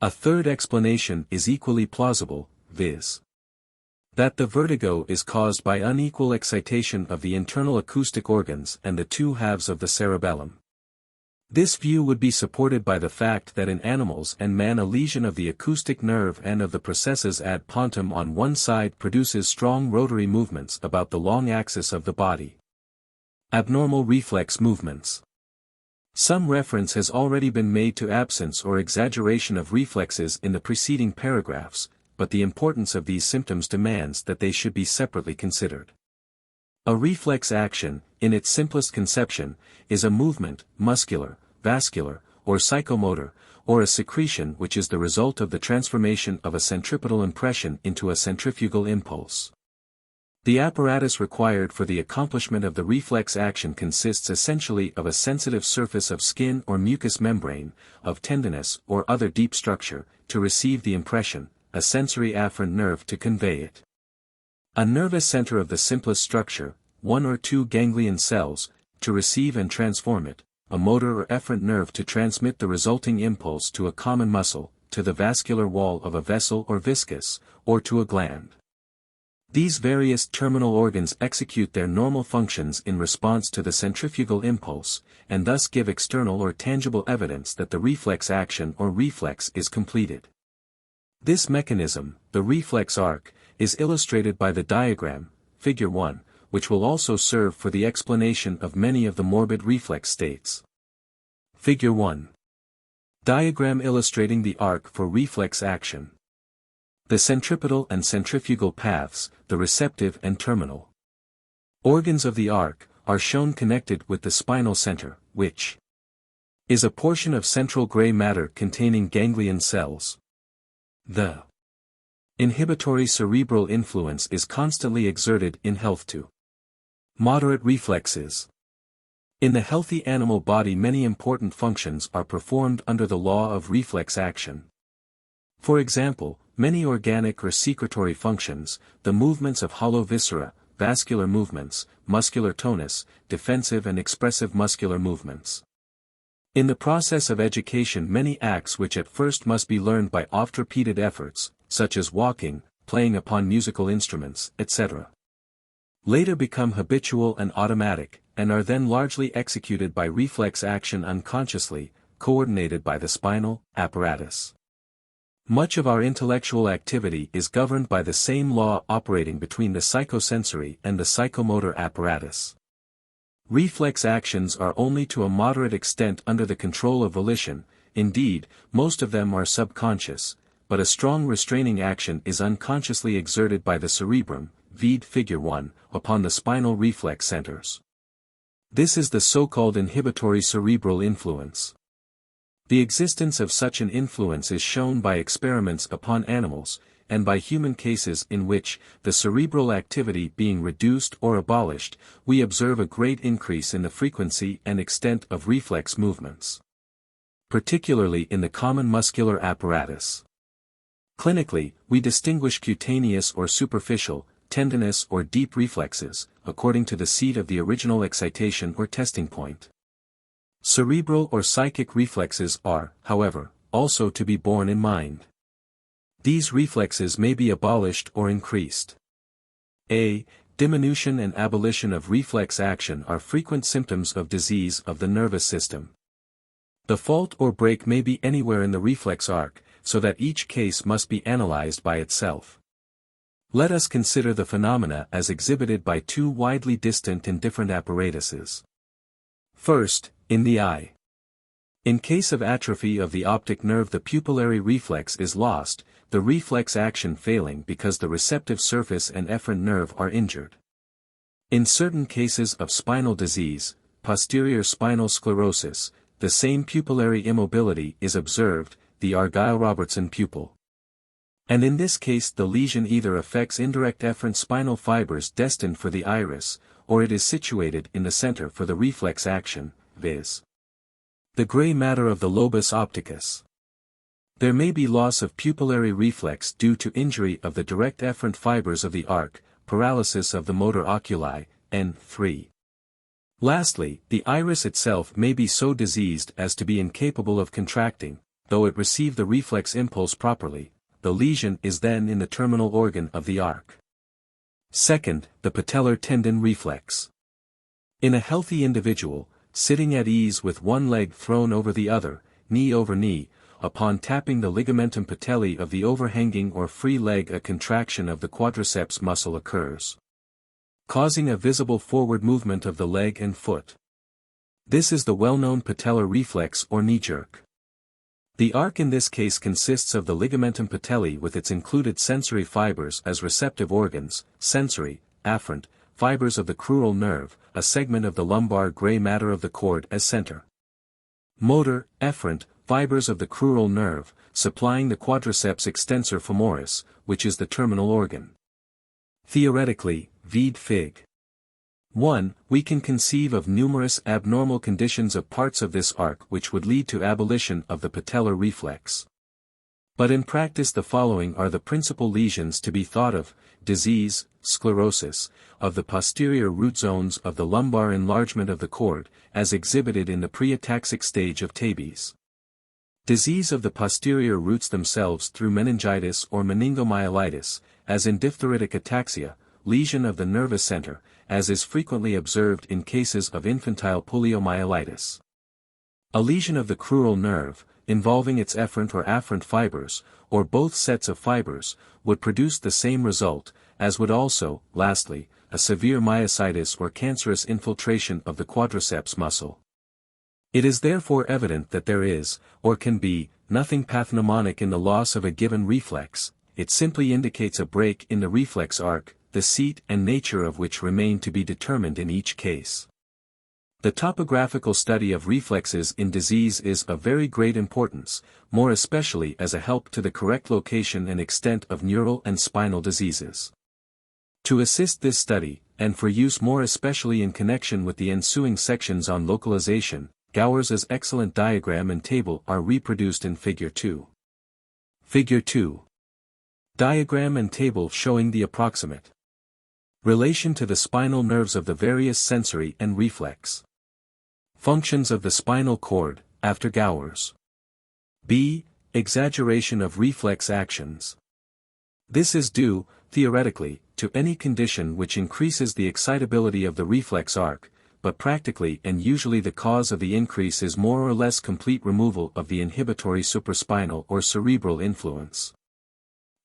A third explanation is equally plausible, viz. that the vertigo is caused by unequal excitation of the internal acoustic organs and the two halves of the cerebellum. This view would be supported by the fact that in animals and man a lesion of the acoustic nerve and of the processus ad pontem on one side produces strong rotary movements about the long axis of the body. Abnormal reflex movements. Some reference has already been made to absence or exaggeration of reflexes in the preceding paragraphs, but the importance of these symptoms demands that they should be separately considered. A reflex action, in its simplest conception, is a movement, muscular, vascular, or psychomotor, or a secretion which is the result of the transformation of a centripetal impression into a centrifugal impulse. The apparatus required for the accomplishment of the reflex action consists essentially of a sensitive surface of skin or mucous membrane, of tendinous or other deep structure, to receive the impression, a sensory afferent nerve to convey it. A nervous center of the simplest structure, one or two ganglion cells, to receive and transform it, a motor or efferent nerve to transmit the resulting impulse to a common muscle, to the vascular wall of a vessel or viscus, or to a gland. These various terminal organs execute their normal functions in response to the centrifugal impulse, and thus give external or tangible evidence that the reflex action or reflex is completed. This mechanism, the reflex arc, is illustrated by the diagram, Figure 1, which will also serve for the explanation of many of the morbid reflex states. Figure 1. Diagram illustrating the arc for reflex action. The centripetal and centrifugal paths, the receptive and terminal organs of the arc, are shown connected with the spinal center, which is a portion of central gray matter containing ganglion cells. The inhibitory cerebral influence is constantly exerted in health to moderate reflexes. In the healthy animal body many important functions are performed under the law of reflex action. For example, many organic or secretory functions, the movements of hollow viscera, vascular movements, muscular tonus, defensive and expressive muscular movements. In the process of education many acts which at first must be learned by oft-repeated efforts, such as walking, playing upon musical instruments, etc., later become habitual and automatic, and are then largely executed by reflex action unconsciously, coordinated by the spinal apparatus. Much of our intellectual activity is governed by the same law operating between the psychosensory and the psychomotor apparatus. Reflex actions are only to a moderate extent under the control of volition, indeed, most of them are subconscious, but a strong restraining action is unconsciously exerted by the cerebrum, vide Figure 1, upon the spinal reflex centers. This is the so-called inhibitory cerebral influence. The existence of such an influence is shown by experiments upon animals, and by human cases in which, the cerebral activity being reduced or abolished, we observe a great increase in the frequency and extent of reflex movements. Particularly in the common muscular apparatus. Clinically, we distinguish cutaneous or superficial, tendinous or deep reflexes, according to the seat of the original excitation or testing point. Cerebral or psychic reflexes are, however, also to be borne in mind. These reflexes may be abolished or increased. A. Diminution and abolition of reflex action are frequent symptoms of disease of the nervous system. The fault or break may be anywhere in the reflex arc, so that each case must be analyzed by itself. Let us consider the phenomena as exhibited by two widely distant and different apparatuses. First, in the eye. In case of atrophy of the optic nerve, the pupillary reflex is lost, the reflex action failing because the receptive surface and efferent nerve are injured. In certain cases of spinal disease, posterior spinal sclerosis, the same pupillary immobility is observed, the Argyll-Robertson pupil. And in this case the lesion either affects indirect efferent spinal fibers destined for the iris, or it is situated in the center for the reflex action, viz. the gray matter of the lobus opticus. There may be loss of pupillary reflex due to injury of the direct efferent fibers of the arc, paralysis of the motor oculi, N3. Lastly, the iris itself may be so diseased as to be incapable of contracting, though it receive the reflex impulse properly, the lesion is then in the terminal organ of the arc. Second, the patellar tendon reflex. In a healthy individual, sitting at ease with one leg thrown over the other, knee over knee, upon tapping the ligamentum patellae of the overhanging or free leg, a contraction of the quadriceps muscle occurs, causing a visible forward movement of the leg and foot. This is the well-known patellar reflex or knee jerk. The arc in this case consists of the ligamentum patellae with its included sensory fibers as receptive organs, sensory, afferent, fibers of the crural nerve, a segment of the lumbar gray matter of the cord as center. Motor, efferent, fibers of the crural nerve, supplying the quadriceps extensor femoris, which is the terminal organ. Theoretically, vide Fig. 1, we can conceive of numerous abnormal conditions of parts of this arc which would lead to abolition of the patellar reflex. But in practice the following are the principal lesions to be thought of: disease, sclerosis, of the posterior root zones of the lumbar, enlargement of the cord, as exhibited in the pre-ataxic stage of tabes. Disease of the posterior roots themselves through meningitis or meningomyelitis, as in diphtheritic ataxia, lesion of the nervous center, as is frequently observed in cases of infantile poliomyelitis. A lesion of the crural nerve, involving its efferent or afferent fibers, or both sets of fibers, would produce the same result, as would also, lastly, a severe myositis or cancerous infiltration of the quadriceps muscle. It is therefore evident that there is, or can be, nothing pathognomonic in the loss of a given reflex. It simply indicates a break in the reflex arc, the seat and nature of which remain to be determined in each case. The topographical study of reflexes in disease is of very great importance, more especially as a help to the correct location and extent of neural and spinal diseases. To assist this study, and for use more especially in connection with the ensuing sections on localization, Gowers' excellent diagram and table are reproduced in Figure 2. Figure 2. Diagram and table showing the approximate relation to the spinal nerves of the various sensory and reflex functions of the spinal cord, after Gowers. B. Exaggeration of reflex actions. This is due, theoretically, to any condition which increases the excitability of the reflex arc, but practically and usually the cause of the increase is more or less complete removal of the inhibitory supraspinal or cerebral influence.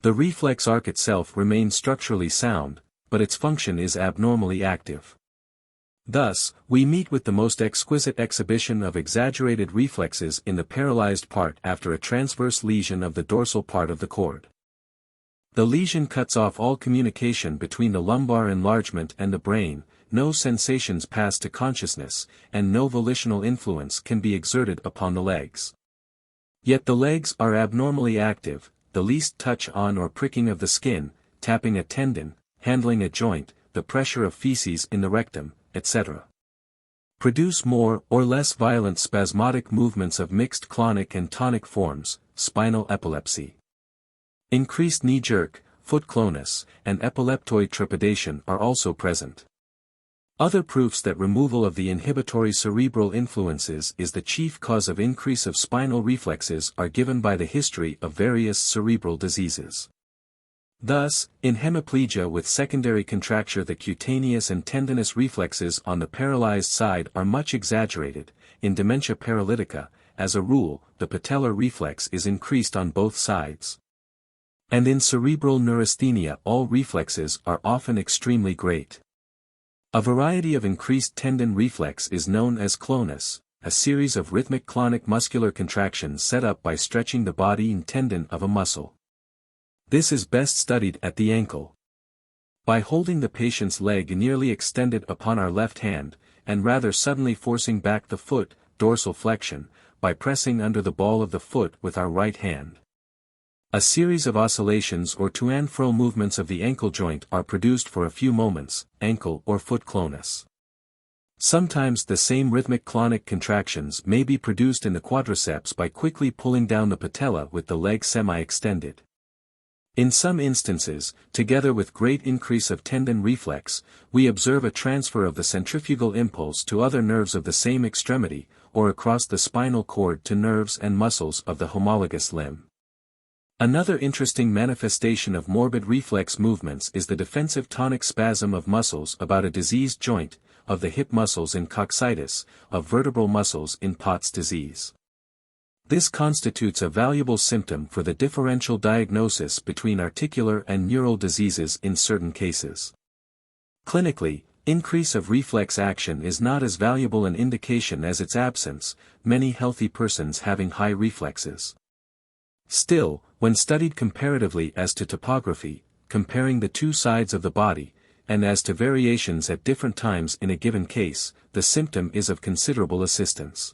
The reflex arc itself remains structurally sound, but its function is abnormally active. Thus, we meet with the most exquisite exhibition of exaggerated reflexes in the paralyzed part after a transverse lesion of the dorsal part of the cord. The lesion cuts off all communication between the lumbar enlargement and the brain, no sensations pass to consciousness, and no volitional influence can be exerted upon the legs. Yet the legs are abnormally active, the least touch on or pricking of the skin, tapping a tendon, handling a joint, the pressure of feces in the rectum, etc. produce more or less violent spasmodic movements of mixed clonic and tonic forms, spinal epilepsy. Increased knee jerk, foot clonus, and epileptoid trepidation are also present. Other proofs that removal of the inhibitory cerebral influences is the chief cause of increase of spinal reflexes are given by the history of various cerebral diseases. Thus, in hemiplegia with secondary contracture the cutaneous and tendinous reflexes on the paralyzed side are much exaggerated. In dementia paralytica, as a rule, the patellar reflex is increased on both sides. And in cerebral neurasthenia all reflexes are often extremely great. A variety of increased tendon reflex is known as clonus, a series of rhythmic clonic muscular contractions set up by stretching the body and tendon of a muscle. This is best studied at the ankle. By holding the patient's leg nearly extended upon our left hand, and rather suddenly forcing back the foot, dorsal flexion, by pressing under the ball of the foot with our right hand. A series of oscillations or to and fro movements of the ankle joint are produced for a few moments, ankle or foot clonus. Sometimes the same rhythmic clonic contractions may be produced in the quadriceps by quickly pulling down the patella with the leg semi-extended. In some instances, together with great increase of tendon reflex, we observe a transfer of the centrifugal impulse to other nerves of the same extremity, or across the spinal cord to nerves and muscles of the homologous limb. Another interesting manifestation of morbid reflex movements is the defensive tonic spasm of muscles about a diseased joint, of the hip muscles in coccytus, of vertebral muscles in Pott's disease. This constitutes a valuable symptom for the differential diagnosis between articular and neural diseases in certain cases. Clinically, increase of reflex action is not as valuable an indication as its absence, many healthy persons having high reflexes. Still, when studied comparatively as to topography, comparing the two sides of the body, and as to variations at different times in a given case, the symptom is of considerable assistance.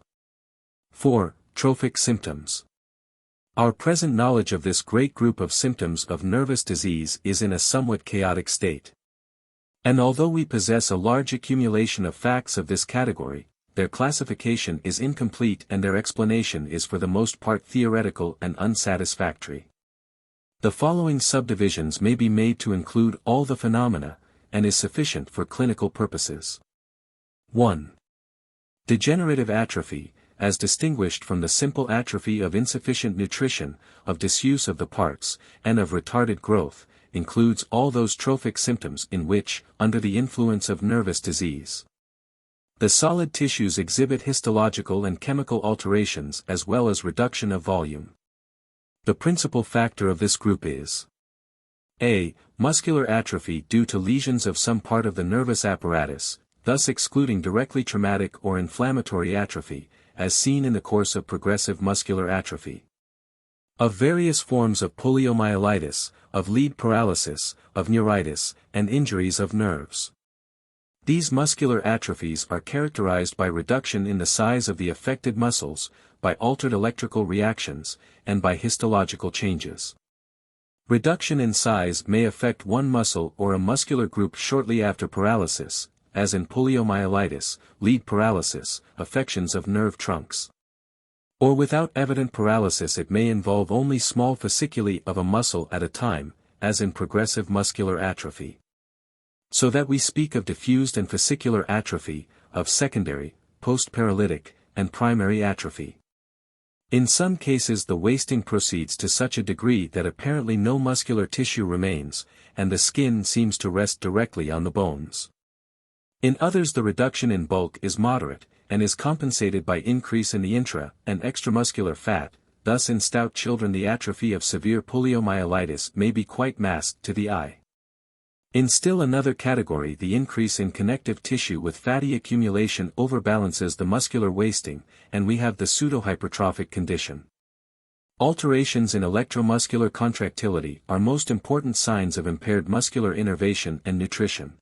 4. Trophic symptoms. Our present knowledge of this great group of symptoms of nervous disease is in a somewhat chaotic state. And although we possess a large accumulation of facts of this category, their classification is incomplete and their explanation is for the most part theoretical and unsatisfactory. The following subdivisions may be made to include all the phenomena, and is sufficient for clinical purposes. 1. Degenerative atrophy, as distinguished from the simple atrophy of insufficient nutrition, of disuse of the parts, and of retarded growth, includes all those trophic symptoms in which, under the influence of nervous disease, the solid tissues exhibit histological and chemical alterations as well as reduction of volume. The principal factor of this group is a. Muscular atrophy due to lesions of some part of the nervous apparatus, thus excluding directly traumatic or inflammatory atrophy, as seen in the course of progressive muscular atrophy. Of various forms of poliomyelitis, of lead paralysis, of neuritis, and injuries of nerves. These muscular atrophies are characterized by reduction in the size of the affected muscles, by altered electrical reactions, and by histological changes. Reduction in size may affect one muscle or a muscular group shortly after paralysis, as in poliomyelitis, lead paralysis, affections of nerve trunks. Or without evident paralysis it may involve only small fasciculi of a muscle at a time, as in progressive muscular atrophy. So that we speak of diffused and fascicular atrophy, of secondary, post-paralytic, and primary atrophy. In some cases the wasting proceeds to such a degree that apparently no muscular tissue remains, and the skin seems to rest directly on the bones. In others the reduction in bulk is moderate, and is compensated by increase in the intra- and extramuscular fat, thus in stout children the atrophy of severe poliomyelitis may be quite masked to the eye. In still another category the increase in connective tissue with fatty accumulation overbalances the muscular wasting, and we have the pseudohypertrophic condition. Alterations in electromuscular contractility are most important signs of impaired muscular innervation and nutrition.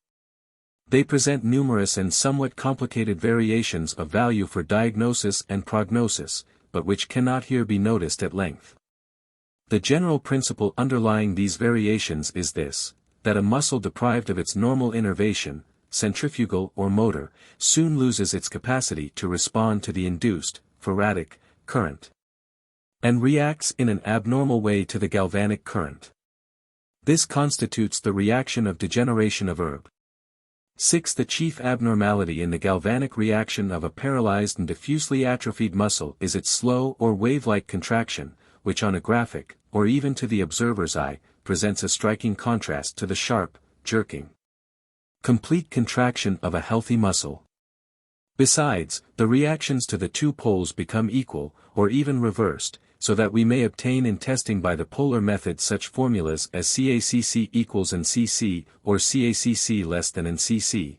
They present numerous and somewhat complicated variations of value for diagnosis and prognosis, but which cannot here be noticed at length. The general principle underlying these variations is this: that a muscle deprived of its normal innervation, centrifugal or motor, soon loses its capacity to respond to the induced, faradic, current, and reacts in an abnormal way to the galvanic current. This constitutes the reaction of degeneration of Erb. 6. The chief abnormality in the galvanic reaction of a paralyzed and diffusely atrophied muscle is its slow or wave-like contraction, which on a graphic, or even to the observer's eye, presents a striking contrast to the sharp, jerking, complete contraction of a healthy muscle. Besides, the reactions to the two poles become equal, or even reversed, so that we may obtain in testing by the polar method such formulas as CACC equals NCC, or CACC less than NCC.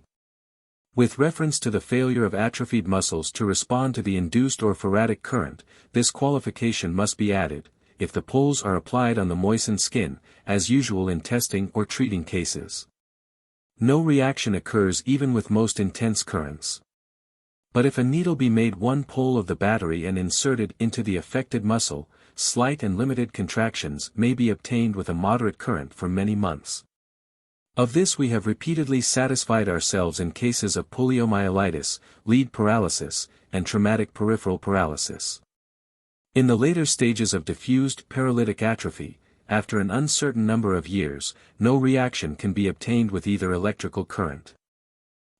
With reference to the failure of atrophied muscles to respond to the induced or faradic current, this qualification must be added, if the poles are applied on the moistened skin, as usual in testing or treating cases. No reaction occurs even with most intense currents. But if a needle be made one pole of the battery and inserted into the affected muscle, slight and limited contractions may be obtained with a moderate current for many months. Of this we have repeatedly satisfied ourselves in cases of poliomyelitis, lead paralysis, and traumatic peripheral paralysis. In the later stages of diffused paralytic atrophy, after an uncertain number of years, no reaction can be obtained with either electrical current.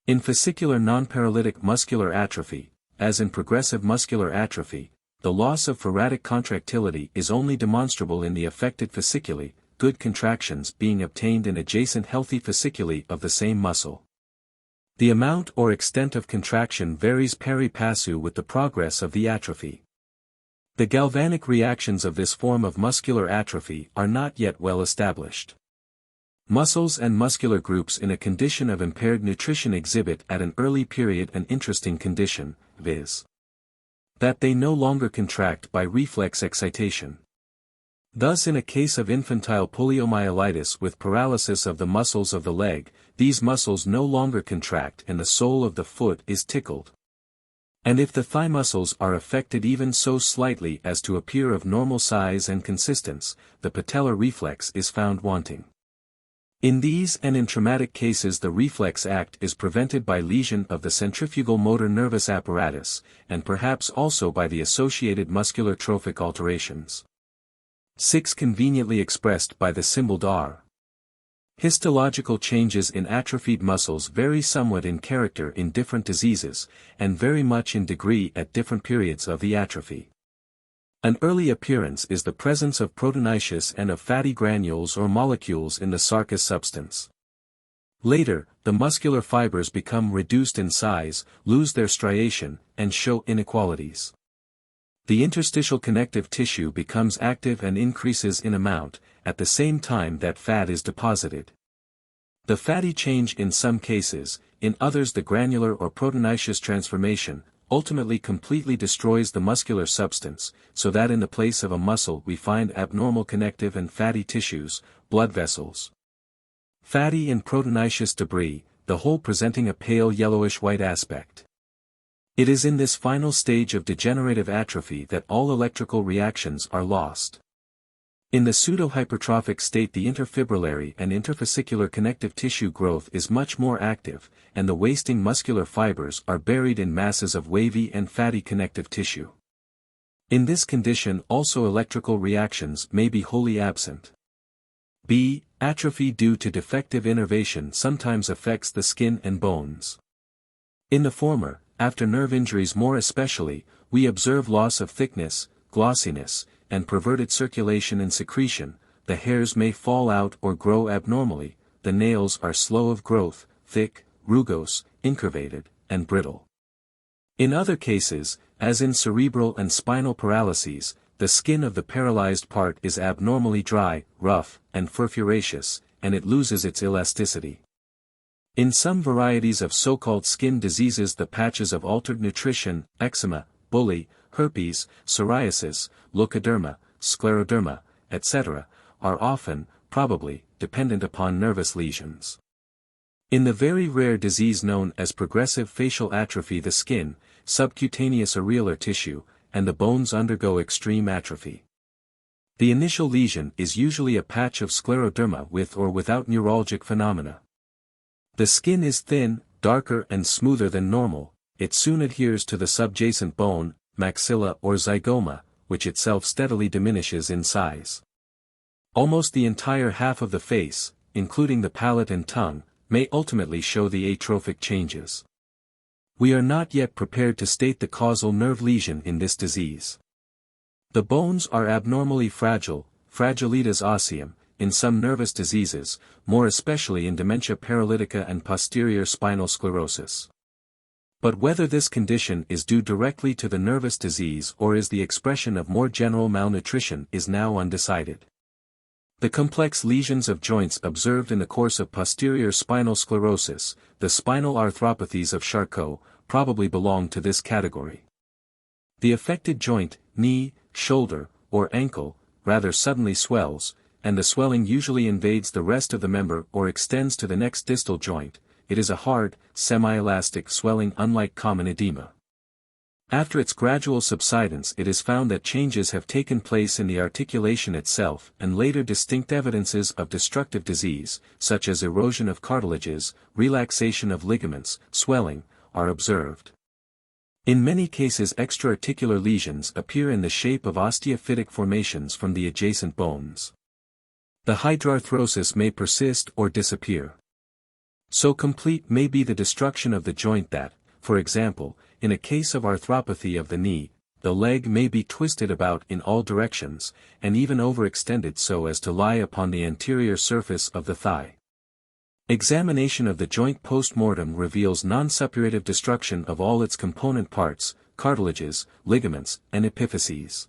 In fascicular non-paralytic muscular atrophy, as in progressive muscular atrophy, the loss of faradic contractility is only demonstrable in the affected fasciculi, good contractions being obtained in adjacent healthy fasciculi of the same muscle. The amount or extent of contraction varies pari passu with the progress of the atrophy. The galvanic reactions of this form of muscular atrophy are not yet well established. Muscles and muscular groups in a condition of impaired nutrition exhibit at an early period an interesting condition, viz. that they no longer contract by reflex excitation. Thus in a case of infantile poliomyelitis with paralysis of the muscles of the leg, these muscles no longer contract and the sole of the foot is tickled. And if the thigh muscles are affected even so slightly as to appear of normal size and consistence, the patellar reflex is found wanting. In these and in traumatic cases the reflex act is prevented by lesion of the centrifugal motor nervous apparatus, and perhaps also by the associated muscular trophic alterations. 6. Conveniently expressed by the symbol DAR. Histological changes in atrophied muscles vary somewhat in character in different diseases, and very much in degree at different periods of the atrophy. An early appearance is the presence of proteinaceous and of fatty granules or molecules in the sarcous substance. Later, the muscular fibers become reduced in size, lose their striation, and show inequalities. The interstitial connective tissue becomes active and increases in amount, at the same time that fat is deposited. The fatty change in some cases, in others the granular or proteinaceous transformation, ultimately completely destroys the muscular substance, so that in the place of a muscle we find abnormal connective and fatty tissues, blood vessels. Fatty and proteinaceous debris, the whole presenting a pale yellowish-white aspect. It is in this final stage of degenerative atrophy that all electrical reactions are lost. In the pseudo-hypertrophic state the interfibrillary and interfascicular connective tissue growth is much more active, and the wasting muscular fibers are buried in masses of wavy and fatty connective tissue. In this condition also electrical reactions may be wholly absent. B. Atrophy due to defective innervation sometimes affects the skin and bones. In the former, after nerve injuries more especially, we observe loss of thickness, glossiness, and perverted circulation and secretion, the hairs may fall out or grow abnormally, the nails are slow of growth, thick, rugose, incurvated, and brittle. In other cases, as in cerebral and spinal paralyses, the skin of the paralyzed part is abnormally dry, rough, and furfuraceous, and it loses its elasticity. In some varieties of so-called skin diseases the patches of altered nutrition, eczema, bullae, herpes, psoriasis, leukoderma, scleroderma, etc., are often, probably, dependent upon nervous lesions. In the very rare disease known as progressive facial atrophy the skin, subcutaneous areolar tissue, and the bones undergo extreme atrophy. The initial lesion is usually a patch of scleroderma with or without neuralgic phenomena. The skin is thin, darker and smoother than normal, it soon adheres to the subjacent bone, maxilla or zygoma, which itself steadily diminishes in size. Almost the entire half of the face, including the palate and tongue, may ultimately show the atrophic changes. We are not yet prepared to state the causal nerve lesion in this disease. The bones are abnormally fragile, fragilitas osseum, in some nervous diseases, more especially in dementia paralytica and posterior spinal sclerosis. But whether this condition is due directly to the nervous disease or is the expression of more general malnutrition is now undecided. The complex lesions of joints observed in the course of posterior spinal sclerosis, the spinal arthropathies of Charcot, probably belong to this category. The affected joint, knee, shoulder, or ankle, rather suddenly swells, and the swelling usually invades the rest of the member or extends to the next distal joint. It is a hard, semi-elastic swelling unlike common edema. After its gradual subsidence, it is found that changes have taken place in the articulation itself, and later distinct evidences of destructive disease, such as erosion of cartilages, relaxation of ligaments, swelling, are observed. In many cases extra-articular lesions appear in the shape of osteophytic formations from the adjacent bones. The hydrarthrosis may persist or disappear. So complete may be the destruction of the joint that, for example, in a case of arthropathy of the knee, the leg may be twisted about in all directions, and even overextended so as to lie upon the anterior surface of the thigh. Examination of the joint post-mortem reveals non-suppurative destruction of all its component parts, cartilages, ligaments, and epiphyses.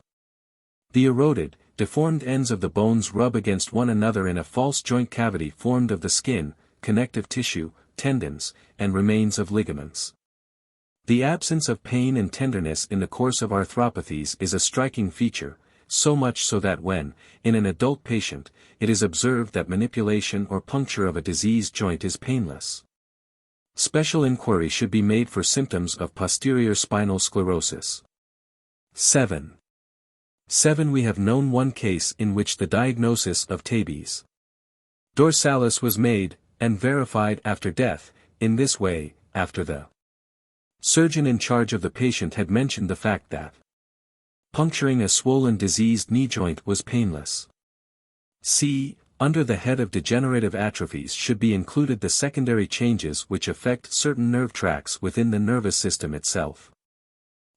The eroded, deformed ends of the bones rub against one another in a false joint cavity formed of the skin, connective tissue, tendons, and remains of ligaments. The absence of pain and tenderness in the course of arthropathies is a striking feature, so much so that when, in an adult patient, it is observed that manipulation or puncture of a diseased joint is painless. Special inquiry should be made for symptoms of posterior spinal sclerosis. 7. We have known one case in which the diagnosis of tabes dorsalis was made, and verified after death, in this way, after the surgeon in charge of the patient had mentioned the fact that puncturing a swollen diseased knee joint was painless. Under the head of degenerative atrophies should be included the secondary changes which affect certain nerve tracts within the nervous system itself.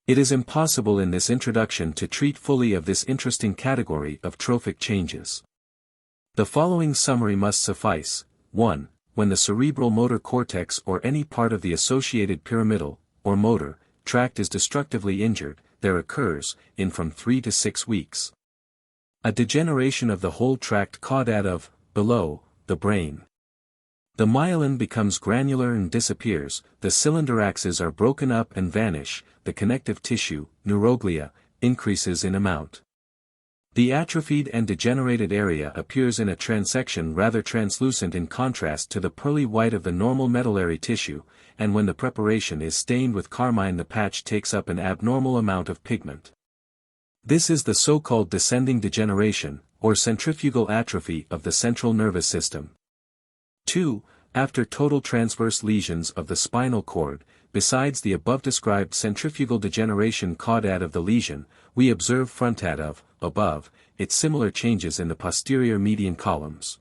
It is impossible in this introduction to treat fully of this interesting category of trophic changes. The following summary must suffice. 1. When the cerebral motor cortex or any part of the associated pyramidal, or motor, tract is destructively injured, there occurs, in from 3 to 6 weeks, a degeneration of the whole tract caudate of, below, the brain. The myelin becomes granular and disappears, the cylinder axes are broken up and vanish, the connective tissue, neuroglia, increases in amount. The atrophied and degenerated area appears in a transection rather translucent in contrast to the pearly white of the normal medullary tissue, and when the preparation is stained with carmine the patch takes up an abnormal amount of pigment. This is the so-called descending degeneration, or centrifugal atrophy of the central nervous system. 2. After total transverse lesions of the spinal cord, besides the above-described centrifugal degeneration caudate of the lesion, we observe frontate of, above, its similar changes in the posterior median columns.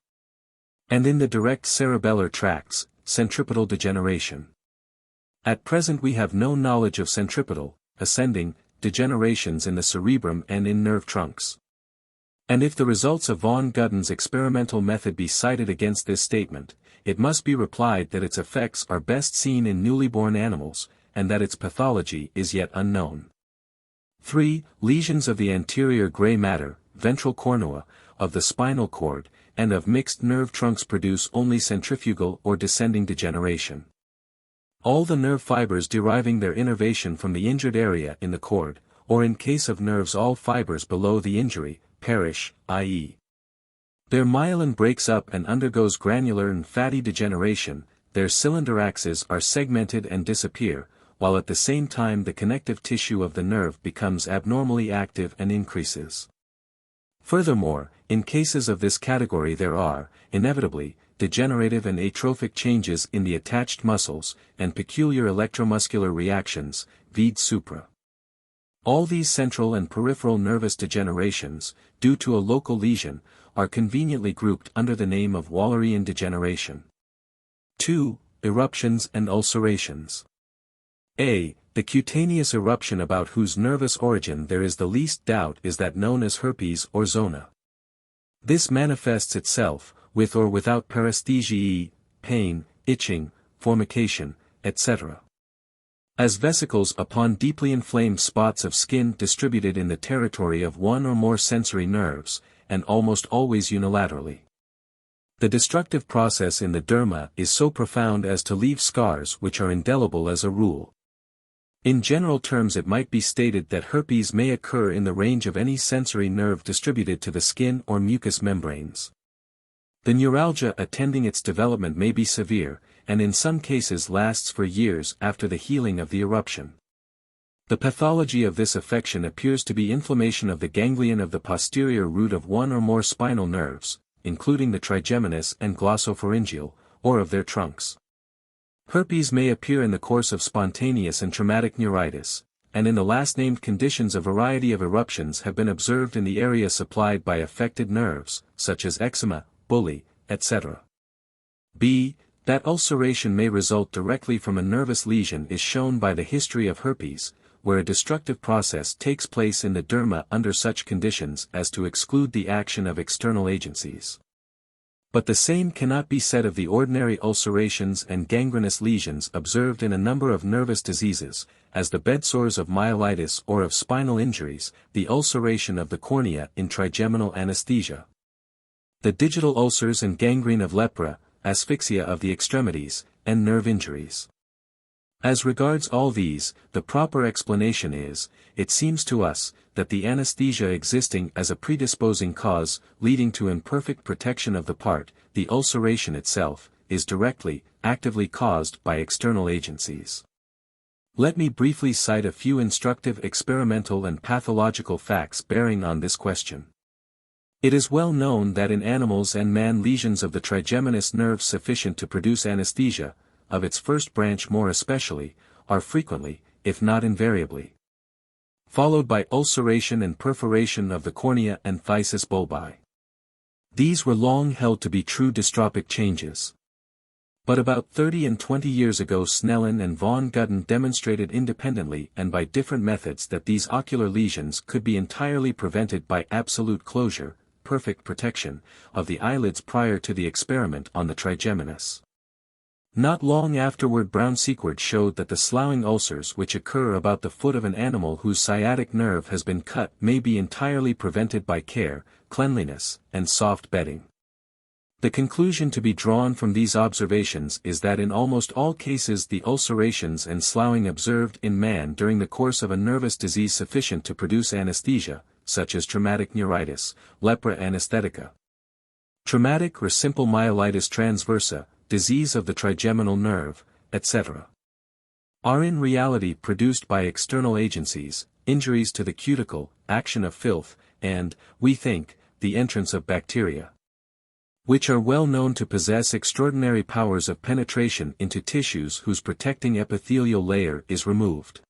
And in the direct cerebellar tracts, centripetal degeneration. At present we have no knowledge of centripetal, ascending, degenerations in the cerebrum and in nerve trunks. And if the results of von Gutten's experimental method be cited against this statement, it must be replied that its effects are best seen in newly born animals, and that its pathology is yet unknown. 3. Lesions of the anterior gray matter, ventral cornua, of the spinal cord, and of mixed nerve trunks produce only centrifugal or descending degeneration. All the nerve fibers deriving their innervation from the injured area in the cord, or in case of nerves all fibers below the injury, perish, i.e. their myelin breaks up and undergoes granular and fatty degeneration, their cylinder axes are segmented and disappear, while at the same time the connective tissue of the nerve becomes abnormally active and increases. Furthermore, in cases of this category there are, inevitably, degenerative and atrophic changes in the attached muscles, and peculiar electromuscular reactions, vide supra. All these central and peripheral nervous degenerations, due to a local lesion, are conveniently grouped under the name of Wallerian degeneration. 2. Eruptions and ulcerations. A. The cutaneous eruption about whose nervous origin there is the least doubt is that known as herpes or zona. This manifests itself, with or without paresthesia, pain, itching, formication, etc. as vesicles upon deeply inflamed spots of skin distributed in the territory of one or more sensory nerves, and almost always unilaterally. The destructive process in the derma is so profound as to leave scars which are indelible as a rule. In general terms, it might be stated that herpes may occur in the range of any sensory nerve distributed to the skin or mucous membranes. The neuralgia attending its development may be severe, and in some cases lasts for years after the healing of the eruption. The pathology of this affection appears to be inflammation of the ganglion of the posterior root of one or more spinal nerves, including the trigeminous and glossopharyngeal, or of their trunks. Herpes may appear in the course of spontaneous and traumatic neuritis, and in the last-named conditions a variety of eruptions have been observed in the area supplied by affected nerves, such as eczema, bully, etc. b. That ulceration may result directly from a nervous lesion is shown by the history of herpes, where a destructive process takes place in the derma under such conditions as to exclude the action of external agencies. But the same cannot be said of the ordinary ulcerations and gangrenous lesions observed in a number of nervous diseases, as the bedsores of myelitis or of spinal injuries, the ulceration of the cornea in trigeminal anesthesia, the digital ulcers and gangrene of lepra, asphyxia of the extremities, and nerve injuries. As regards all these, the proper explanation is, it seems to us, that the anesthesia existing as a predisposing cause, leading to imperfect protection of the part, the ulceration itself, is directly, actively caused by external agencies. Let me briefly cite a few instructive experimental and pathological facts bearing on this question. It is well known that in animals and man lesions of the trigeminous nerve sufficient to produce anesthesia, of its first branch more especially, are frequently, if not invariably, followed by ulceration and perforation of the cornea and physis bulbi. These were long held to be true dystropic changes. But about 30 and 20 years ago Snellen and von Gudden demonstrated independently and by different methods that these ocular lesions could be entirely prevented by absolute closure, perfect protection, of the eyelids prior to the experiment on the trigeminus. Not long afterward Brown-Sequard showed that the sloughing ulcers which occur about the foot of an animal whose sciatic nerve has been cut may be entirely prevented by care, cleanliness, and soft bedding. The conclusion to be drawn from these observations is that in almost all cases the ulcerations and sloughing observed in man during the course of a nervous disease sufficient to produce anesthesia, such as traumatic neuritis, lepra anesthetica, traumatic or simple myelitis transversa, disease of the trigeminal nerve, etc., are in reality produced by external agencies, injuries to the cuticle, action of filth, and, we think, the entrance of bacteria, which are well known to possess extraordinary powers of penetration into tissues whose protecting epithelial layer is removed.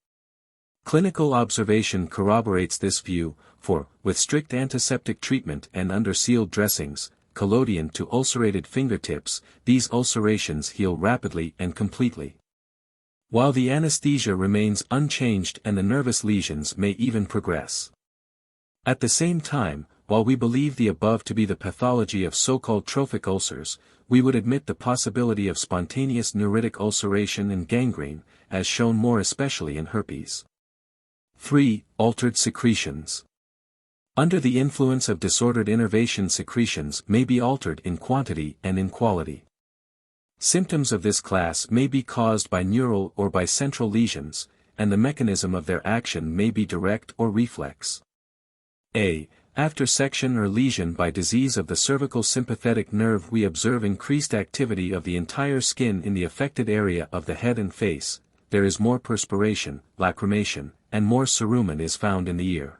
Clinical observation corroborates this view, for, with strict antiseptic treatment and under sealed dressings, collodion to ulcerated fingertips, these ulcerations heal rapidly and completely, while the anesthesia remains unchanged and the nervous lesions may even progress. At the same time, while we believe the above to be the pathology of so-called trophic ulcers, we would admit the possibility of spontaneous neuritic ulceration and gangrene, as shown more especially in herpes. 3. Altered secretions. Under the influence of disordered innervation, secretions may be altered in quantity and in quality. Symptoms of this class may be caused by neural or by central lesions, and the mechanism of their action may be direct or reflex. A. After section or lesion by disease of the cervical sympathetic nerve, we observe increased activity of the entire skin in the affected area of the head and face, there is more perspiration, lacrimation, and more cerumen is found in the ear.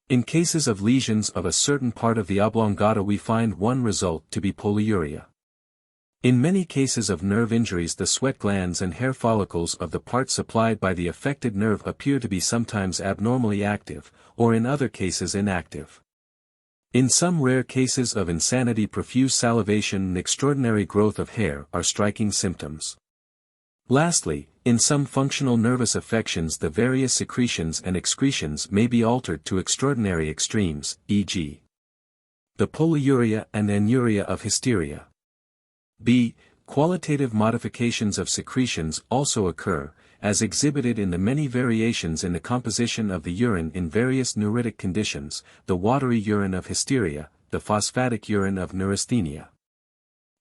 In cases of lesions of a certain part of the oblongata we find one result to be polyuria. In many cases of nerve injuries the sweat glands and hair follicles of the part supplied by the affected nerve appear to be sometimes abnormally active, or in other cases inactive. In some rare cases of insanity profuse salivation and extraordinary growth of hair are striking symptoms. Lastly, in some functional nervous affections the various secretions and excretions may be altered to extraordinary extremes, e.g. The polyuria and anuria of hysteria. b. Qualitative modifications of secretions also occur, as exhibited in the many variations in the composition of the urine in various neuritic conditions, the watery urine of hysteria, the phosphatic urine of neurasthenia.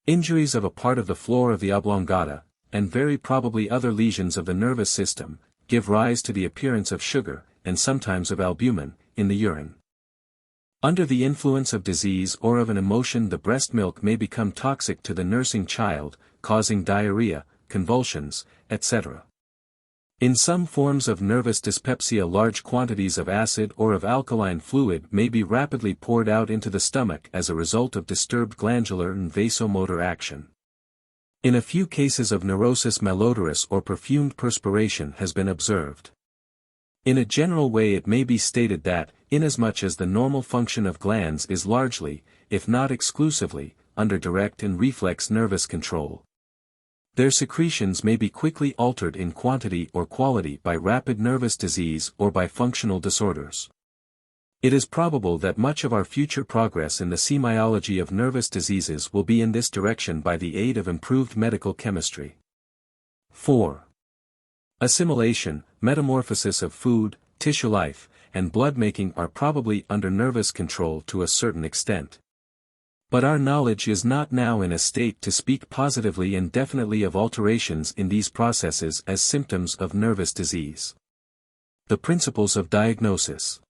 Injuries of a part of the floor of the oblongata, and very probably other lesions of the nervous system, give rise to the appearance of sugar, and sometimes of albumin, in the urine. Under the influence of disease or of an emotion, the breast milk may become toxic to the nursing child, causing diarrhea, convulsions, etc. In some forms of nervous dyspepsia, large quantities of acid or of alkaline fluid may be rapidly poured out into the stomach as a result of disturbed glandular and vasomotor action. In a few cases of neurosis, malodorous or perfumed perspiration has been observed. In a general way, it may be stated that, inasmuch as the normal function of glands is largely, if not exclusively, under direct and reflex nervous control, their secretions may be quickly altered in quantity or quality by rapid nervous disease or by functional disorders. It is probable that much of our future progress in the semiology of nervous diseases will be in this direction by the aid of improved medical chemistry. 4. Assimilation, metamorphosis of food, tissue life, and blood-making are probably under nervous control to a certain extent. But our knowledge is not now in a state to speak positively and definitely of alterations in these processes as symptoms of nervous disease. The principles of diagnosis.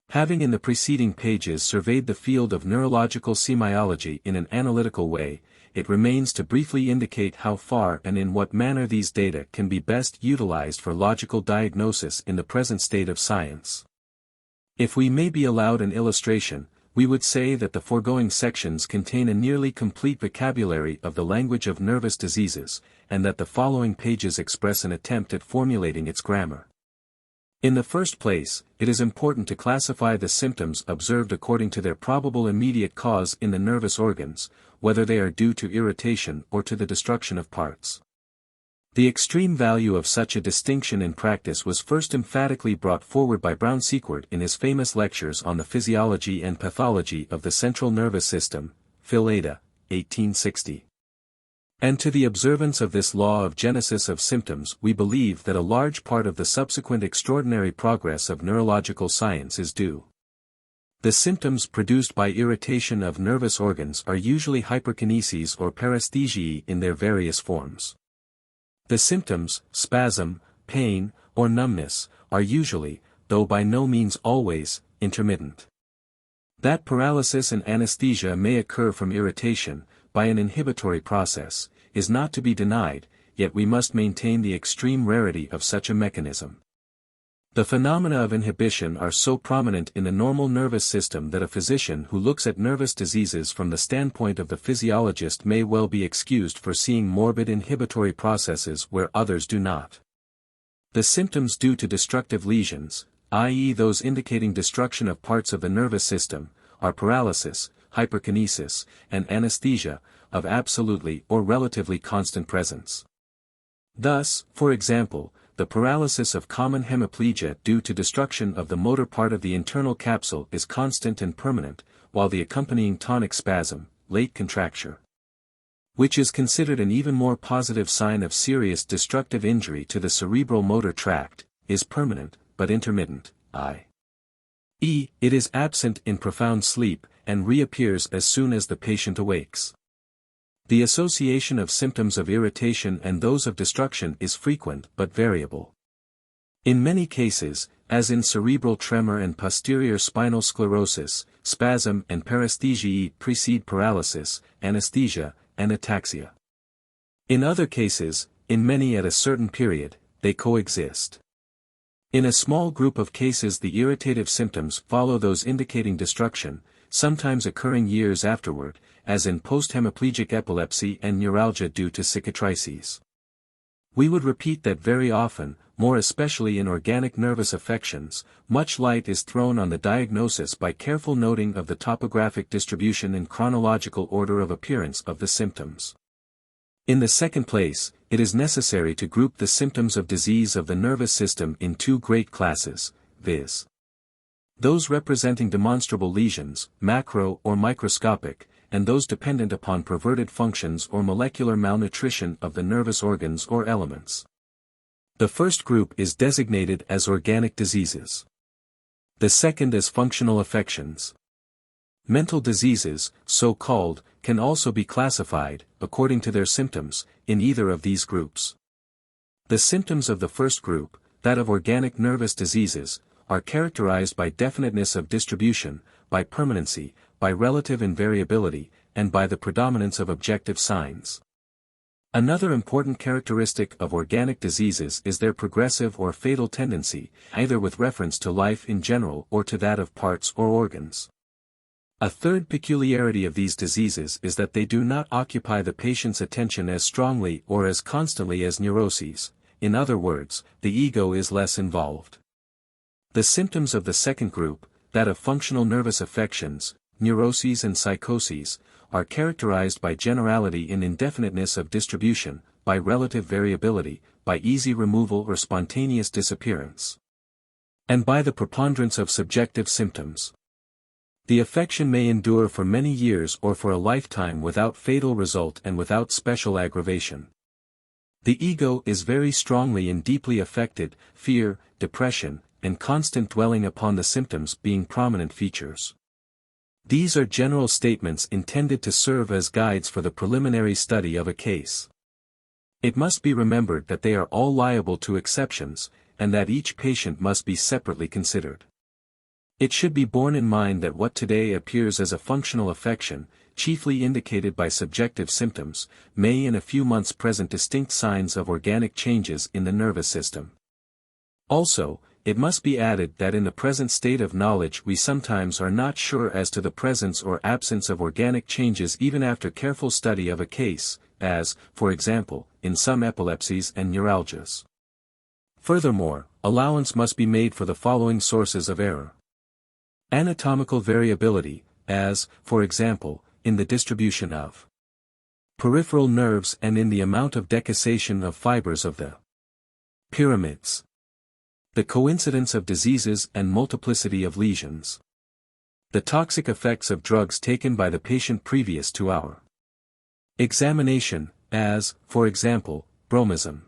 Having in the preceding pages surveyed the field of neurological semiology in an analytical way, it remains to briefly indicate how far and in what manner these data can be best utilized for logical diagnosis in the present state of science. If we may be allowed an illustration, we would say that the foregoing sections contain a nearly complete vocabulary of the language of nervous diseases, and that the following pages express an attempt at formulating its grammar. In the first place, it is important to classify the symptoms observed according to their probable immediate cause in the nervous organs, whether they are due to irritation or to the destruction of parts. The extreme value of such a distinction in practice was first emphatically brought forward by Brown-Sequard in his famous lectures on the physiology and pathology of the central nervous system, Phil Ada, 1860. And to the observance of this law of genesis of symptoms we believe that a large part of the subsequent extraordinary progress of neurological science is due. The symptoms produced by irritation of nervous organs are usually hyperkineses or paresthesiae in their various forms. The symptoms, spasm, pain, or numbness, are usually, though by no means always, intermittent. That paralysis and anesthesia may occur from irritation, by an inhibitory process, is not to be denied, yet we must maintain the extreme rarity of such a mechanism. The phenomena of inhibition are so prominent in the normal nervous system that a physician who looks at nervous diseases from the standpoint of the physiologist may well be excused for seeing morbid inhibitory processes where others do not. The symptoms due to destructive lesions, i.e. those indicating destruction of parts of the nervous system, are paralysis, hyperkinesis, and anesthesia, of absolutely or relatively constant presence. Thus, for example, the paralysis of common hemiplegia due to destruction of the motor part of the internal capsule is constant and permanent, while the accompanying tonic spasm, late contracture, which is considered an even more positive sign of serious destructive injury to the cerebral motor tract, is permanent, but intermittent, i.e., it is absent in profound sleep, and reappears as soon as the patient awakes. The association of symptoms of irritation and those of destruction is frequent but variable. In many cases, as in cerebral tremor and posterior spinal sclerosis, spasm and paresthesiae precede paralysis, anesthesia, and ataxia. In other cases, in many at a certain period, they coexist. In a small group of cases the irritative symptoms follow those indicating destruction, sometimes occurring years afterward, as in post-hemiplegic epilepsy and neuralgia due to cicatrices. We would repeat that very often, more especially in organic nervous affections, much light is thrown on the diagnosis by careful noting of the topographic distribution and chronological order of appearance of the symptoms. In the second place, it is necessary to group the symptoms of disease of the nervous system in two great classes, viz. those representing demonstrable lesions, macro or microscopic, and those dependent upon perverted functions or molecular malnutrition of the nervous organs or elements. The first group is designated as organic diseases. The second as functional affections. Mental diseases, so called, can also be classified, according to their symptoms, in either of these groups. The symptoms of the first group, that of organic nervous diseases, are characterized by definiteness of distribution, by permanency, by relative invariability, and by the predominance of objective signs. Another important characteristic of organic diseases is their progressive or fatal tendency, either with reference to life in general or to that of parts or organs. A third peculiarity of these diseases is that they do not occupy the patient's attention as strongly or as constantly as neuroses. In other words, the ego is less involved. The symptoms of the second group, that of functional nervous affections, neuroses and psychoses, are characterized by generality in indefiniteness of distribution, by relative variability, by easy removal or spontaneous disappearance, and by the preponderance of subjective symptoms. The affection may endure for many years or for a lifetime without fatal result and without special aggravation. The ego is very strongly and deeply affected, fear, depression, and constant dwelling upon the symptoms being prominent features. These are general statements intended to serve as guides for the preliminary study of a case. It must be remembered that they are all liable to exceptions, and that each patient must be separately considered. It should be borne in mind that what today appears as a functional affection, chiefly indicated by subjective symptoms, may in a few months present distinct signs of organic changes in the nervous system. Also, it must be added that in the present state of knowledge we sometimes are not sure as to the presence or absence of organic changes even after careful study of a case, as, for example, in some epilepsies and neuralgias. Furthermore, allowance must be made for the following sources of error. Anatomical variability, as, for example, in the distribution of peripheral nerves and in the amount of decussation of fibers of the pyramids. The coincidence of diseases and multiplicity of lesions. The toxic effects of drugs taken by the patient previous to our examination, as, for example, bromism.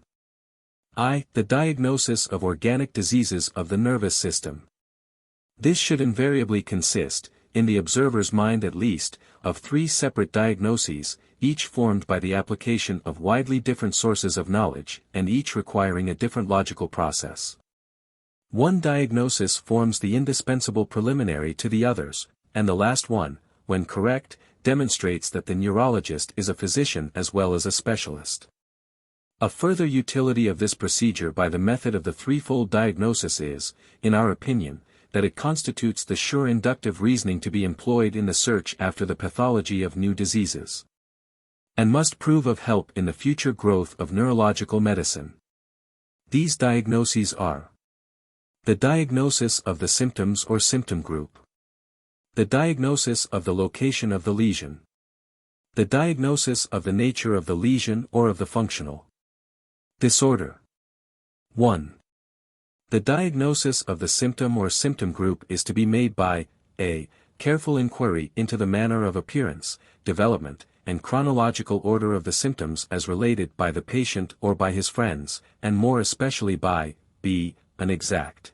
The diagnosis of organic diseases of the nervous system. This should invariably consist, in the observer's mind at least, of three separate diagnoses, each formed by the application of widely different sources of knowledge, and each requiring a different logical process. One diagnosis forms the indispensable preliminary to the others, and the last one, when correct, demonstrates that the neurologist is a physician as well as a specialist. A further utility of this procedure by the method of the threefold diagnosis is, in our opinion, that it constitutes the sure inductive reasoning to be employed in the search after the pathology of new diseases, and must prove of help in the future growth of neurological medicine. These diagnoses are: the diagnosis of the symptoms or symptom group, the diagnosis of the location of the lesion, the diagnosis of the nature of the lesion or of the functional disorder. 1. The diagnosis of the symptom or symptom group is to be made by a. Careful inquiry into the manner of appearance, development, and chronological order of the symptoms as related by the patient or by his friends, and more especially by b. An exact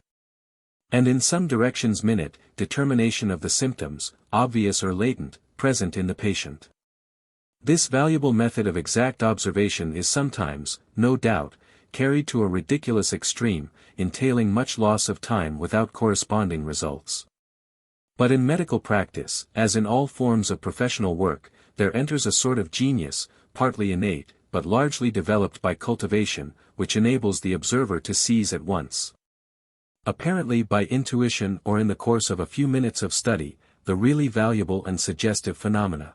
and in some directions minute determination of the symptoms, obvious or latent, present in the patient. This valuable method of exact observation is sometimes, no doubt, carried to a ridiculous extreme, entailing much loss of time without corresponding results. But in medical practice, as in all forms of professional work, there enters a sort of genius, partly innate, but largely developed by cultivation, which enables the observer to seize at once, apparently by intuition or in the course of a few minutes of study, the really valuable and suggestive phenomena.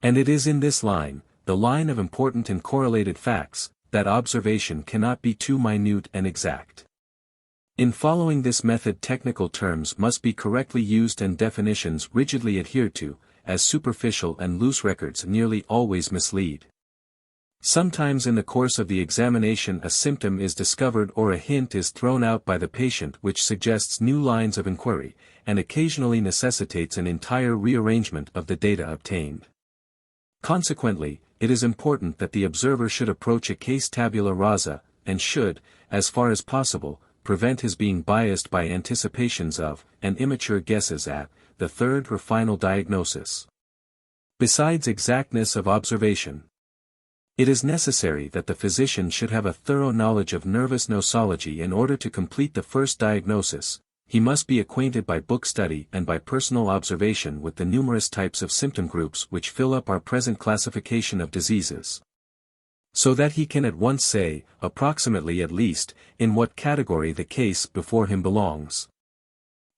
And it is in this line, the line of important and correlated facts, that observation cannot be too minute and exact. In following this method, technical terms must be correctly used and definitions rigidly adhered to, as superficial and loose records nearly always mislead. Sometimes in the course of the examination a symptom is discovered or a hint is thrown out by the patient which suggests new lines of inquiry, and occasionally necessitates an entire rearrangement of the data obtained. Consequently, it is important that the observer should approach a case tabula rasa, and should, as far as possible, prevent his being biased by anticipations of, and immature guesses at, the third or final diagnosis. Besides exactness of observation, it is necessary that the physician should have a thorough knowledge of nervous nosology in order to complete the first diagnosis. He must be acquainted by book study and by personal observation with the numerous types of symptom groups which fill up our present classification of diseases, so that he can at once say, approximately at least, in what category the case before him belongs.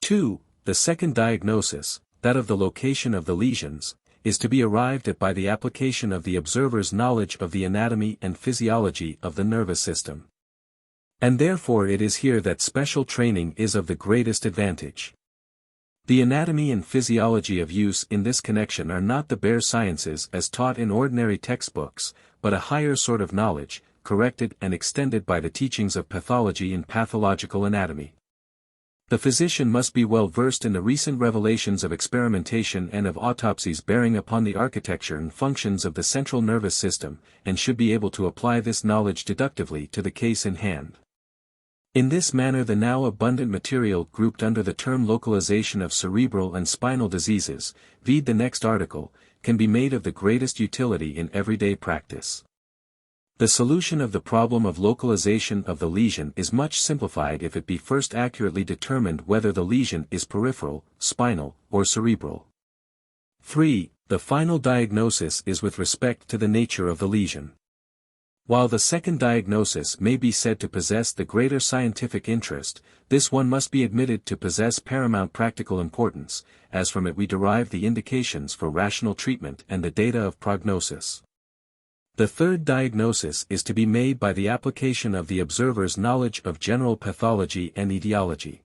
2. The second diagnosis, that of the location of the lesions, is to be arrived at by the application of the observer's knowledge of the anatomy and physiology of the nervous system. And therefore it is here that special training is of the greatest advantage. The anatomy and physiology of use in this connection are not the bare sciences as taught in ordinary textbooks, but a higher sort of knowledge, corrected and extended by the teachings of pathology and pathological anatomy. The physician must be well versed in the recent revelations of experimentation and of autopsies bearing upon the architecture and functions of the central nervous system, and should be able to apply this knowledge deductively to the case in hand. In this manner the now abundant material grouped under the term localization of cerebral and spinal diseases, vide the next article, can be made of the greatest utility in everyday practice. The solution of the problem of localization of the lesion is much simplified if it be first accurately determined whether the lesion is peripheral, spinal, or cerebral. 3. The final diagnosis is with respect to the nature of the lesion. While the second diagnosis may be said to possess the greater scientific interest, this one must be admitted to possess paramount practical importance, as from it we derive the indications for rational treatment and the data of prognosis. The third diagnosis is to be made by the application of the observer's knowledge of general pathology and etiology.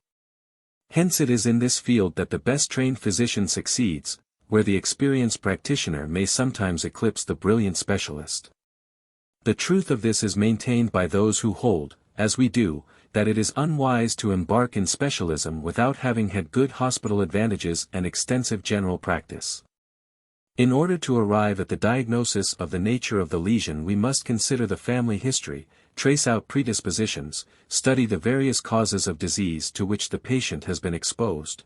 Hence it is in this field that the best trained physician succeeds, where the experienced practitioner may sometimes eclipse the brilliant specialist. The truth of this is maintained by those who hold, as we do, that it is unwise to embark in specialism without having had good hospital advantages and extensive general practice. In order to arrive at the diagnosis of the nature of the lesion we must consider the family history, trace out predispositions, study the various causes of disease to which the patient has been exposed,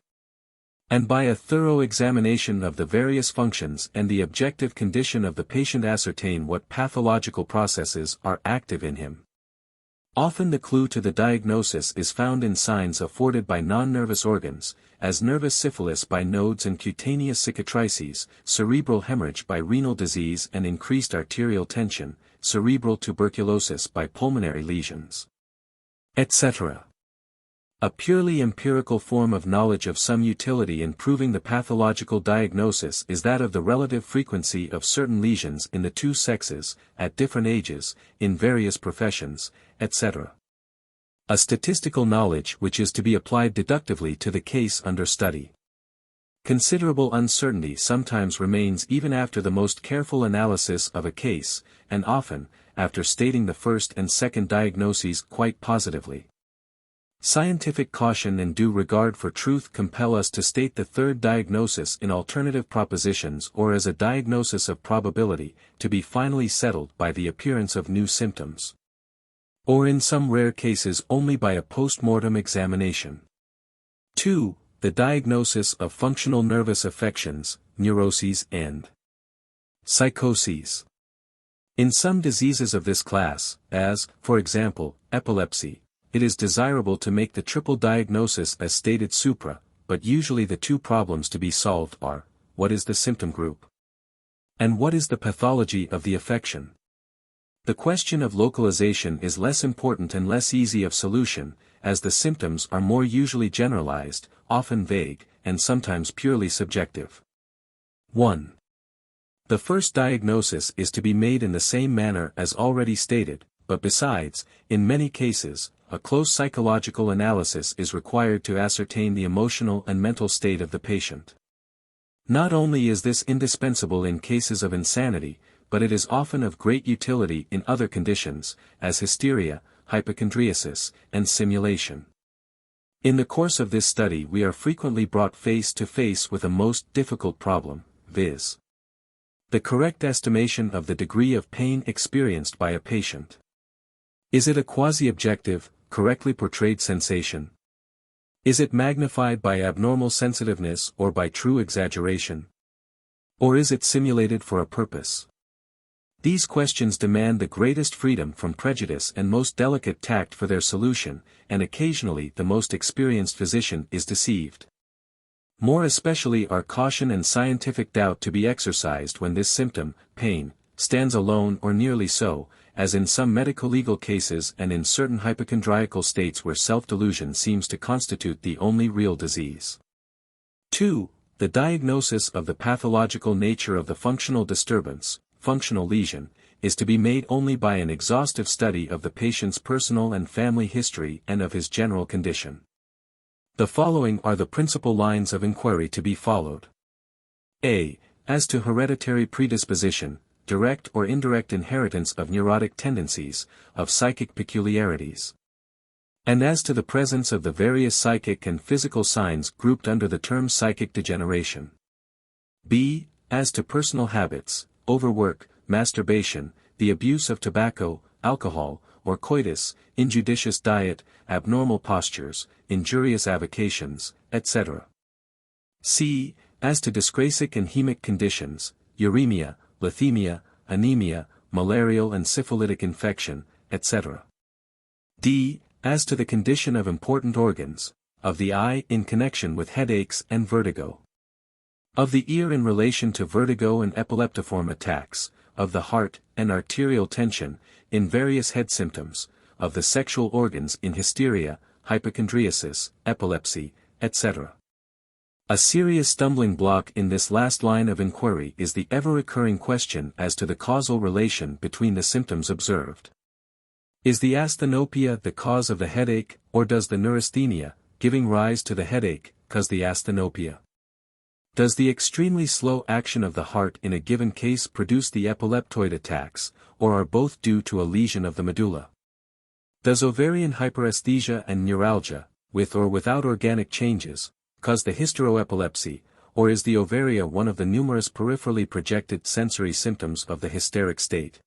and by a thorough examination of the various functions and the objective condition of the patient ascertain what pathological processes are active in him. Often the clue to the diagnosis is found in signs afforded by non-nervous organs, as nervous syphilis by nodes and cutaneous cicatrices, cerebral hemorrhage by renal disease and increased arterial tension, cerebral tuberculosis by pulmonary lesions, etc. A purely empirical form of knowledge of some utility in proving the pathological diagnosis is that of the relative frequency of certain lesions in the two sexes, at different ages, in various professions, etc. A statistical knowledge which is to be applied deductively to the case under study. Considerable uncertainty sometimes remains even after the most careful analysis of a case, and often, after stating the first and second diagnoses quite positively. Scientific caution and due regard for truth compel us to state the third diagnosis in alternative propositions or as a diagnosis of probability, to be finally settled by the appearance of new symptoms, or in some rare cases only by a post-mortem examination. 2. The diagnosis of functional nervous affections, neuroses and psychoses. In some diseases of this class, as, for example, epilepsy, it is desirable to make the triple diagnosis as stated supra, but usually the two problems to be solved are, what is the symptom group? And what is the pathology of the affection? The question of localization is less important and less easy of solution, as the symptoms are more usually generalized, often vague, and sometimes purely subjective. 1. The first diagnosis is to be made in the same manner as already stated, but besides, in many cases, a close psychological analysis is required to ascertain the emotional and mental state of the patient. Not only is this indispensable in cases of insanity, but it is often of great utility in other conditions, as hysteria, hypochondriasis, and simulation. In the course of this study we are frequently brought face to face with a most difficult problem, viz. the correct estimation of the degree of pain experienced by a patient. Is it a quasi-objective, correctly portrayed sensation? Is it magnified by abnormal sensitiveness or by true exaggeration? Or is it simulated for a purpose? These questions demand the greatest freedom from prejudice and most delicate tact for their solution, and occasionally the most experienced physician is deceived. More especially are caution and scientific doubt to be exercised when this symptom, pain, stands alone or nearly so, as in some medico-legal cases and in certain hypochondriacal states where self-delusion seems to constitute the only real disease. 2. The diagnosis of the pathological nature of the functional disturbance, functional lesion, is to be made only by an exhaustive study of the patient's personal and family history and of his general condition. The following are the principal lines of inquiry to be followed. A. As to hereditary predisposition, direct or indirect inheritance of neurotic tendencies, of psychic peculiarities. And as to the presence of the various psychic and physical signs grouped under the term psychic degeneration. B. As to personal habits, overwork, masturbation, the abuse of tobacco, alcohol, or coitus, injudicious diet, abnormal postures, injurious avocations, etc. C. As to dyscrasic and hemic conditions, uremia, leuthemia, anemia, malarial and syphilitic infection, etc. D. As to the condition of important organs, of the eye in connection with headaches and vertigo. Of the ear in relation to vertigo and epileptiform attacks, of the heart and arterial tension, in various head symptoms, of the sexual organs in hysteria, hypochondriasis, epilepsy, etc. A serious stumbling block in this last line of inquiry is the ever-recurring question as to the causal relation between the symptoms observed. Is the asthenopia the cause of the headache, or does the neurasthenia, giving rise to the headache, cause the asthenopia? Does the extremely slow action of the heart in a given case produce the epileptoid attacks, or are both due to a lesion of the medulla? Does ovarian hyperesthesia and neuralgia, with or without organic changes, cause the hysteroepilepsy, or is the ovaria one of the numerous peripherally projected sensory symptoms of the hysteric state?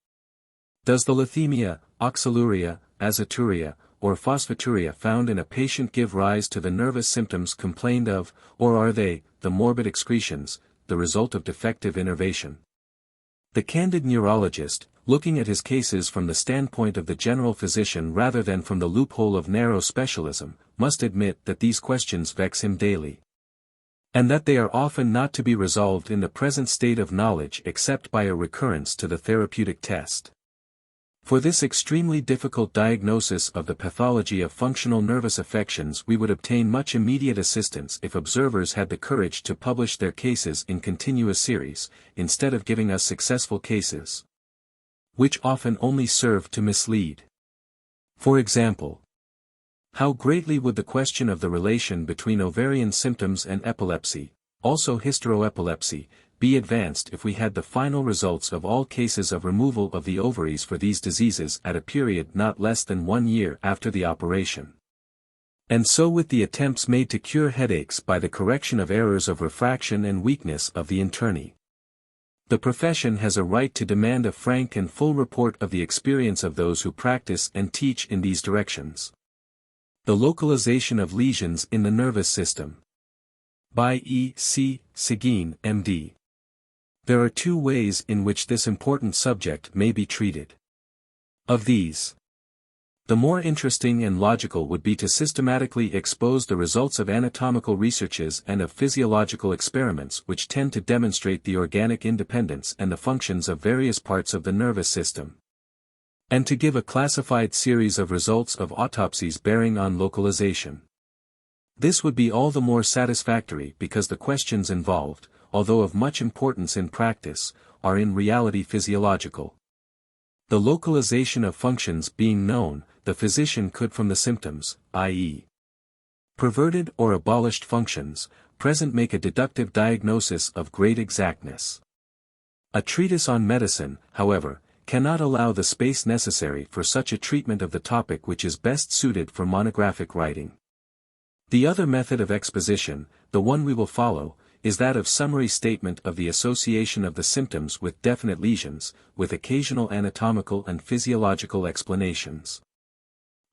Does the leuthemia, oxaluria, azoturia, or phosphaturia found in a patient give rise to the nervous symptoms complained of, or are they, the morbid excretions, the result of defective innervation? The candid neurologist, looking at his cases from the standpoint of the general physician rather than from the loophole of narrow specialism, must admit that these questions vex him daily. And that they are often not to be resolved in the present state of knowledge except by a recurrence to the therapeutic test. For this extremely difficult diagnosis of the pathology of functional nervous affections we would obtain much immediate assistance if observers had the courage to publish their cases in continuous series, instead of giving us successful cases, which often only serve to mislead. For example, how greatly would the question of the relation between ovarian symptoms and epilepsy, also hysteroepilepsy, be advanced if we had the final results of all cases of removal of the ovaries for these diseases at a period not less than 1 year after the operation. And so with the attempts made to cure headaches by the correction of errors of refraction and weakness of the interni. The profession has a right to demand a frank and full report of the experience of those who practice and teach in these directions. The localization of lesions in the nervous system. By E. C. Seguin, M.D. There are 2 ways in which this important subject may be treated. Of these, the more interesting and logical would be to systematically expose the results of anatomical researches and of physiological experiments which tend to demonstrate the organic independence and the functions of various parts of the nervous system, and to give a classified series of results of autopsies bearing on localization. This would be all the more satisfactory because the questions involved, although of much importance in practice, are in reality physiological. The localization of functions being known, the physician could from the symptoms, i.e., perverted or abolished functions, present make a deductive diagnosis of great exactness. A treatise on medicine, however, cannot allow the space necessary for such a treatment of the topic which is best suited for monographic writing. The other method of exposition, the one we will follow, is that of summary statement of the association of the symptoms with definite lesions, with occasional anatomical and physiological explanations.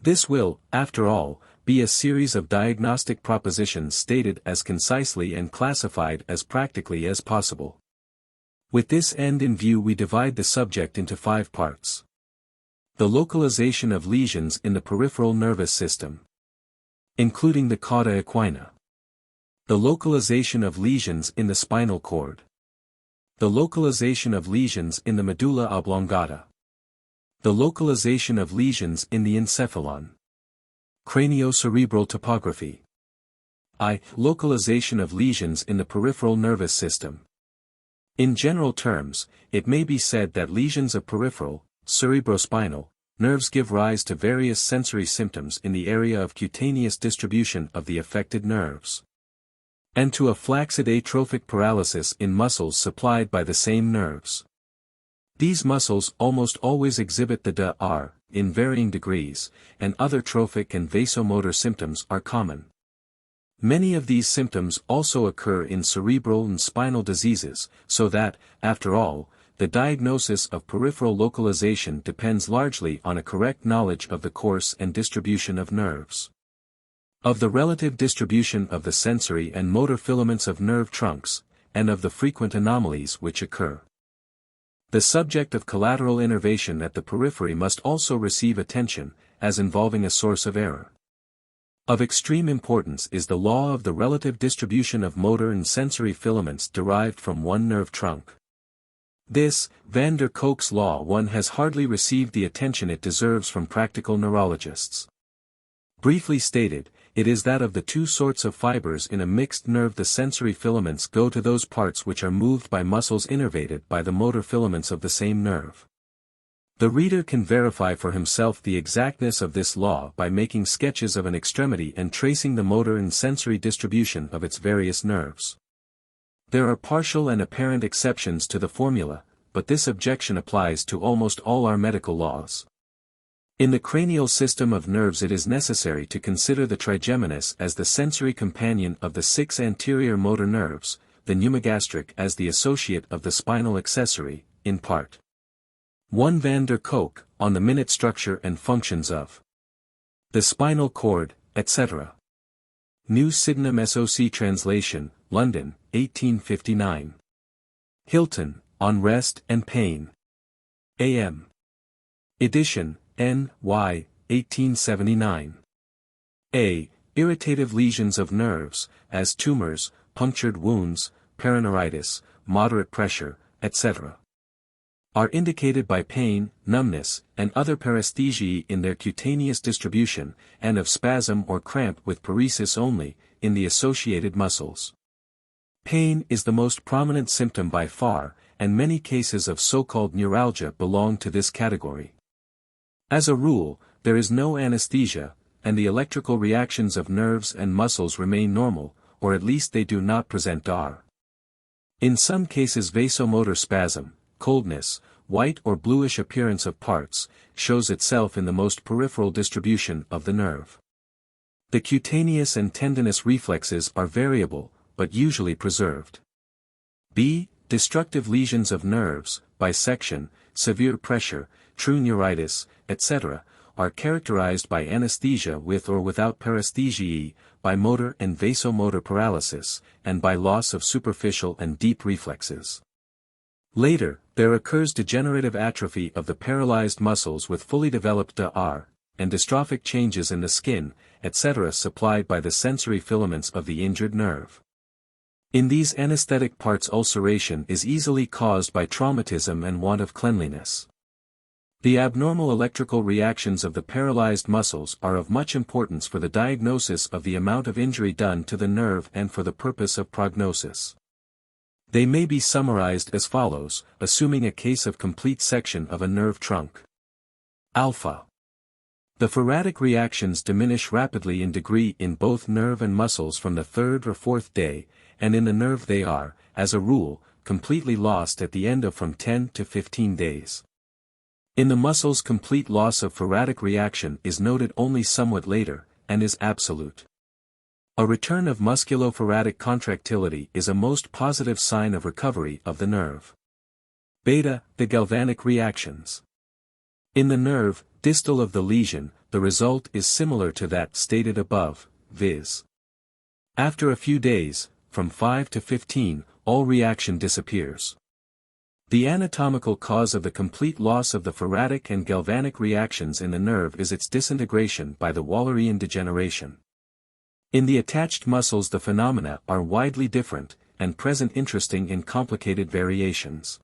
This will, after all, be a series of diagnostic propositions stated as concisely and classified as practically as possible. With this end in view, we divide the subject into 5 parts. The localization of lesions in the peripheral nervous system, including the cauda equina. The localization of lesions in the spinal cord. The localization of lesions in the medulla oblongata. The localization of lesions in the encephalon. Craniocerebral topography. Localization of lesions in the peripheral nervous system. In general terms, it may be said that lesions of peripheral, cerebrospinal, nerves give rise to various sensory symptoms in the area of cutaneous distribution of the affected nerves, and to a flaccid atrophic paralysis in muscles supplied by the same nerves. These muscles almost always exhibit the DR, in varying degrees, and other trophic and vasomotor symptoms are common. Many of these symptoms also occur in cerebral and spinal diseases, so that, after all, the diagnosis of peripheral localization depends largely on a correct knowledge of the course and distribution of nerves, of the relative distribution of the sensory and motor filaments of nerve trunks, and of the frequent anomalies which occur. The subject of collateral innervation at the periphery must also receive attention, as involving a source of error. Of extreme importance is the law of the relative distribution of motor and sensory filaments derived from one nerve trunk. This, van der Kolk's law 1 has hardly received the attention it deserves from practical neurologists. Briefly stated, it is that of the 2 sorts of fibers in a mixed nerve the sensory filaments go to those parts which are moved by muscles innervated by the motor filaments of the same nerve. The reader can verify for himself the exactness of this law by making sketches of an extremity and tracing the motor and sensory distribution of its various nerves. There are partial and apparent exceptions to the formula, but this objection applies to almost all our medical laws. In the cranial system of nerves it is necessary to consider the trigeminus as the sensory companion of the 6 anterior motor nerves, the pneumogastric as the associate of the spinal accessory, in part. 1 Van der Kolk, on the minute structure and functions of the spinal cord, etc. New Sydenham SOC Translation, London, 1859. Hilton, on Rest and Pain. A.M. Edition, N.Y., 1879. A. Irritative lesions of nerves, as tumors, punctured wounds, perineuritis, moderate pressure, etc. are indicated by pain, numbness, and other paresthesiae in their cutaneous distribution, and of spasm or cramp with paresis only, in the associated muscles. Pain is the most prominent symptom by far, and many cases of so-called neuralgia belong to this category. As a rule, there is no anesthesia, and the electrical reactions of nerves and muscles remain normal, or at least they do not present DR. In some cases vasomotor spasm, coldness, white or bluish appearance of parts, shows itself in the most peripheral distribution of the nerve. The cutaneous and tendinous reflexes are variable, but usually preserved. B. Destructive lesions of nerves, bisection, severe pressure, true neuritis, etc., are characterized by anesthesia with or without paresthesiae, by motor and vasomotor paralysis, and by loss of superficial and deep reflexes. Later, there occurs degenerative atrophy of the paralyzed muscles with fully developed DR, and dystrophic changes in the skin, etc. supplied by the sensory filaments of the injured nerve. In these anesthetic parts ulceration is easily caused by traumatism and want of cleanliness. The abnormal electrical reactions of the paralyzed muscles are of much importance for the diagnosis of the amount of injury done to the nerve and for the purpose of prognosis. They may be summarized as follows, assuming a case of complete section of a nerve trunk. Alpha. The ferratic reactions diminish rapidly in degree in both nerve and muscles from the 3rd or 4th day, and in the nerve they are, as a rule, completely lost at the end of from 10 to 15 days. In the muscles, complete loss of phoratic reaction is noted only somewhat later, and is absolute. A return of musculophoratic contractility is a most positive sign of recovery of the nerve. Beta, the galvanic reactions. In the nerve, distal of the lesion, the result is similar to that stated above, viz. After a few days, from 5 to 15, all reaction disappears. The anatomical cause of the complete loss of the phoratic and galvanic reactions in the nerve is its disintegration by the Wallerian degeneration. In the attached muscles the phenomena are widely different, and present interesting in complicated variations.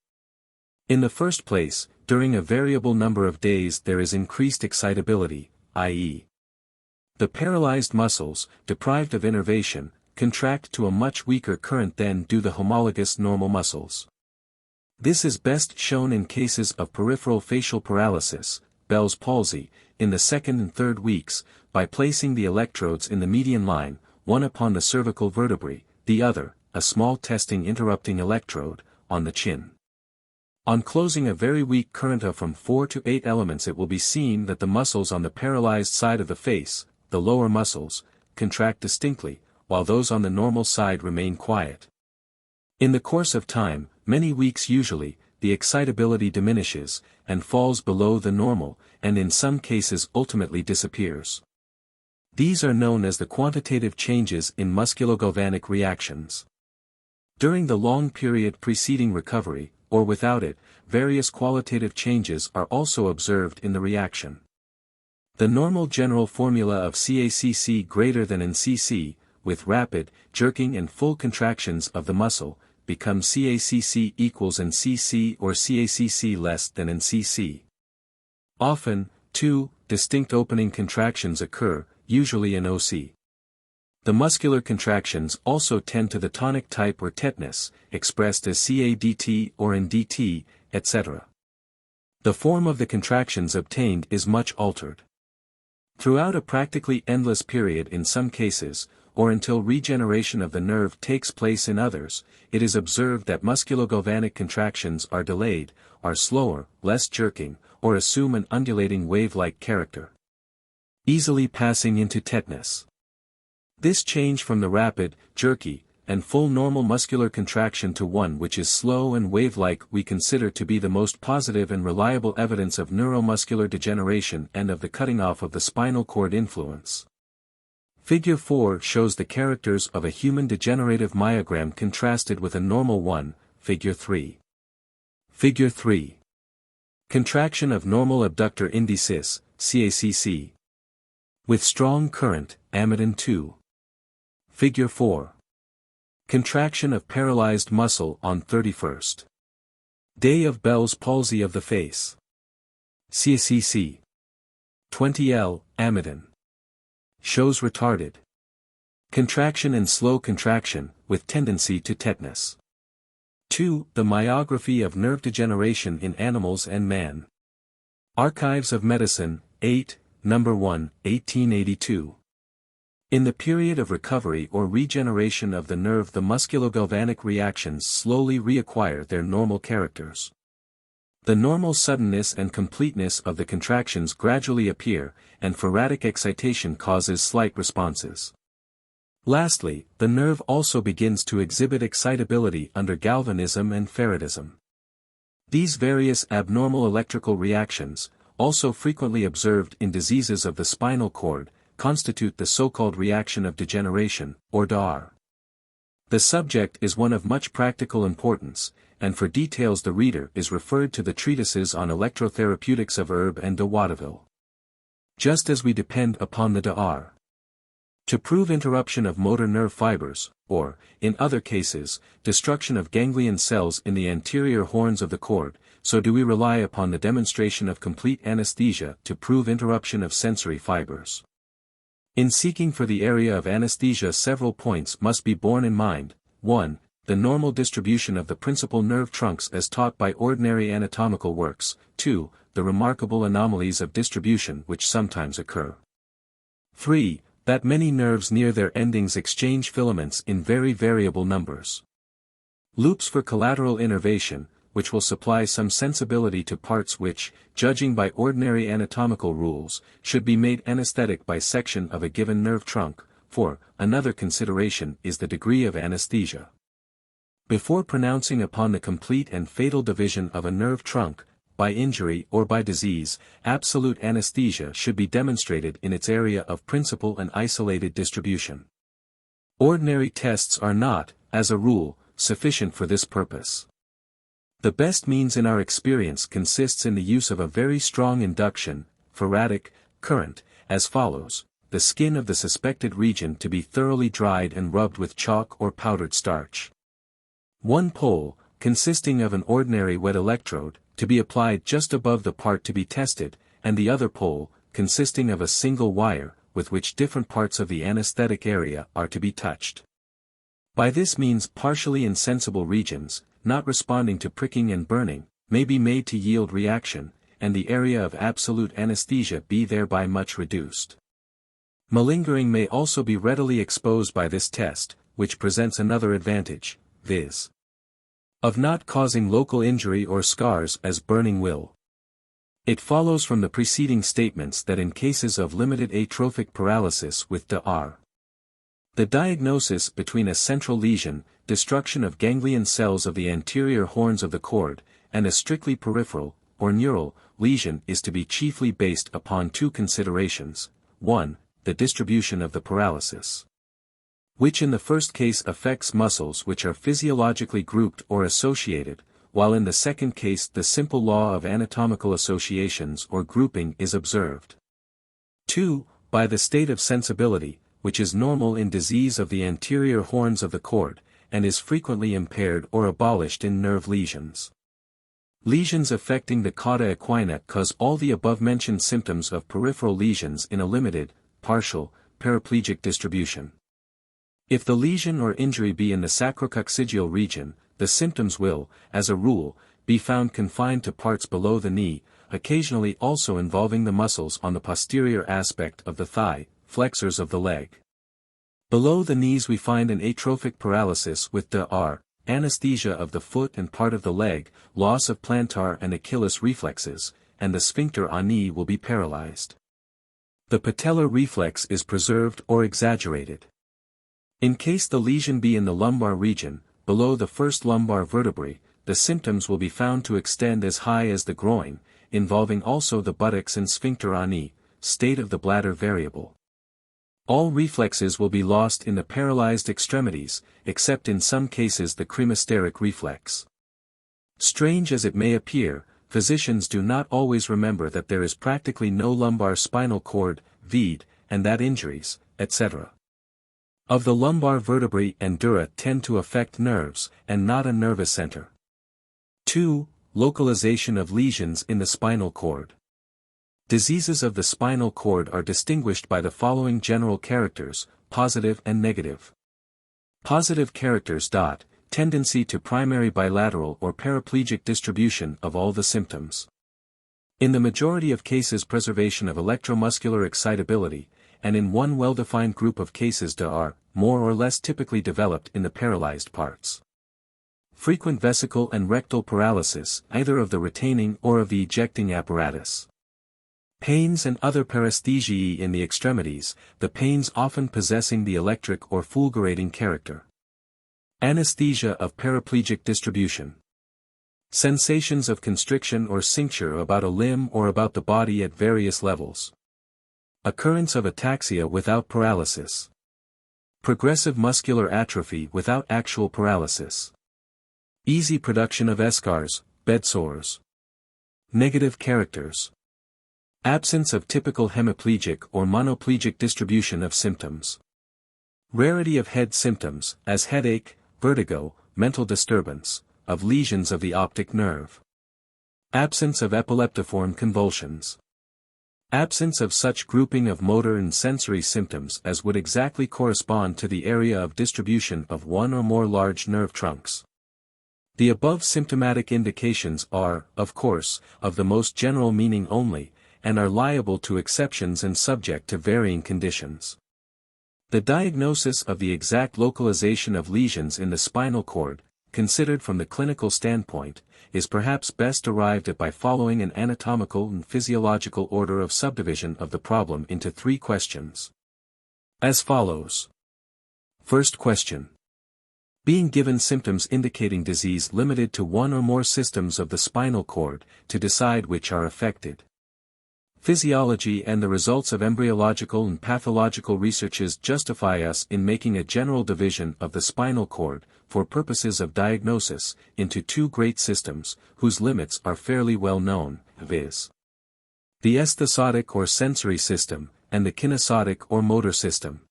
In the first place, during a variable number of days there is increased excitability, i.e. the paralyzed muscles, deprived of innervation, contract to a much weaker current than do the homologous normal muscles. This is best shown in cases of peripheral facial paralysis, Bell's palsy, in the second and third weeks, by placing the electrodes in the median line, one upon the cervical vertebrae, the other, a small testing interrupting electrode, on the chin. On closing a very weak current of from 4 to 8 elements it will be seen that the muscles on the paralyzed side of the face, the lower muscles, contract distinctly, while those on the normal side remain quiet. In the course of time, many weeks usually, the excitability diminishes, and falls below the normal, and in some cases ultimately disappears. These are known as the quantitative changes in musculogalvanic reactions. During the long period preceding recovery, or without it, various qualitative changes are also observed in the reaction. The normal general formula of CACC greater than in CC, with rapid, jerking and full contractions of the muscle, becomes CACC equals in CC or CACC less than in CC. Often, two distinct opening contractions occur, usually in OC. The muscular contractions also tend to the tonic type or tetanus, expressed as CADT or in DT, etc. The form of the contractions obtained is much altered. Throughout a practically endless period in some cases, or until regeneration of the nerve takes place in others, it is observed that musculogalvanic contractions are delayed, are slower, less jerking, or assume an undulating wave-like character, easily passing into tetanus. This change from the rapid, jerky, and full normal muscular contraction to one which is slow and wave-like we consider to be the most positive and reliable evidence of neuromuscular degeneration and of the cutting off of the spinal cord influence. Figure 4 shows the characters of a human degenerative myogram contrasted with a normal one, Figure 3. Figure 3. Contraction of normal abductor indicis, CACC. With strong current, amidin 2. Figure 4. Contraction of paralyzed muscle on 31st day of Bell's palsy of the face. CACC. 20L, amidin. Shows retarded contraction and slow contraction, with tendency to tetanus. 2. The myography of nerve degeneration in animals and man. Archives of Medicine, 8, No. 1, 1882. In the period of recovery or regeneration of the nerve the musculogalvanic reactions slowly reacquire their normal characters. The normal suddenness and completeness of the contractions gradually appear, and phoratic excitation causes slight responses. Lastly, the nerve also begins to exhibit excitability under galvanism and ferritism. These various abnormal electrical reactions, also frequently observed in diseases of the spinal cord, constitute the so-called reaction of degeneration, or DAR. The subject is one of much practical importance, and for details the reader is referred to the treatises on electrotherapeutics of Erb and de Watteville. Just as we depend upon the DAR to prove interruption of motor nerve fibers, or, in other cases, destruction of ganglion cells in the anterior horns of the cord, so do we rely upon the demonstration of complete anesthesia to prove interruption of sensory fibers. In seeking for the area of anesthesia several points must be borne in mind. 1. The normal distribution of the principal nerve trunks as taught by ordinary anatomical works. 2. The remarkable anomalies of distribution which sometimes occur. 3. That many nerves near their endings exchange filaments in very variable numbers. Loops for collateral innervation, which will supply some sensibility to parts which, judging by ordinary anatomical rules, should be made anesthetic by section of a given nerve trunk. 4. Another consideration is the degree of anesthesia. Before pronouncing upon the complete and fatal division of a nerve trunk, by injury or by disease, absolute anesthesia should be demonstrated in its area of principal and isolated distribution. Ordinary tests are not, as a rule, sufficient for this purpose. The best means in our experience consists in the use of a very strong induction, faradic, current, as follows: the skin of the suspected region to be thoroughly dried and rubbed with chalk or powdered starch. One pole, consisting of an ordinary wet electrode, to be applied just above the part to be tested, and the other pole, consisting of a single wire, with which different parts of the anesthetic area are to be touched. By this means partially insensible regions, not responding to pricking and burning, may be made to yield reaction, and the area of absolute anesthesia be thereby much reduced. Malingering may also be readily exposed by this test, which presents another advantage, viz. of not causing local injury or scars as burning will. It follows from the preceding statements that in cases of limited atrophic paralysis with DR, the diagnosis between a central lesion, destruction of ganglion cells of the anterior horns of the cord, and a strictly peripheral, or neural, lesion is to be chiefly based upon two considerations: 1. The distribution of the paralysis, which in the first case affects muscles which are physiologically grouped or associated, while in the second case the simple law of anatomical associations or grouping is observed. 2. By the state of sensibility, which is normal in disease of the anterior horns of the cord, and is frequently impaired or abolished in nerve lesions. Lesions affecting the cauda equina cause all the above-mentioned symptoms of peripheral lesions in a limited, partial, paraplegic distribution. If the lesion or injury be in the sacrococcygeal region, the symptoms will, as a rule, be found confined to parts below the knee, occasionally also involving the muscles on the posterior aspect of the thigh, flexors of the leg. Below the knees we find an atrophic paralysis with DR, anesthesia of the foot and part of the leg, loss of plantar and Achilles reflexes, and the sphincter ani will be paralyzed. The patellar reflex is preserved or exaggerated. In case the lesion be in the lumbar region, below the first lumbar vertebrae, the symptoms will be found to extend as high as the groin, involving also the buttocks and sphincter ani, state of the bladder variable. All reflexes will be lost in the paralyzed extremities, except in some cases the cremasteric reflex. Strange as it may appear, physicians do not always remember that there is practically no lumbar spinal cord, vide, and that injuries, etc. of the lumbar vertebrae and dura tend to affect nerves, and not a nervous center. 2. Localization of lesions in the spinal cord. Diseases of the spinal cord are distinguished by the following general characters, positive and negative. Positive characters. Tendency to primary bilateral or paraplegic distribution of all the symptoms. In the majority of cases preservation of electromuscular excitability, and in one well-defined group of cases are, more or less typically developed in the paralyzed parts. Frequent vesical and rectal paralysis, either of the retaining or of the ejecting apparatus. Pains and other paresthesiae in the extremities, the pains often possessing the electric or fulgurating character. Anesthesia of paraplegic distribution. Sensations of constriction or cincture about a limb or about the body at various levels. Occurrence of ataxia without paralysis. Progressive muscular atrophy without actual paralysis. Easy production of eschars, bedsores. Negative characters. Absence of typical hemiplegic or monoplegic distribution of symptoms. Rarity of head symptoms, as headache, vertigo, mental disturbance, of lesions of the optic nerve. Absence of epileptiform convulsions. Absence of such grouping of motor and sensory symptoms as would exactly correspond to the area of distribution of one or more large nerve trunks. The above symptomatic indications are, of course, of the most general meaning only, and are liable to exceptions and subject to varying conditions. The diagnosis of the exact localization of lesions in the spinal cord, considered from the clinical standpoint, is perhaps best arrived at by following an anatomical and physiological order of subdivision of the problem into 3 questions. As follows. First question. Being given symptoms indicating disease limited to one or more systems of the spinal cord, to decide which are affected. Physiology and the results of embryological and pathological researches justify us in making a general division of the spinal cord, for purposes of diagnosis, into 2 great systems, whose limits are fairly well known, viz. the esthesotic or sensory system, and the kinesiotic or motor system.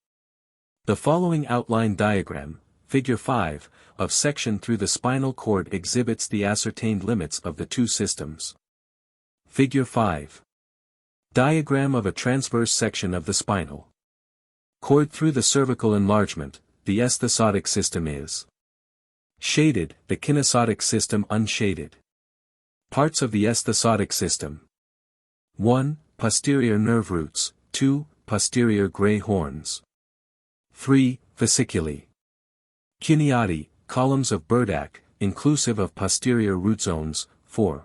The following outline diagram, Figure 5, of section through the spinal cord exhibits the ascertained limits of the 2 systems. Figure 5. Diagram of a transverse section of the spinal cord through the cervical enlargement. The esthesotic system is shaded, the kinesiotic system unshaded. Parts of the esthesotic system. 1. Posterior nerve roots. 2. Posterior gray horns. 3. Fasciculi. Cuniati, columns of Burdach, inclusive of posterior root zones. 4.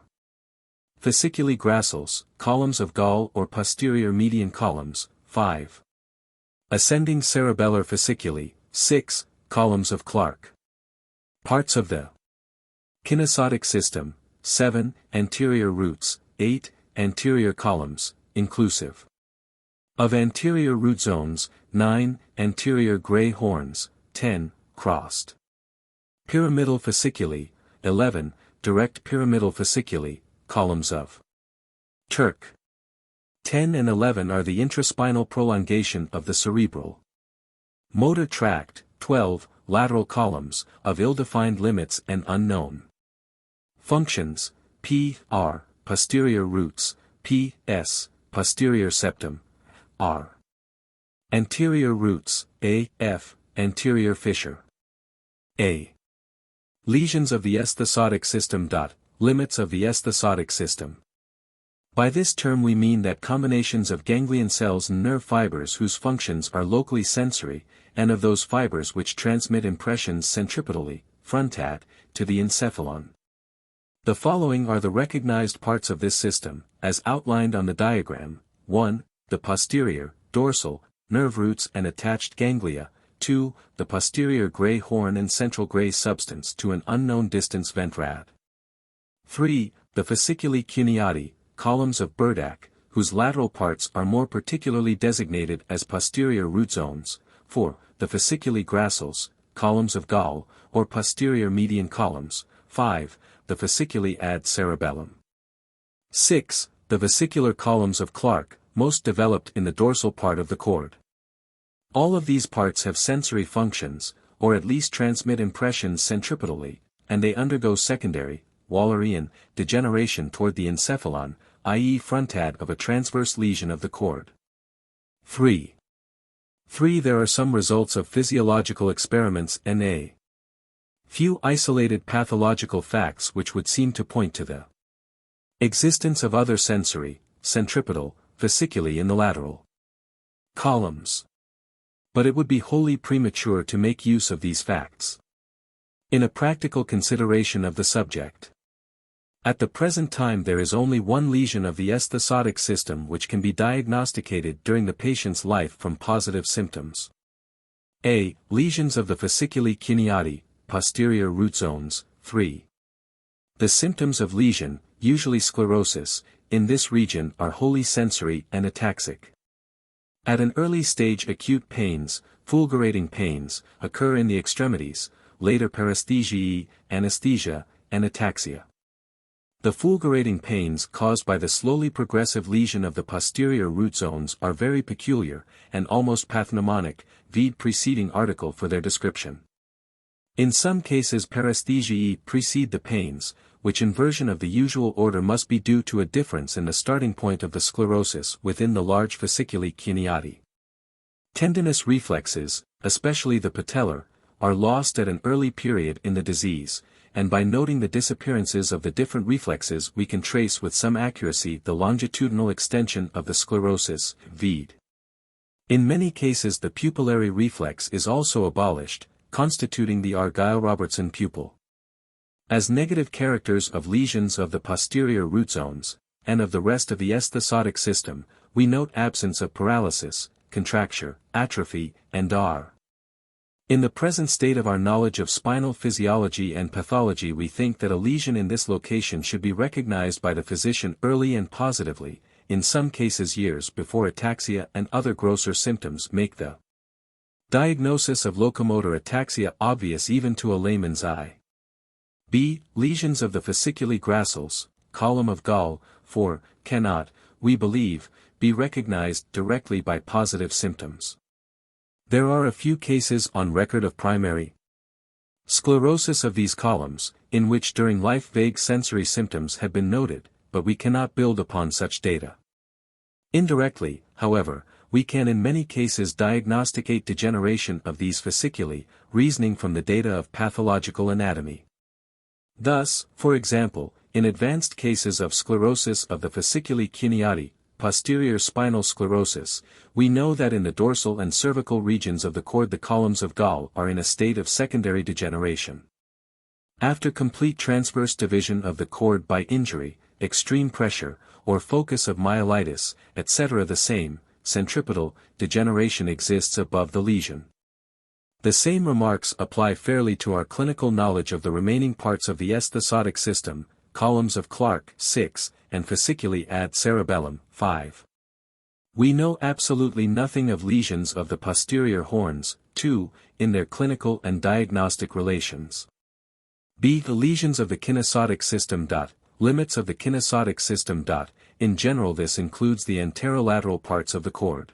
Fasciculi gracils, columns of Gall or posterior median columns. 5. Ascending cerebellar fasciculi. 6. Columns of Clark. Parts of the kinesiotic system. 7. Anterior roots. 8. Anterior columns, inclusive of anterior root zones. 9. Anterior gray horns. 10. Crossed pyramidal fasciculi. 11. Direct pyramidal fasciculi, columns of Turk. 10 and 11 are the intraspinal prolongation of the cerebral motor tract. 12. Lateral columns, of ill-defined limits and unknown functions. P. R. Posterior roots. P. S. Posterior septum. R. Anterior roots. A. F. Anterior fissure. A. Lesions of the esthesotic system. Limits of the esthesotic system. By this term we mean that combinations of ganglion cells and nerve fibers whose functions are locally sensory, and of those fibers which transmit impressions centripetally, frontat, to the encephalon. The following are the recognized parts of this system, as outlined on the diagram. 1. The posterior, dorsal, nerve roots and attached ganglia. 2. The posterior gray horn and central gray substance to an unknown distance ventrad. 3. The fasciculi cuniati, columns of Burdach, whose lateral parts are more particularly designated as posterior root zones. 4. The fasciculi gracils, columns of Gall, or posterior median columns. 5. The fasciculi ad cerebellum. 6. The vesicular columns of Clark, most developed in the dorsal part of the cord. All of these parts have sensory functions, or at least transmit impressions centripetally, and they undergo secondary, Wallerian, degeneration toward the encephalon, i.e. frontad of a transverse lesion of the cord. 3. There are some results of physiological experiments and a few isolated pathological facts which would seem to point to the existence of other sensory, centripetal, fasciculi in the lateral columns. But it would be wholly premature to make use of these facts in a practical consideration of the subject. At the present time there is only one lesion of the esthesotic system which can be diagnosticated during the patient's life from positive symptoms. A. Lesions of the fasciculi cuniati, posterior root zones. 3. The symptoms of lesion, usually sclerosis, in this region are wholly sensory and ataxic. At an early stage acute pains, fulgurating pains, occur in the extremities, later paresthesiae, anesthesia, and ataxia. The fulgurating pains caused by the slowly progressive lesion of the posterior root zones are very peculiar, and almost pathognomonic, vide preceding article for their description. In some cases paresthesiae precede the pains, which inversion of the usual order must be due to a difference in the starting point of the sclerosis within the large fasciculi cuniati. Tendinous reflexes, especially the patellar, are lost at an early period in the disease, and by noting the disappearances of the different reflexes we can trace with some accuracy the longitudinal extension of the sclerosis, vide. In many cases the pupillary reflex is also abolished, constituting the Argyll-Robertson pupil. As negative characters of lesions of the posterior root zones, and of the rest of the esthesotic system, we note absence of paralysis, contracture, atrophy, and R. In the present state of our knowledge of spinal physiology and pathology, we think that a lesion in this location should be recognized by the physician early and positively, in some cases years before ataxia and other grosser symptoms make the diagnosis of locomotor ataxia obvious even to a layman's eye. B. Lesions of the fasciculi gracils, column of Gall, 4, cannot, we believe, be recognized directly by positive symptoms. There are a few cases on record of primary sclerosis of these columns, in which during life vague sensory symptoms have been noted, but we cannot build upon such data. Indirectly, however, we can in many cases diagnosticate degeneration of these fasciculi, reasoning from the data of pathological anatomy. Thus, for example, in advanced cases of sclerosis of the fasciculi cuneati, posterior spinal sclerosis, we know that in the dorsal and cervical regions of the cord the columns of Gall are in a state of secondary degeneration. After complete transverse division of the cord by injury, extreme pressure, or focus of myelitis, etc. the same, centripetal, degeneration exists above the lesion. The same remarks apply fairly to our clinical knowledge of the remaining parts of the esthesotic system, columns of Clark, 6, and fasciculi ad cerebellum, 5. We know absolutely nothing of lesions of the posterior horns, 2, in their clinical and diagnostic relations. B. The lesions of the kinesiotic system. Limits of the kinesiotic system. In general, this includes the anterolateral parts of the cord.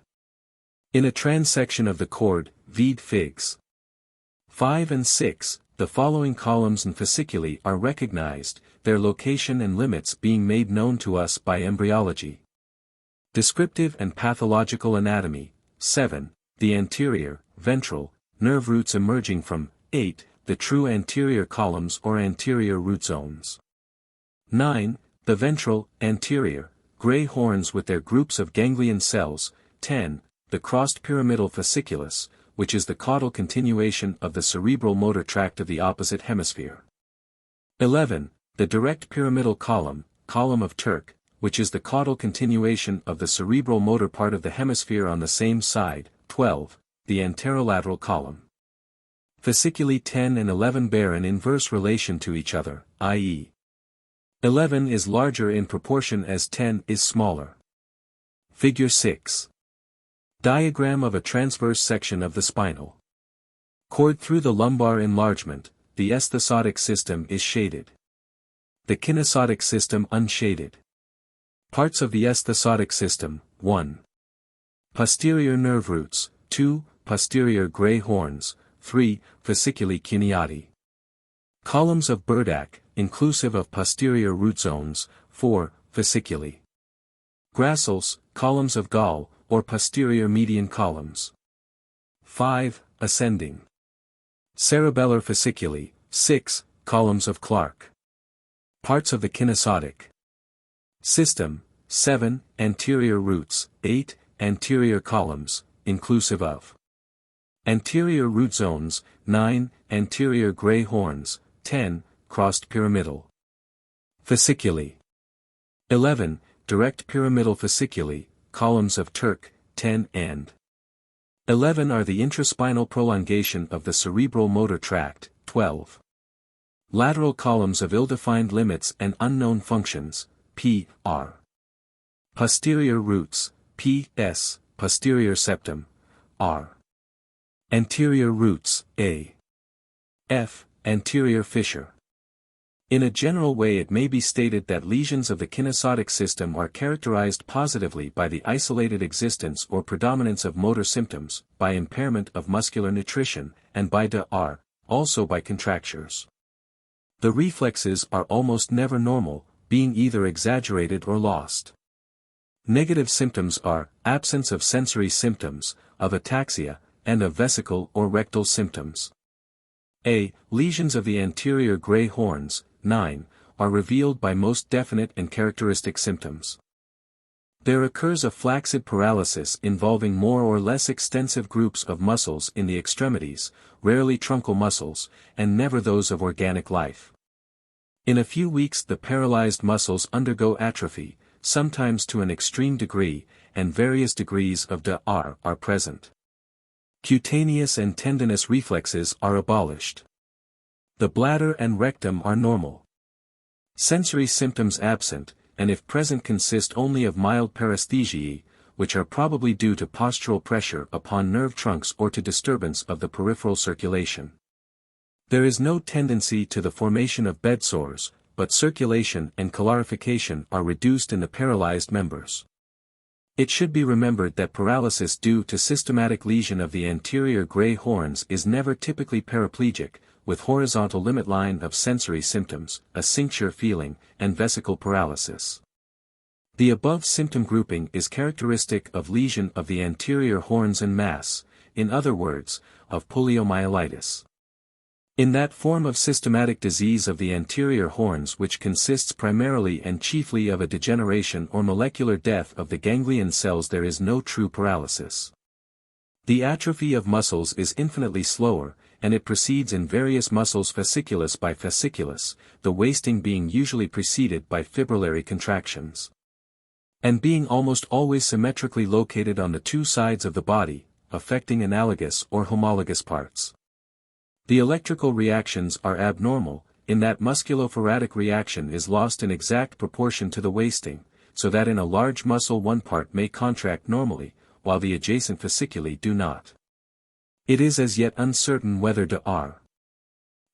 In a transection of the cord, vide Figs. 5 and 6, the following columns and fasciculi are recognized, their location and limits being made known to us by embryology. Descriptive and pathological anatomy. 7, the anterior, ventral, nerve roots emerging from. 8, the true anterior columns or anterior root zones. 9, the ventral, anterior, gray horns with their groups of ganglion cells. 10, the crossed pyramidal fasciculus, which is the caudal continuation of the cerebral motor tract of the opposite hemisphere. 11, the direct pyramidal column, column of Turk, which is the caudal continuation of the cerebral motor part of the hemisphere on the same side. 12, the anterolateral column. Fasciculi 10 and 11 bear an inverse relation to each other, i.e. 11 is larger in proportion as 10 is smaller. Figure 6. Diagram of a transverse section of the spinal cord through the lumbar enlargement. The esthesotic system is shaded. The kinesiotic system unshaded. Parts of the esthesotic system. 1. Posterior nerve roots. 2. Posterior gray horns. 3. Fasciculi cuneati. Columns of Burdach, inclusive of posterior root zones. 4. Fasciculi. Gracils, columns of Gall, or posterior median columns. 5. Ascending. Cerebellar fasciculi. 6. Columns of Clark. Parts of the kinesiotic system. 7. Anterior roots. 8. Anterior columns, inclusive of anterior root zones. 9. Anterior gray horns. 10. Crossed pyramidal fasciculi. 11. Direct pyramidal fasciculi, columns of Turk. 10 and 11 are the intraspinal prolongation of the cerebral motor tract. 12. Lateral columns of ill-defined limits and unknown functions. P. R. Posterior roots. P. S. Posterior septum. R. Anterior roots. A. F. Anterior fissure. In a general way, it may be stated that lesions of the kinesiotic system are characterized positively by the isolated existence or predominance of motor symptoms, by impairment of muscular nutrition, and by DR, also by contractures. The reflexes are almost never normal, being either exaggerated or lost. Negative symptoms are absence of sensory symptoms, of ataxia, and of vesical or rectal symptoms. A. Lesions of the anterior gray horns, 9, are revealed by most definite and characteristic symptoms. There occurs a flaccid paralysis involving more or less extensive groups of muscles in the extremities, rarely truncal muscles, and never those of organic life. In a few weeks the paralyzed muscles undergo atrophy, sometimes to an extreme degree, and various degrees of DR are present. Cutaneous and tendinous reflexes are abolished. The bladder and rectum are normal. Sensory symptoms absent, and if present consist only of mild paresthesiae, which are probably due to postural pressure upon nerve trunks or to disturbance of the peripheral circulation. There is no tendency to the formation of bedsores, but circulation and calorification are reduced in the paralyzed members. It should be remembered that paralysis due to systematic lesion of the anterior gray horns is never typically paraplegic, with horizontal limit line of sensory symptoms, a cincture feeling, and vesical paralysis. The above symptom grouping is characteristic of lesion of the anterior horns and mass, in other words, of poliomyelitis. In that form of systematic disease of the anterior horns which consists primarily and chiefly of a degeneration or molecular death of the ganglion cells there is no true paralysis. The atrophy of muscles is infinitely slower, and it proceeds in various muscles fasciculus by fasciculus, the wasting being usually preceded by fibrillary contractions. And being almost always symmetrically located on the two sides of the body, affecting analogous or homologous parts. The electrical reactions are abnormal, in that musculophoratic reaction is lost in exact proportion to the wasting, so that in a large muscle one part may contract normally, while the adjacent fasciculi do not. It is as yet uncertain whether DR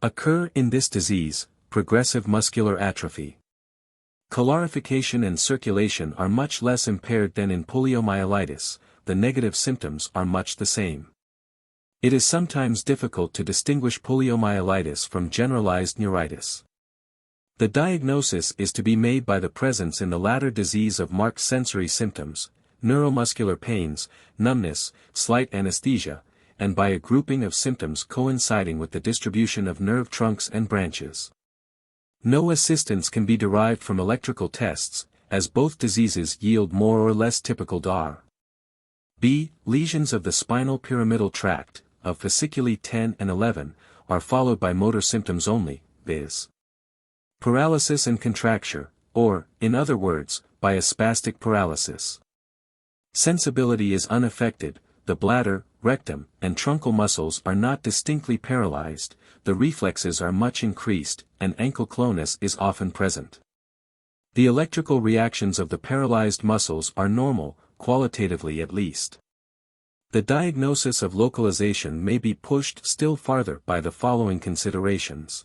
occur in this disease, progressive muscular atrophy. Calorification and circulation are much less impaired than in poliomyelitis, the negative symptoms are much the same. It is sometimes difficult to distinguish poliomyelitis from generalized neuritis. The diagnosis is to be made by the presence in the latter disease of marked sensory symptoms, neuromuscular pains, numbness, slight anesthesia, and by a grouping of symptoms coinciding with the distribution of nerve trunks and branches. No assistance can be derived from electrical tests, as both diseases yield more or less typical DR. B. Lesions of the spinal pyramidal tract, of fasciculi 10 and 11, are followed by motor symptoms only, viz. paralysis and contracture, or, in other words, by a spastic paralysis. Sensibility is unaffected, the bladder, rectum, and truncal muscles are not distinctly paralyzed, the reflexes are much increased, and ankylosing is often present. The electrical reactions of the paralyzed muscles are normal, qualitatively at least. The diagnosis of localization may be pushed still farther by the following considerations.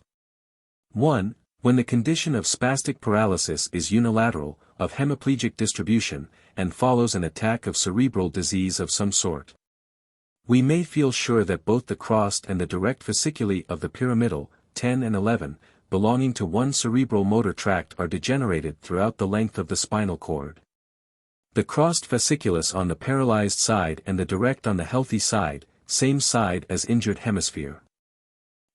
1. When the condition of spastic paralysis is unilateral, of hemiplegic distribution, and follows an attack of cerebral disease of some sort. We may feel sure that both the crossed and the direct fasciculi of the pyramidal, 10 and 11, belonging to one cerebral motor tract are degenerated throughout the length of the spinal cord. The crossed fasciculus on the paralyzed side and the direct on the healthy side, same side as injured hemisphere.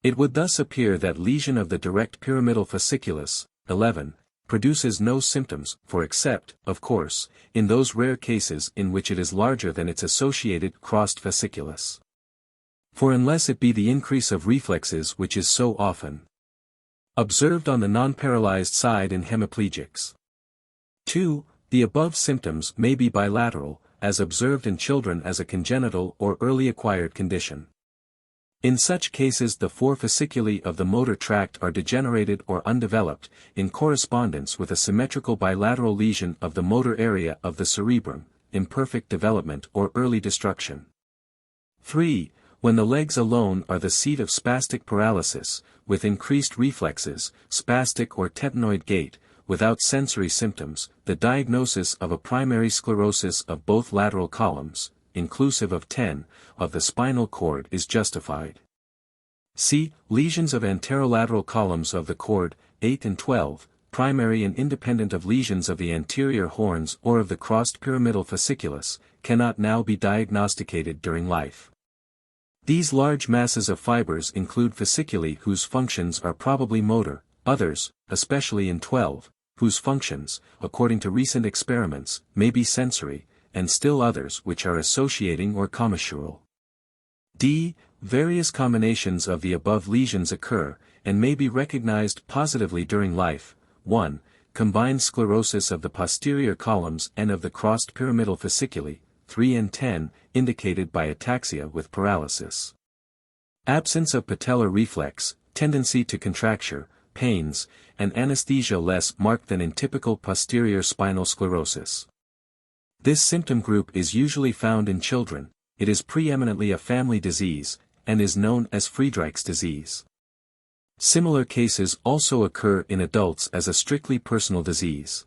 It would thus appear that lesion of the direct pyramidal fasciculus, 11, produces no symptoms, for except, of course, in those rare cases in which it is larger than its associated crossed fasciculus. For unless it be the increase of reflexes which is so often observed on the non-paralyzed side in hemiplegics. 2. The above symptoms may be bilateral, as observed in children as a congenital or early acquired condition. In such cases the four fasciculi of the motor tract are degenerated or undeveloped, in correspondence with a symmetrical bilateral lesion of the motor area of the cerebrum, imperfect development or early destruction. 3. When the legs alone are the seat of spastic paralysis, with increased reflexes, spastic or tetanoid gait, without sensory symptoms, the diagnosis of a primary sclerosis of both lateral columns, inclusive of 10, of the spinal cord is justified. C. Lesions of anterolateral columns of the cord, 8 and 12, primary and independent of lesions of the anterior horns or of the crossed pyramidal fasciculus, cannot now be diagnosticated during life. These large masses of fibers include fasciculi whose functions are probably motor, others, especially in 12, whose functions, according to recent experiments, may be sensory, and still others which are associating or commissural. D. Various combinations of the above lesions occur, and may be recognized positively during life. 1. Combined sclerosis of the posterior columns and of the crossed pyramidal fasciculi, 3 and 10, indicated by ataxia with paralysis. Absence of patellar reflex, tendency to contracture, pains, and anesthesia less marked than in typical posterior spinal sclerosis. This symptom group is usually found in children. It is preeminently a family disease, and is known as Friedreich's disease. Similar cases also occur in adults as a strictly personal disease.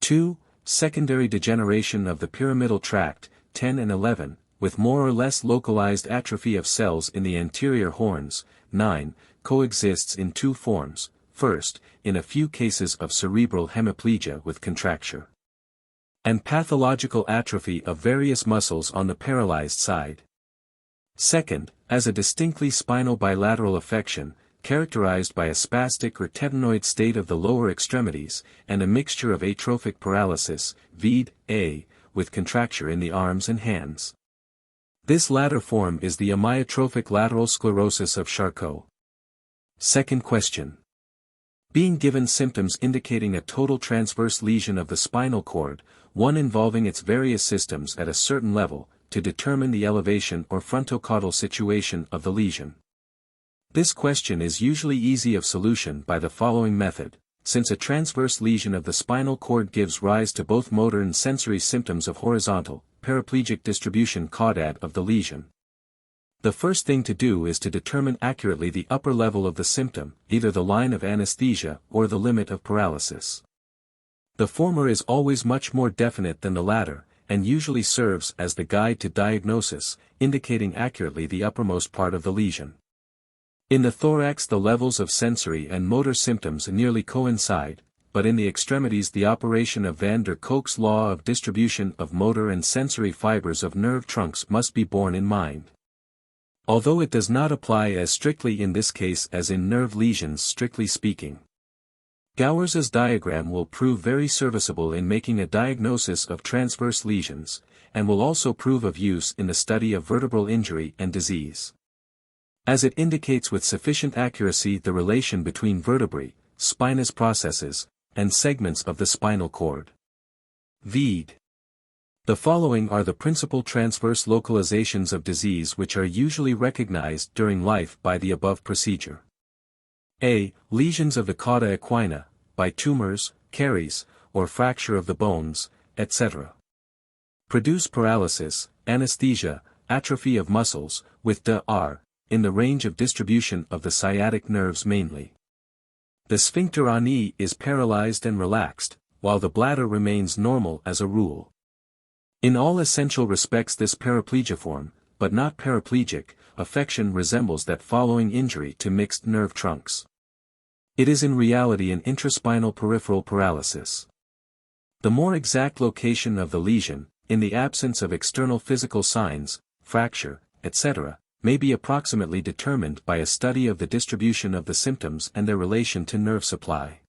2. Secondary degeneration of the pyramidal tract, 10 and 11, with more or less localized atrophy of cells in the anterior horns. 9. Coexists in two forms. First, in a few cases of cerebral hemiplegia with contracture, and pathological atrophy of various muscles on the paralyzed side. Second, as a distinctly spinal bilateral affection, characterized by a spastic or tetanoid state of the lower extremities, and a mixture of atrophic paralysis, VED-A, with contracture in the arms and hands. This latter form is the amyotrophic lateral sclerosis of Charcot. Second question. Being given symptoms indicating a total transverse lesion of the spinal cord, one involving its various systems at a certain level, to determine the elevation or frontocaudal situation of the lesion. This question is usually easy of solution by the following method, since a transverse lesion of the spinal cord gives rise to both motor and sensory symptoms of horizontal, paraplegic distribution caudate of the lesion. The first thing to do is to determine accurately the upper level of the symptom, either the line of anesthesia or the limit of paralysis. The former is always much more definite than the latter, and usually serves as the guide to diagnosis, indicating accurately the uppermost part of the lesion. In the thorax the levels of sensory and motor symptoms nearly coincide, but in the extremities the operation of van der Kolk's law of distribution of motor and sensory fibers of nerve trunks must be borne in mind. Although it does not apply as strictly in this case as in nerve lesions strictly speaking. Gowers' diagram will prove very serviceable in making a diagnosis of transverse lesions, and will also prove of use in the study of vertebral injury and disease, as it indicates with sufficient accuracy the relation between vertebrae, spinous processes, and segments of the spinal cord. VED. The following are the principal transverse localizations of disease which are usually recognized during life by the above procedure. A. Lesions of the cauda equina, by tumors, caries, or fracture of the bones, etc. Produce paralysis, anesthesia, atrophy of muscles, with DR, in the range of distribution of the sciatic nerves mainly. The sphincter ani is paralyzed and relaxed, while the bladder remains normal as a rule. In all essential respects this paraplegiform, but not paraplegic, affection resembles that following injury to mixed nerve trunks. It is in reality an intraspinal peripheral paralysis. The more exact location of the lesion, in the absence of external physical signs, fracture, etc., may be approximately determined by a study of the distribution of the symptoms and their relation to nerve supply.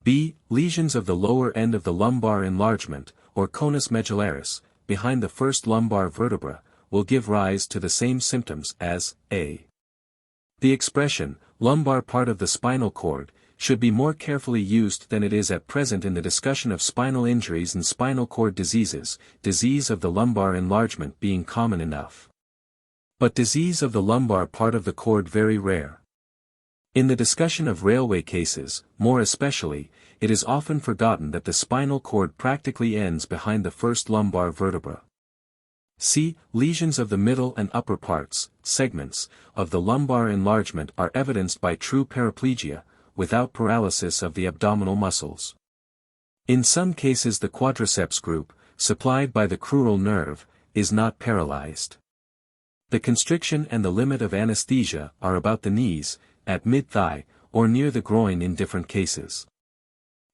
B. Lesions of the lower end of the lumbar enlargement, or conus medullaris, behind the first lumbar vertebra, will give rise to the same symptoms as A. The expression, lumbar part of the spinal cord, should be more carefully used than it is at present in the discussion of spinal injuries and spinal cord diseases, disease of the lumbar enlargement being common enough, but disease of the lumbar part of the cord very rare. In the discussion of railway cases, more especially, it is often forgotten that the spinal cord practically ends behind the first lumbar vertebra. C. Lesions of the middle and upper parts, segments, of the lumbar enlargement are evidenced by true paraplegia, without paralysis of the abdominal muscles. In some cases the quadriceps group, supplied by the crural nerve, is not paralyzed. The constriction and the limit of anesthesia are about the knees, at mid-thigh, or near the groin in different cases.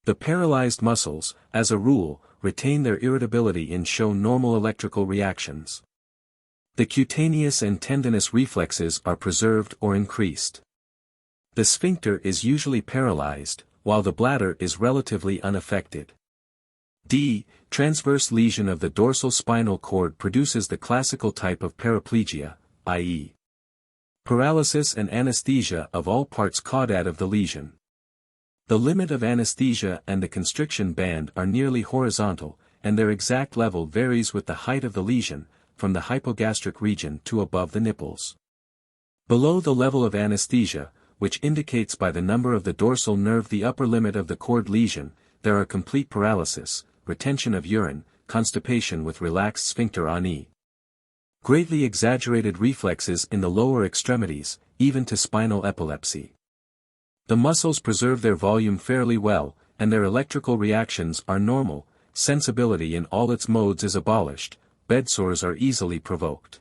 The paralyzed muscles, as a rule, retain their irritability and show normal electrical reactions. The cutaneous and tendinous reflexes are preserved or increased. The sphincter is usually paralyzed, while the bladder is relatively unaffected. D. Transverse lesion of the dorsal spinal cord produces the classical type of paraplegia, i.e. Paralysis and anesthesia of all parts caudate of the lesion. The limit of anesthesia and the constriction band are nearly horizontal, and their exact level varies with the height of the lesion, from the hypogastric region to above the nipples. Below the level of anesthesia, which indicates by the number of the dorsal nerve the upper limit of the cord lesion, there are complete paralysis, retention of urine, constipation with relaxed sphincter ani. Greatly exaggerated reflexes in the lower extremities, even to spinal epilepsy. The muscles preserve their volume fairly well, and their electrical reactions are normal, sensibility in all its modes is abolished, bedsores are easily provoked.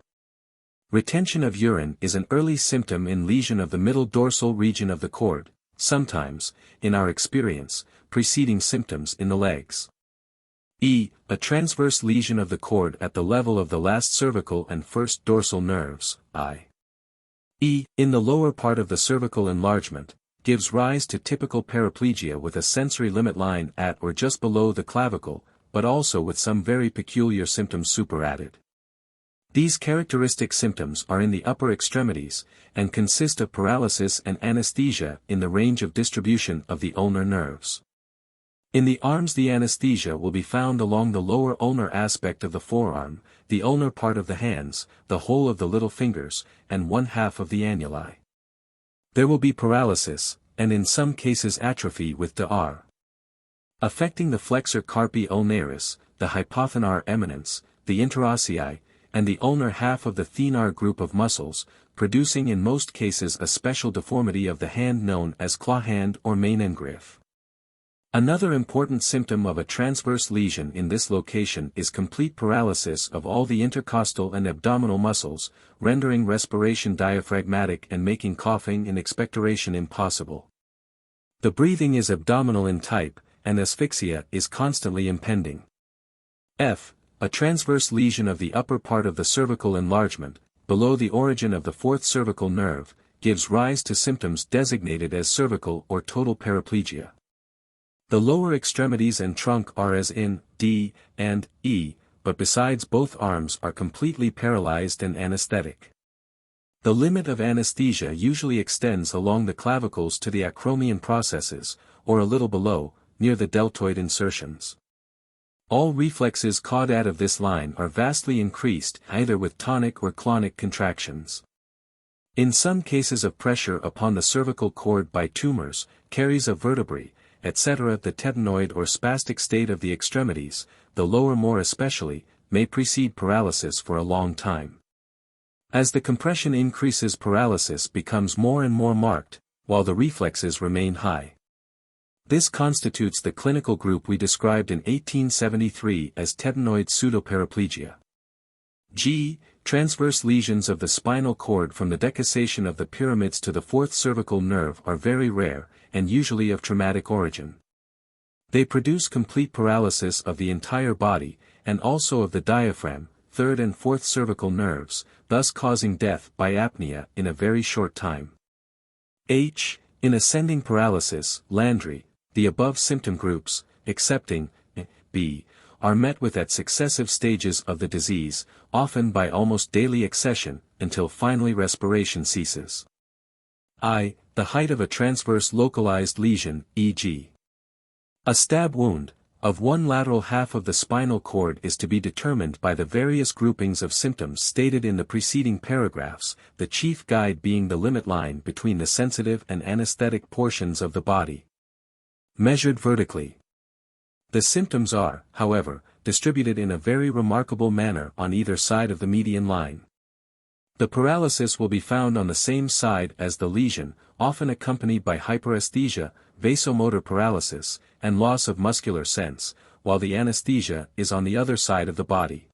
Retention of urine is an early symptom in lesion of the middle dorsal region of the cord, sometimes, in our experience, preceding symptoms in the legs. A transverse lesion of the cord at the level of the last cervical and first dorsal nerves, in the lower part of the cervical enlargement, gives rise to typical paraplegia with a sensory limit line at or just below the clavicle, but also with some very peculiar symptoms superadded. These characteristic symptoms are in the upper extremities, and consist of paralysis and anesthesia in the range of distribution of the ulnar nerves. In the arms the anesthesia will be found along the lower ulnar aspect of the forearm, the ulnar part of the hands, the whole of the little fingers, and one half of the annuli. There will be paralysis, and in some cases atrophy with DR. Affecting the flexor carpi ulnaris, the hypothenar eminence, the interossei, and the ulnar half of the thenar group of muscles, producing in most cases a special deformity of the hand known as claw hand or Main-en-Griffe. Another important symptom of a transverse lesion in this location is complete paralysis of all the intercostal and abdominal muscles, rendering respiration diaphragmatic and making coughing and expectoration impossible. The breathing is abdominal in type, and asphyxia is constantly impending. A transverse lesion of the upper part of the cervical enlargement, below the origin of the fourth cervical nerve, gives rise to symptoms designated as cervical or total paraplegia. The lower extremities and trunk are as in D and E, but besides both arms are completely paralyzed and anesthetic. The limit of anesthesia usually extends along the clavicles to the acromion processes, or a little below, near the deltoid insertions. All reflexes caudate of this line are vastly increased either with tonic or clonic contractions. In some cases of pressure upon the cervical cord by tumors, caries of vertebrae, etc. the tetanoid or spastic state of the extremities, the lower more especially, may precede paralysis for a long time. As the compression increases, paralysis becomes more and more marked, while the reflexes remain high. This constitutes the clinical group we described in 1873 as tetanoid pseudoparaplegia. Transverse lesions of the spinal cord from the decussation of the pyramids to the fourth cervical nerve are very rare, and usually of traumatic origin. They produce complete paralysis of the entire body, and also of the diaphragm, third and fourth cervical nerves, thus causing death by apnea in a very short time. In ascending paralysis, Landry, the above symptom groups, excepting B, are met with at successive stages of the disease, often by almost daily accession, until finally respiration ceases. The height of a transverse localized lesion, e.g. a stab wound, of one lateral half of the spinal cord is to be determined by the various groupings of symptoms stated in the preceding paragraphs, the chief guide being the limit line between the sensitive and anesthetic portions of the body. Measured vertically. The symptoms are, however, distributed in a very remarkable manner on either side of the median line. The paralysis will be found on the same side as the lesion, often accompanied by hyperesthesia, vasomotor paralysis, and loss of muscular sense, while the anesthesia is on the other side of the body.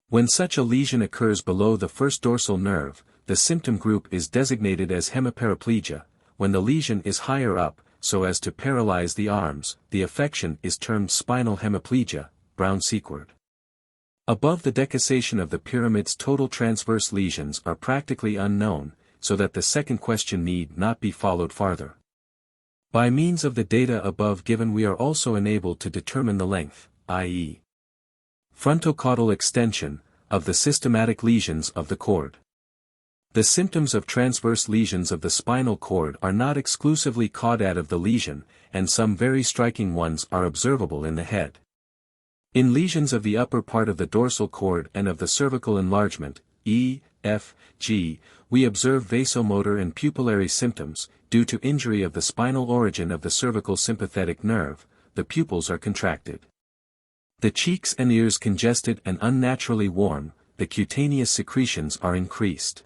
When such a lesion occurs below the first dorsal nerve, the symptom group is designated as hemiparaplegia. When the lesion is higher up, so as to paralyze the arms, the affection is termed spinal hemiplegia, Brown-Sequard. Above the decussation of the pyramids, total transverse lesions are practically unknown, so that the second question need not be followed farther. By means of the data above given we are also enabled to determine the length, i.e. frontocaudal extension, of the systematic lesions of the cord. The symptoms of transverse lesions of the spinal cord are not exclusively caudate of the lesion, and some very striking ones are observable in the head. In lesions of the upper part of the dorsal cord and of the cervical enlargement, E, F, G, we observe vasomotor and pupillary symptoms. Due to injury of the spinal origin of the cervical sympathetic nerve, the pupils are contracted. The cheeks and ears congested and unnaturally warm, the cutaneous secretions are increased.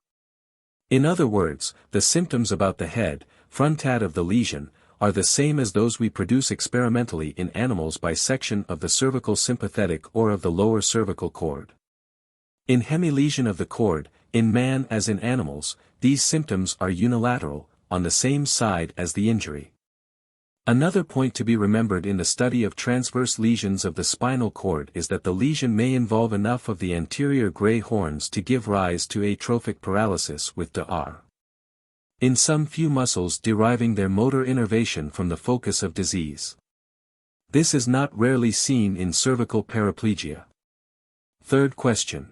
In other words, the symptoms about the head, frontat of the lesion, are the same as those we produce experimentally in animals by section of the cervical sympathetic or of the lower cervical cord. In hemilesion of the cord, in man as in animals, these symptoms are unilateral, on the same side as the injury. Another point to be remembered in the study of transverse lesions of the spinal cord is that the lesion may involve enough of the anterior gray horns to give rise to atrophic paralysis with DR. In some few muscles deriving their motor innervation from the focus of disease. This is not rarely seen in cervical paraplegia. Third question.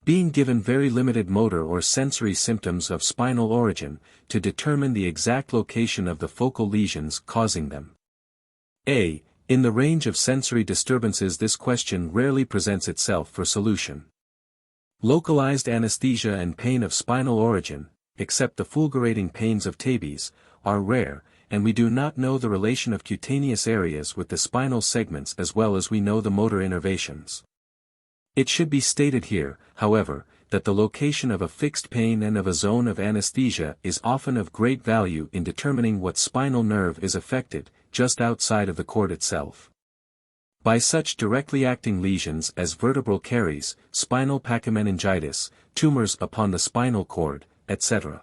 Being given very limited motor or sensory symptoms of spinal origin, to determine the exact location of the focal lesions causing them. A. In the range of sensory disturbances this question rarely presents itself for solution. Localized anesthesia and pain of spinal origin, except the fulgurating pains of tabes, are rare, and we do not know the relation of cutaneous areas with the spinal segments as well as we know the motor innervations. It should be stated here, however, that the location of a fixed pain and of a zone of anesthesia is often of great value in determining what spinal nerve is affected, just outside of the cord itself. By such directly acting lesions as vertebral caries, spinal pachymeningitis, tumors upon the spinal cord, etc.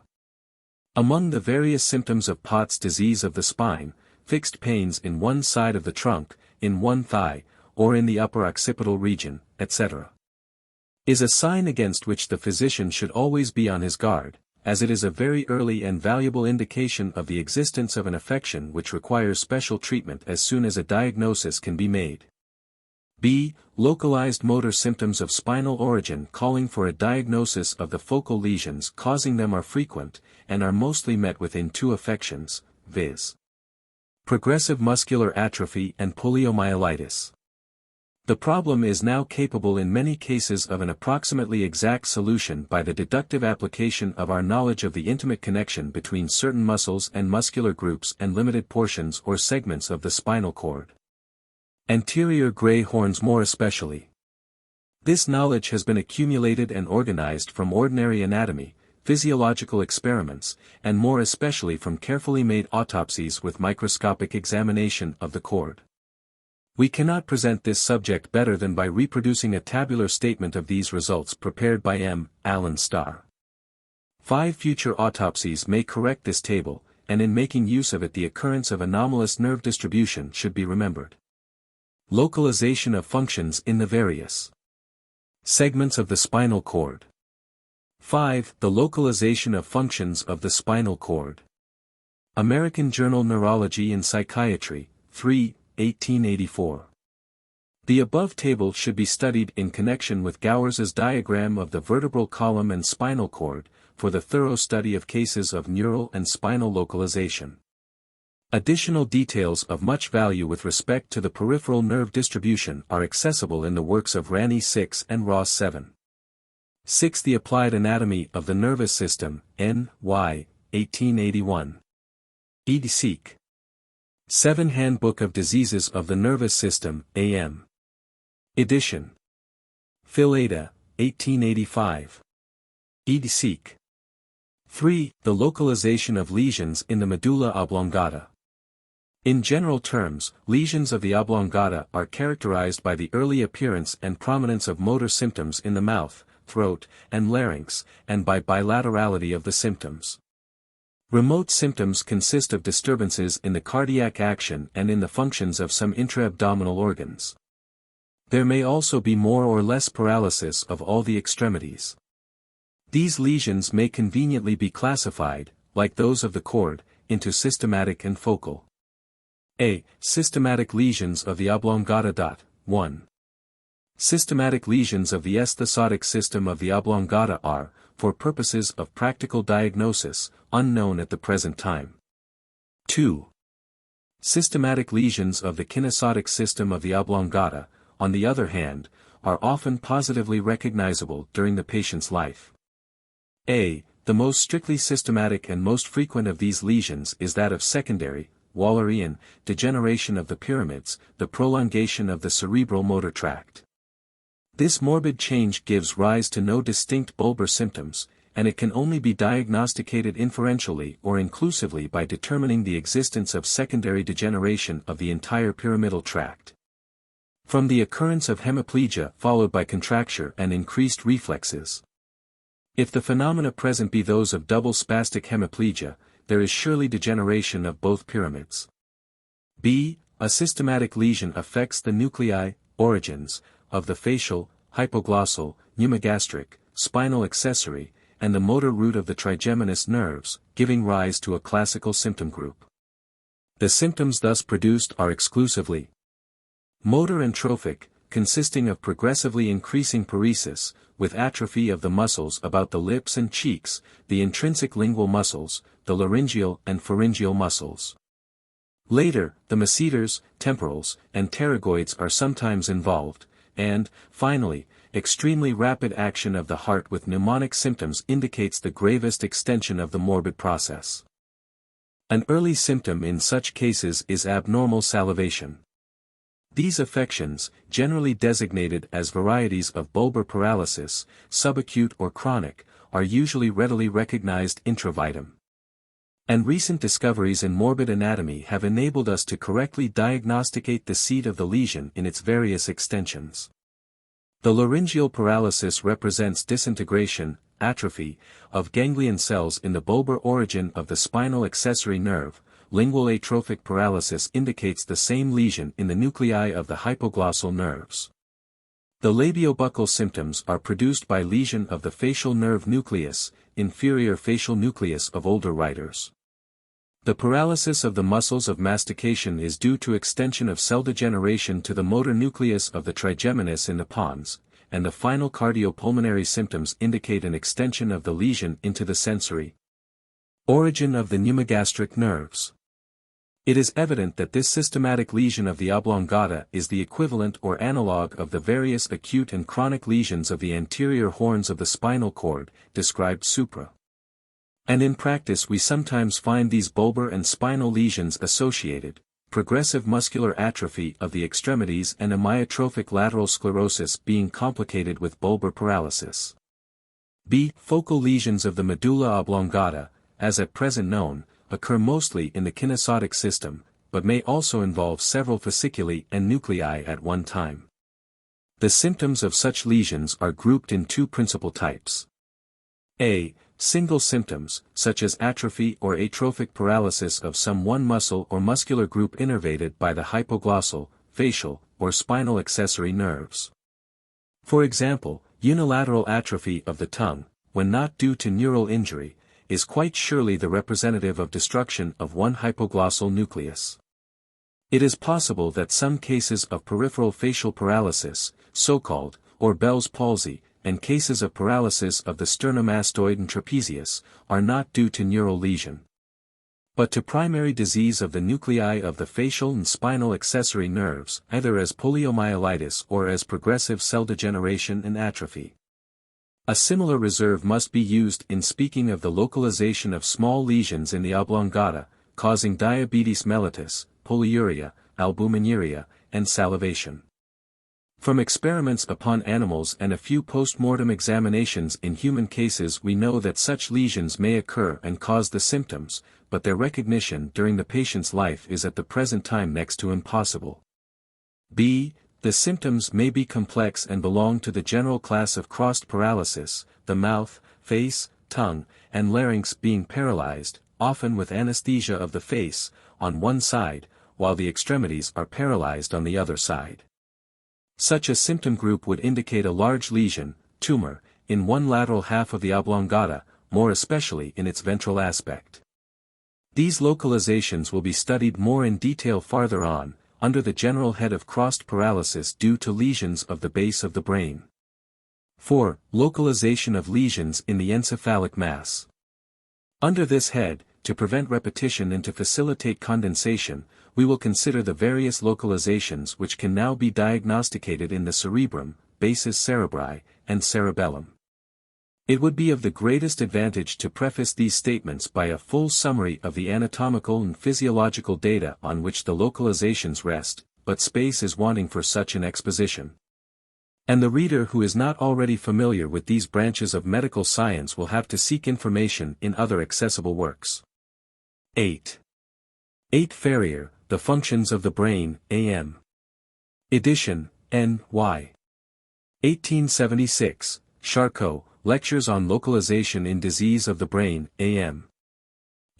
Among the various symptoms of Pott's disease of the spine, fixed pains in one side of the trunk, in one thigh, or in the upper occipital region, etc. is a sign against which the physician should always be on his guard, as it is a very early and valuable indication of the existence of an affection which requires special treatment as soon as a diagnosis can be made. B. Localized motor symptoms of spinal origin calling for a diagnosis of the focal lesions causing them are frequent, and are mostly met within two affections, viz. progressive muscular atrophy and poliomyelitis. The problem is now capable in many cases of an approximately exact solution by the deductive application of our knowledge of the intimate connection between certain muscles and muscular groups and limited portions or segments of the spinal cord. Anterior gray horns more especially. This knowledge has been accumulated and organized from ordinary anatomy, physiological experiments, and more especially from carefully made autopsies with microscopic examination of the cord. We cannot present this subject better than by reproducing a tabular statement of these results prepared by M. Louis Starr. 5 future autopsies may correct this table, and in making use of it the occurrence of anomalous nerve distribution should be remembered. Localization of functions in the various segments of the spinal cord. 5. The localization of functions of the spinal cord. American Journal Neurology and Psychiatry, 3, 1884. The above table should be studied in connection with Gowers' diagram of the vertebral column and spinal cord, for the thorough study of cases of neural and spinal localization. Additional details of much value with respect to the peripheral nerve distribution are accessible in the works of Rani 6 and Ross 7. 6. The Applied Anatomy of the Nervous System, N.Y., 1881. Ed. Seek. 7. Handbook of Diseases of the Nervous System, A.M. Edition. Phil Ada, 1885. Ed. Seek. 3. The Localization of Lesions in the Medulla Oblongata. In general terms, lesions of the oblongata are characterized by the early appearance and prominence of motor symptoms in the mouth, throat, and larynx, and by bilaterality of the symptoms. Remote symptoms consist of disturbances in the cardiac action and in the functions of some intra-abdominal organs. There may also be more or less paralysis of all the extremities. These lesions may conveniently be classified, like those of the cord, into systematic and focal. A. Systematic lesions of the oblongata. 1. Systematic lesions of the esthesotic system of the oblongata are, for purposes of practical diagnosis, unknown at the present time. 2. Systematic lesions of the kinesotic system of the oblongata, on the other hand, are often positively recognizable during the patient's life. A. The most strictly systematic and most frequent of these lesions is that of secondary, Wallerian, degeneration of the pyramids, the prolongation of the cerebral motor tract. This morbid change gives rise to no distinct bulbar symptoms, and it can only be diagnosticated inferentially or inclusively by determining the existence of secondary degeneration of the entire pyramidal tract. From the occurrence of hemiplegia followed by contracture and increased reflexes. If the phenomena present be those of double spastic hemiplegia, there is surely degeneration of both pyramids. B. A systematic lesion affects the nuclei, origins, of the facial, hypoglossal, pneumogastric, spinal accessory, and the motor root of the trigeminous nerves, giving rise to a classical symptom group. The symptoms thus produced are exclusively motor and trophic, consisting of progressively increasing paresis, with atrophy of the muscles about the lips and cheeks, the intrinsic lingual muscles, the laryngeal and pharyngeal muscles. Later, the masseters, temporals, and pterygoids are sometimes involved, and, finally, extremely rapid action of the heart with mnemonic symptoms indicates the gravest extension of the morbid process. An early symptom in such cases is abnormal salivation. These affections, generally designated as varieties of bulbar paralysis, subacute or chronic, are usually readily recognized intravitum. And recent discoveries in morbid anatomy have enabled us to correctly diagnosticate the seat of the lesion in its various extensions. The laryngeal paralysis represents disintegration, atrophy, of ganglion cells in the bulbar origin of the spinal accessory nerve. Lingual atrophic paralysis indicates the same lesion in the nuclei of the hypoglossal nerves. The labiobuccal symptoms are produced by lesion of the facial nerve nucleus, inferior facial nucleus of older writers. The paralysis of the muscles of mastication is due to extension of cell degeneration to the motor nucleus of the trigeminus in the pons, and the final cardiopulmonary symptoms indicate an extension of the lesion into the sensory origin of the pneumogastric nerves. It is evident that this systematic lesion of the oblongata is the equivalent or analog of the various acute and chronic lesions of the anterior horns of the spinal cord, described supra. And in practice we sometimes find these bulbar and spinal lesions associated, progressive muscular atrophy of the extremities and amyotrophic lateral sclerosis being complicated with bulbar paralysis. B. Focal lesions of the medulla oblongata, as at present known, occur mostly in the kinesotic system, but may also involve several fasciculi and nuclei at one time. The symptoms of such lesions are grouped in two principal types. A. Single symptoms, such as atrophy or atrophic paralysis of some one muscle or muscular group innervated by the hypoglossal, facial, or spinal accessory nerves. For example, unilateral atrophy of the tongue, when not due to neural injury, is quite surely the representative of destruction of one hypoglossal nucleus. It is possible that some cases of peripheral facial paralysis, so-called, or Bell's palsy, and cases of paralysis of the sternomastoid and trapezius, are not due to neural lesion, but to primary disease of the nuclei of the facial and spinal accessory nerves, either as poliomyelitis or as progressive cell degeneration and atrophy. A similar reserve must be used in speaking of the localization of small lesions in the oblongata, causing diabetes mellitus, polyuria, albuminuria, and salivation. From experiments upon animals and a few post-mortem examinations in human cases we know that such lesions may occur and cause the symptoms, but their recognition during the patient's life is at the present time next to impossible. B. The symptoms may be complex and belong to the general class of crossed paralysis, the mouth, face, tongue, and larynx being paralyzed, often with anesthesia of the face, on one side, while the extremities are paralyzed on the other side. Such a symptom group would indicate a large lesion, tumor, in one lateral half of the oblongata, more especially in its ventral aspect. These localizations will be studied more in detail farther on, under the general head of crossed paralysis due to lesions of the base of the brain. 4. Localization of lesions in the encephalic mass. Under this head, to prevent repetition and to facilitate condensation, we will consider the various localizations which can now be diagnosticated in the cerebrum, basis cerebri, and cerebellum. It would be of the greatest advantage to preface these statements by a full summary of the anatomical and physiological data on which the localizations rest, but space is wanting for such an exposition. And the reader who is not already familiar with these branches of medical science will have to seek information in other accessible works. 8. 8 Ferrier, The Functions of the Brain, A.M. Edition, N.Y. 1876, Charcot, Lectures on Localization in Disease of the Brain, A.M.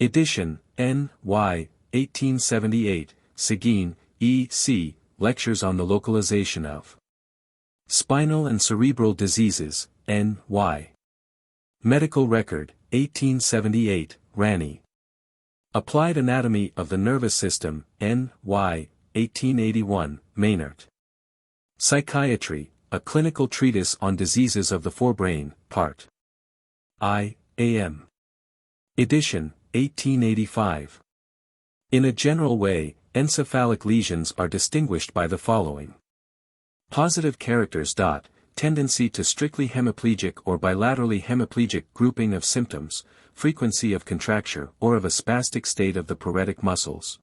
Edition, N.Y. 1878, Seguin, E.C., Lectures on the Localization of Spinal and Cerebral Diseases, N.Y. Medical Record, 1878, Rani. Applied Anatomy of the Nervous System, N.Y. 1881, Maynard. Psychiatry, A Clinical Treatise on Diseases of the Forebrain, Part I, A.M. Edition, 1885. In a general way, encephalic lesions are distinguished by the following. Positive characters. Tendency to strictly hemiplegic or bilaterally hemiplegic grouping of symptoms, frequency of contracture or of a spastic state of the paretic muscles.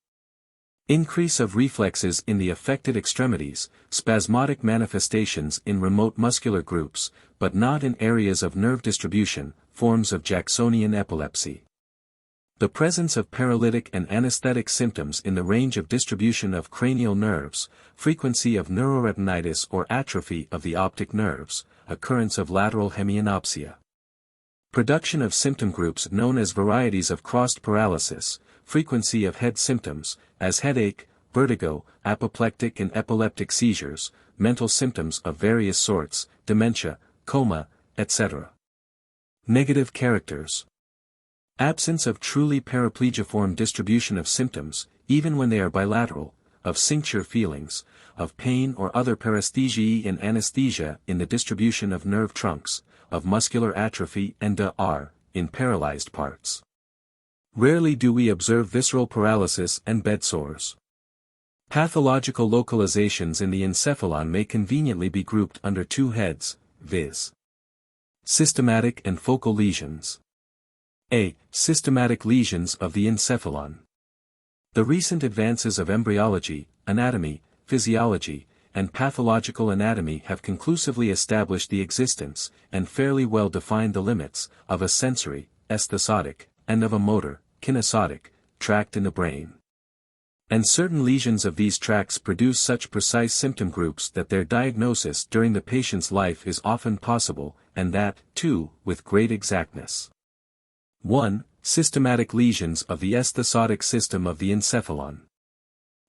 Increase of reflexes in the affected extremities, spasmodic manifestations in remote muscular groups, but not in areas of nerve distribution, forms of Jacksonian epilepsy. The presence of paralytic and anesthetic symptoms in the range of distribution of cranial nerves, frequency of neuroretinitis or atrophy of the optic nerves, occurrence of lateral hemianopsia. Production of symptom groups known as varieties of crossed paralysis, frequency of head symptoms, as headache, vertigo, apoplectic and epileptic seizures, mental symptoms of various sorts, dementia, coma, etc. Negative characters. Absence of truly paraplegiform distribution of symptoms, even when they are bilateral, of cincture feelings, of pain or other paresthesiae and anesthesia in the distribution of nerve trunks, of muscular atrophy and in paralyzed parts. Rarely do we observe visceral paralysis and bedsores. Pathological localizations in the encephalon may conveniently be grouped under two heads, viz. Systematic and focal lesions. A. Systematic lesions of the encephalon. The recent advances of embryology, anatomy, physiology, and pathological anatomy have conclusively established the existence, and fairly well defined the limits, of a sensory, esthesotic, and of a motor, kinesotic, tract in the brain. And certain lesions of these tracts produce such precise symptom groups that their diagnosis during the patient's life is often possible, and that, too, with great exactness. 1. Systematic lesions of the esthesotic system of the encephalon.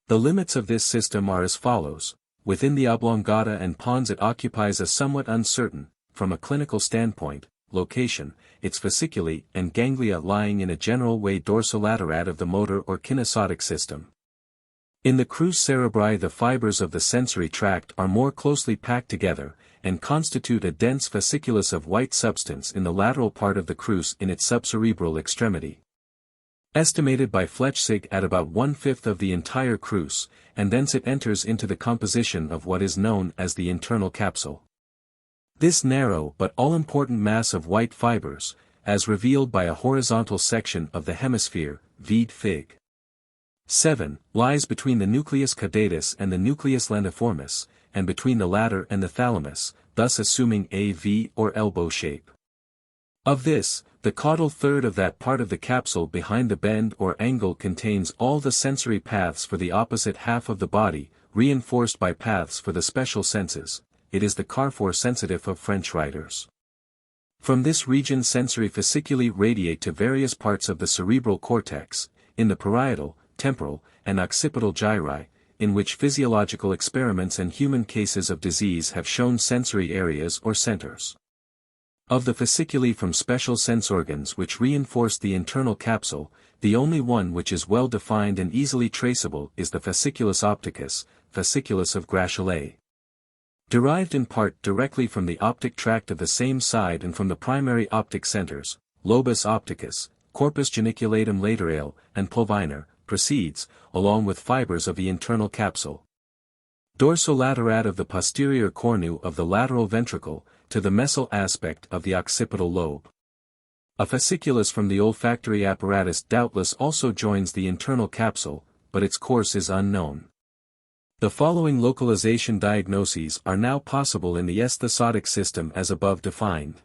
The limits of this system are as follows. Within the oblongata and pons it occupies a somewhat uncertain, from a clinical standpoint, location, its fasciculi and ganglia lying in a general way dorsolateral of the motor or kinesotic system. In the crus cerebri the fibers of the sensory tract are more closely packed together, and constitute a dense fasciculus of white substance in the lateral part of the crus in its subcerebral extremity. Estimated by Flechsig at about 1/5 of the entire crus, and thence it enters into the composition of what is known as the internal capsule. This narrow but all-important mass of white fibers, as revealed by a horizontal section of the hemisphere, vide Fig. 7, lies between the nucleus caudatus and the nucleus lentiformis, and between the latter and the thalamus, thus assuming a V or elbow shape. Of this, the caudal third of that part of the capsule behind the bend or angle contains all the sensory paths for the opposite half of the body, reinforced by paths for the special senses. It is the carrefour sensitif of French writers. From this region sensory fasciculi radiate to various parts of the cerebral cortex, in the parietal, temporal, and occipital gyri, in which physiological experiments and human cases of disease have shown sensory areas or centers. Of the fasciculi from special sense organs which reinforce the internal capsule, the only one which is well defined and easily traceable is the fasciculus opticus, fasciculus of Gracchus. Derived in part directly from the optic tract of the same side and from the primary optic centers, lobus opticus, corpus geniculatum laterale, and pulvinar, proceeds, along with fibers of the internal capsule. Dorsolaterat of the posterior cornu of the lateral ventricle, to the mesial aspect of the occipital lobe. A fasciculus from the olfactory apparatus doubtless also joins the internal capsule, but its course is unknown. The following localization diagnoses are now possible in the esthesotic system as above defined.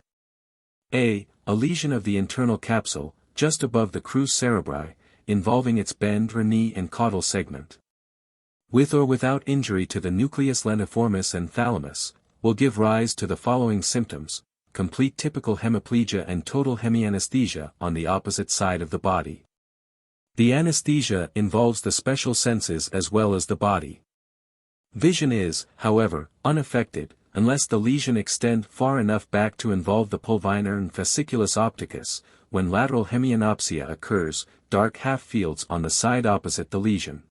A lesion of the internal capsule, just above the crus cerebri, involving its bend or knee and caudal segment. With or without injury to the nucleus lentiformis and thalamus, will give rise to the following symptoms: complete typical hemiplegia and total hemianesthesia on the opposite side of the body. The anesthesia involves the special senses as well as the body. Vision is, however, unaffected, unless the lesion extend far enough back to involve the pulvinar and fasciculus opticus. When lateral hemianopsia occurs, dark half-fields on the side opposite the lesion.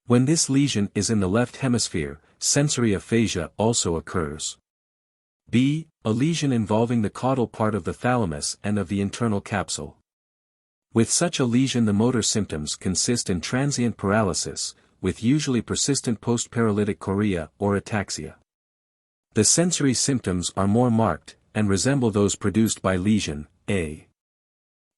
When this lesion is in the left hemisphere, sensory aphasia also occurs. B. A lesion involving the caudal part of the thalamus and of the internal capsule. With such a lesion the motor symptoms consist in transient paralysis, with usually persistent post-paralytic chorea or ataxia. The sensory symptoms are more marked, and resemble those produced by lesion A.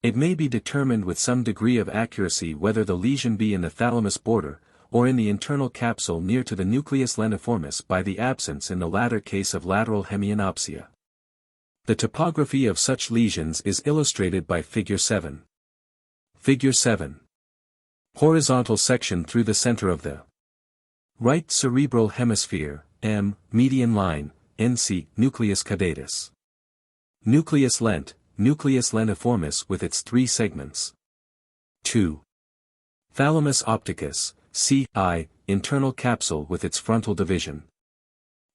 It may be determined with some degree of accuracy whether the lesion be in the thalamus border, or in the internal capsule near to the nucleus lentiformis by the absence in the latter case of lateral hemianopsia. The topography of such lesions is illustrated by Figure 7. Figure 7. Horizontal section through the center of the right cerebral hemisphere, M, median line, NC, nucleus caudatus. Nucleus lentiformis with its 3 segments. 2. Thalamus opticus, CI, internal capsule with its frontal division.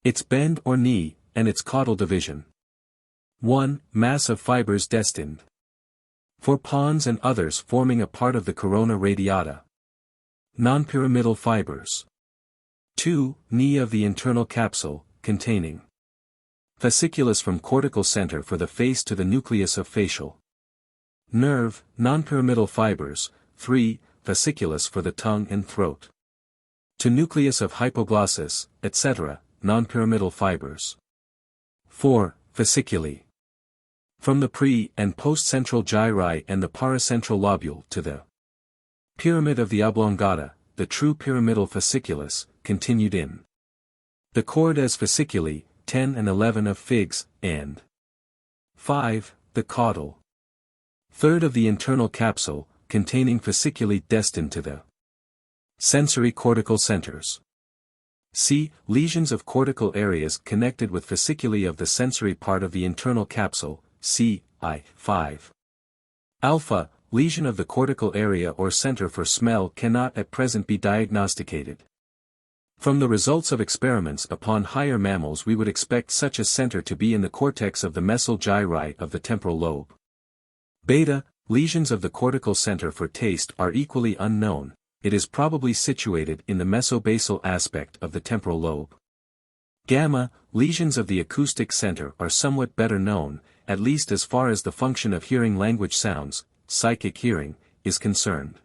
Its bend or knee, and its caudal division. 1. Mass of fibers destined for pons and others forming a part of the corona radiata. Non-pyramidal fibers. 2. Knee of the internal capsule, containing fasciculus from cortical center for the face to the nucleus of facial nerve, non-pyramidal fibers. 3. Fasciculus for the tongue and throat. To nucleus of hypoglossus, etc., non-pyramidal fibers. 4. Fasciculi. From the pre- and post-central gyri and the paracentral lobule to the pyramid of the oblongata, the true pyramidal fasciculus, continued in the cord as fasciculi, 10 and 11 of Figs, and 5, the caudal third of the internal capsule, containing fasciculi destined to the sensory cortical centers. C. Lesions of cortical areas connected with fasciculi of the sensory part of the internal capsule, C. I. 5. Alpha. Lesion of the cortical area or center for smell cannot at present be diagnosticated. From the results of experiments upon higher mammals we would expect such a center to be in the cortex of the mesial gyri of the temporal lobe. Beta. Lesions of the cortical center for taste are equally unknown. It is probably situated in the mesobasal aspect of the temporal lobe. Gamma. Lesions of the acoustic center are somewhat better known, at least as far as the function of hearing language sounds, psychic hearing, is concerned.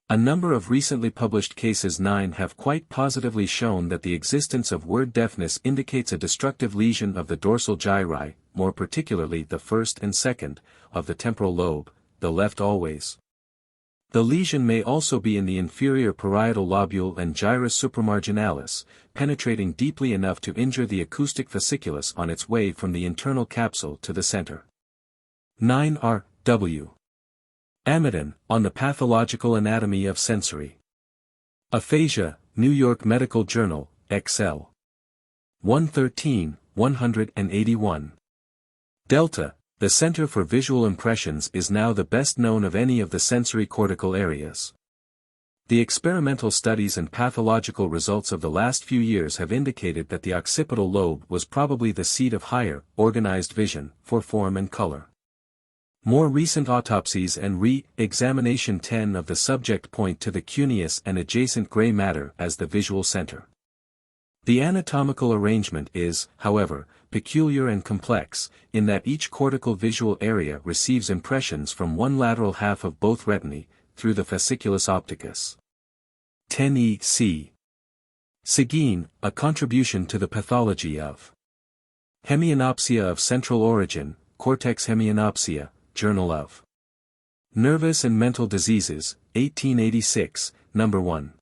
A number of recently published cases 9 have quite positively shown that the existence of word deafness indicates a destructive lesion of the dorsal gyri, more particularly the first and second, of the temporal lobe, the left always. The lesion may also be in the inferior parietal lobule and gyrus supramarginalis, penetrating deeply enough to injure the acoustic fasciculus on its way from the internal capsule to the center. 9 R. W. Amidon, on the pathological anatomy of sensory aphasia, New York Medical Journal, XL. 113, 181. Delta, the center for visual impressions is now the best known of any of the sensory cortical areas. The experimental studies and pathological results of the last few years have indicated that the occipital lobe was probably the seat of higher, organized vision, for form and color. More recent autopsies and re-examination of the subject point to the cuneus and adjacent gray matter as the visual center. The anatomical arrangement is, however, peculiar and complex, in that each cortical visual area receives impressions from one lateral half of both retinae, through the fasciculus opticus. 10e c. Seguin, a contribution to the pathology of hemianopsia of central origin, cortex hemianopsia, Journal of Nervous and Mental Diseases, 1886, No. 1.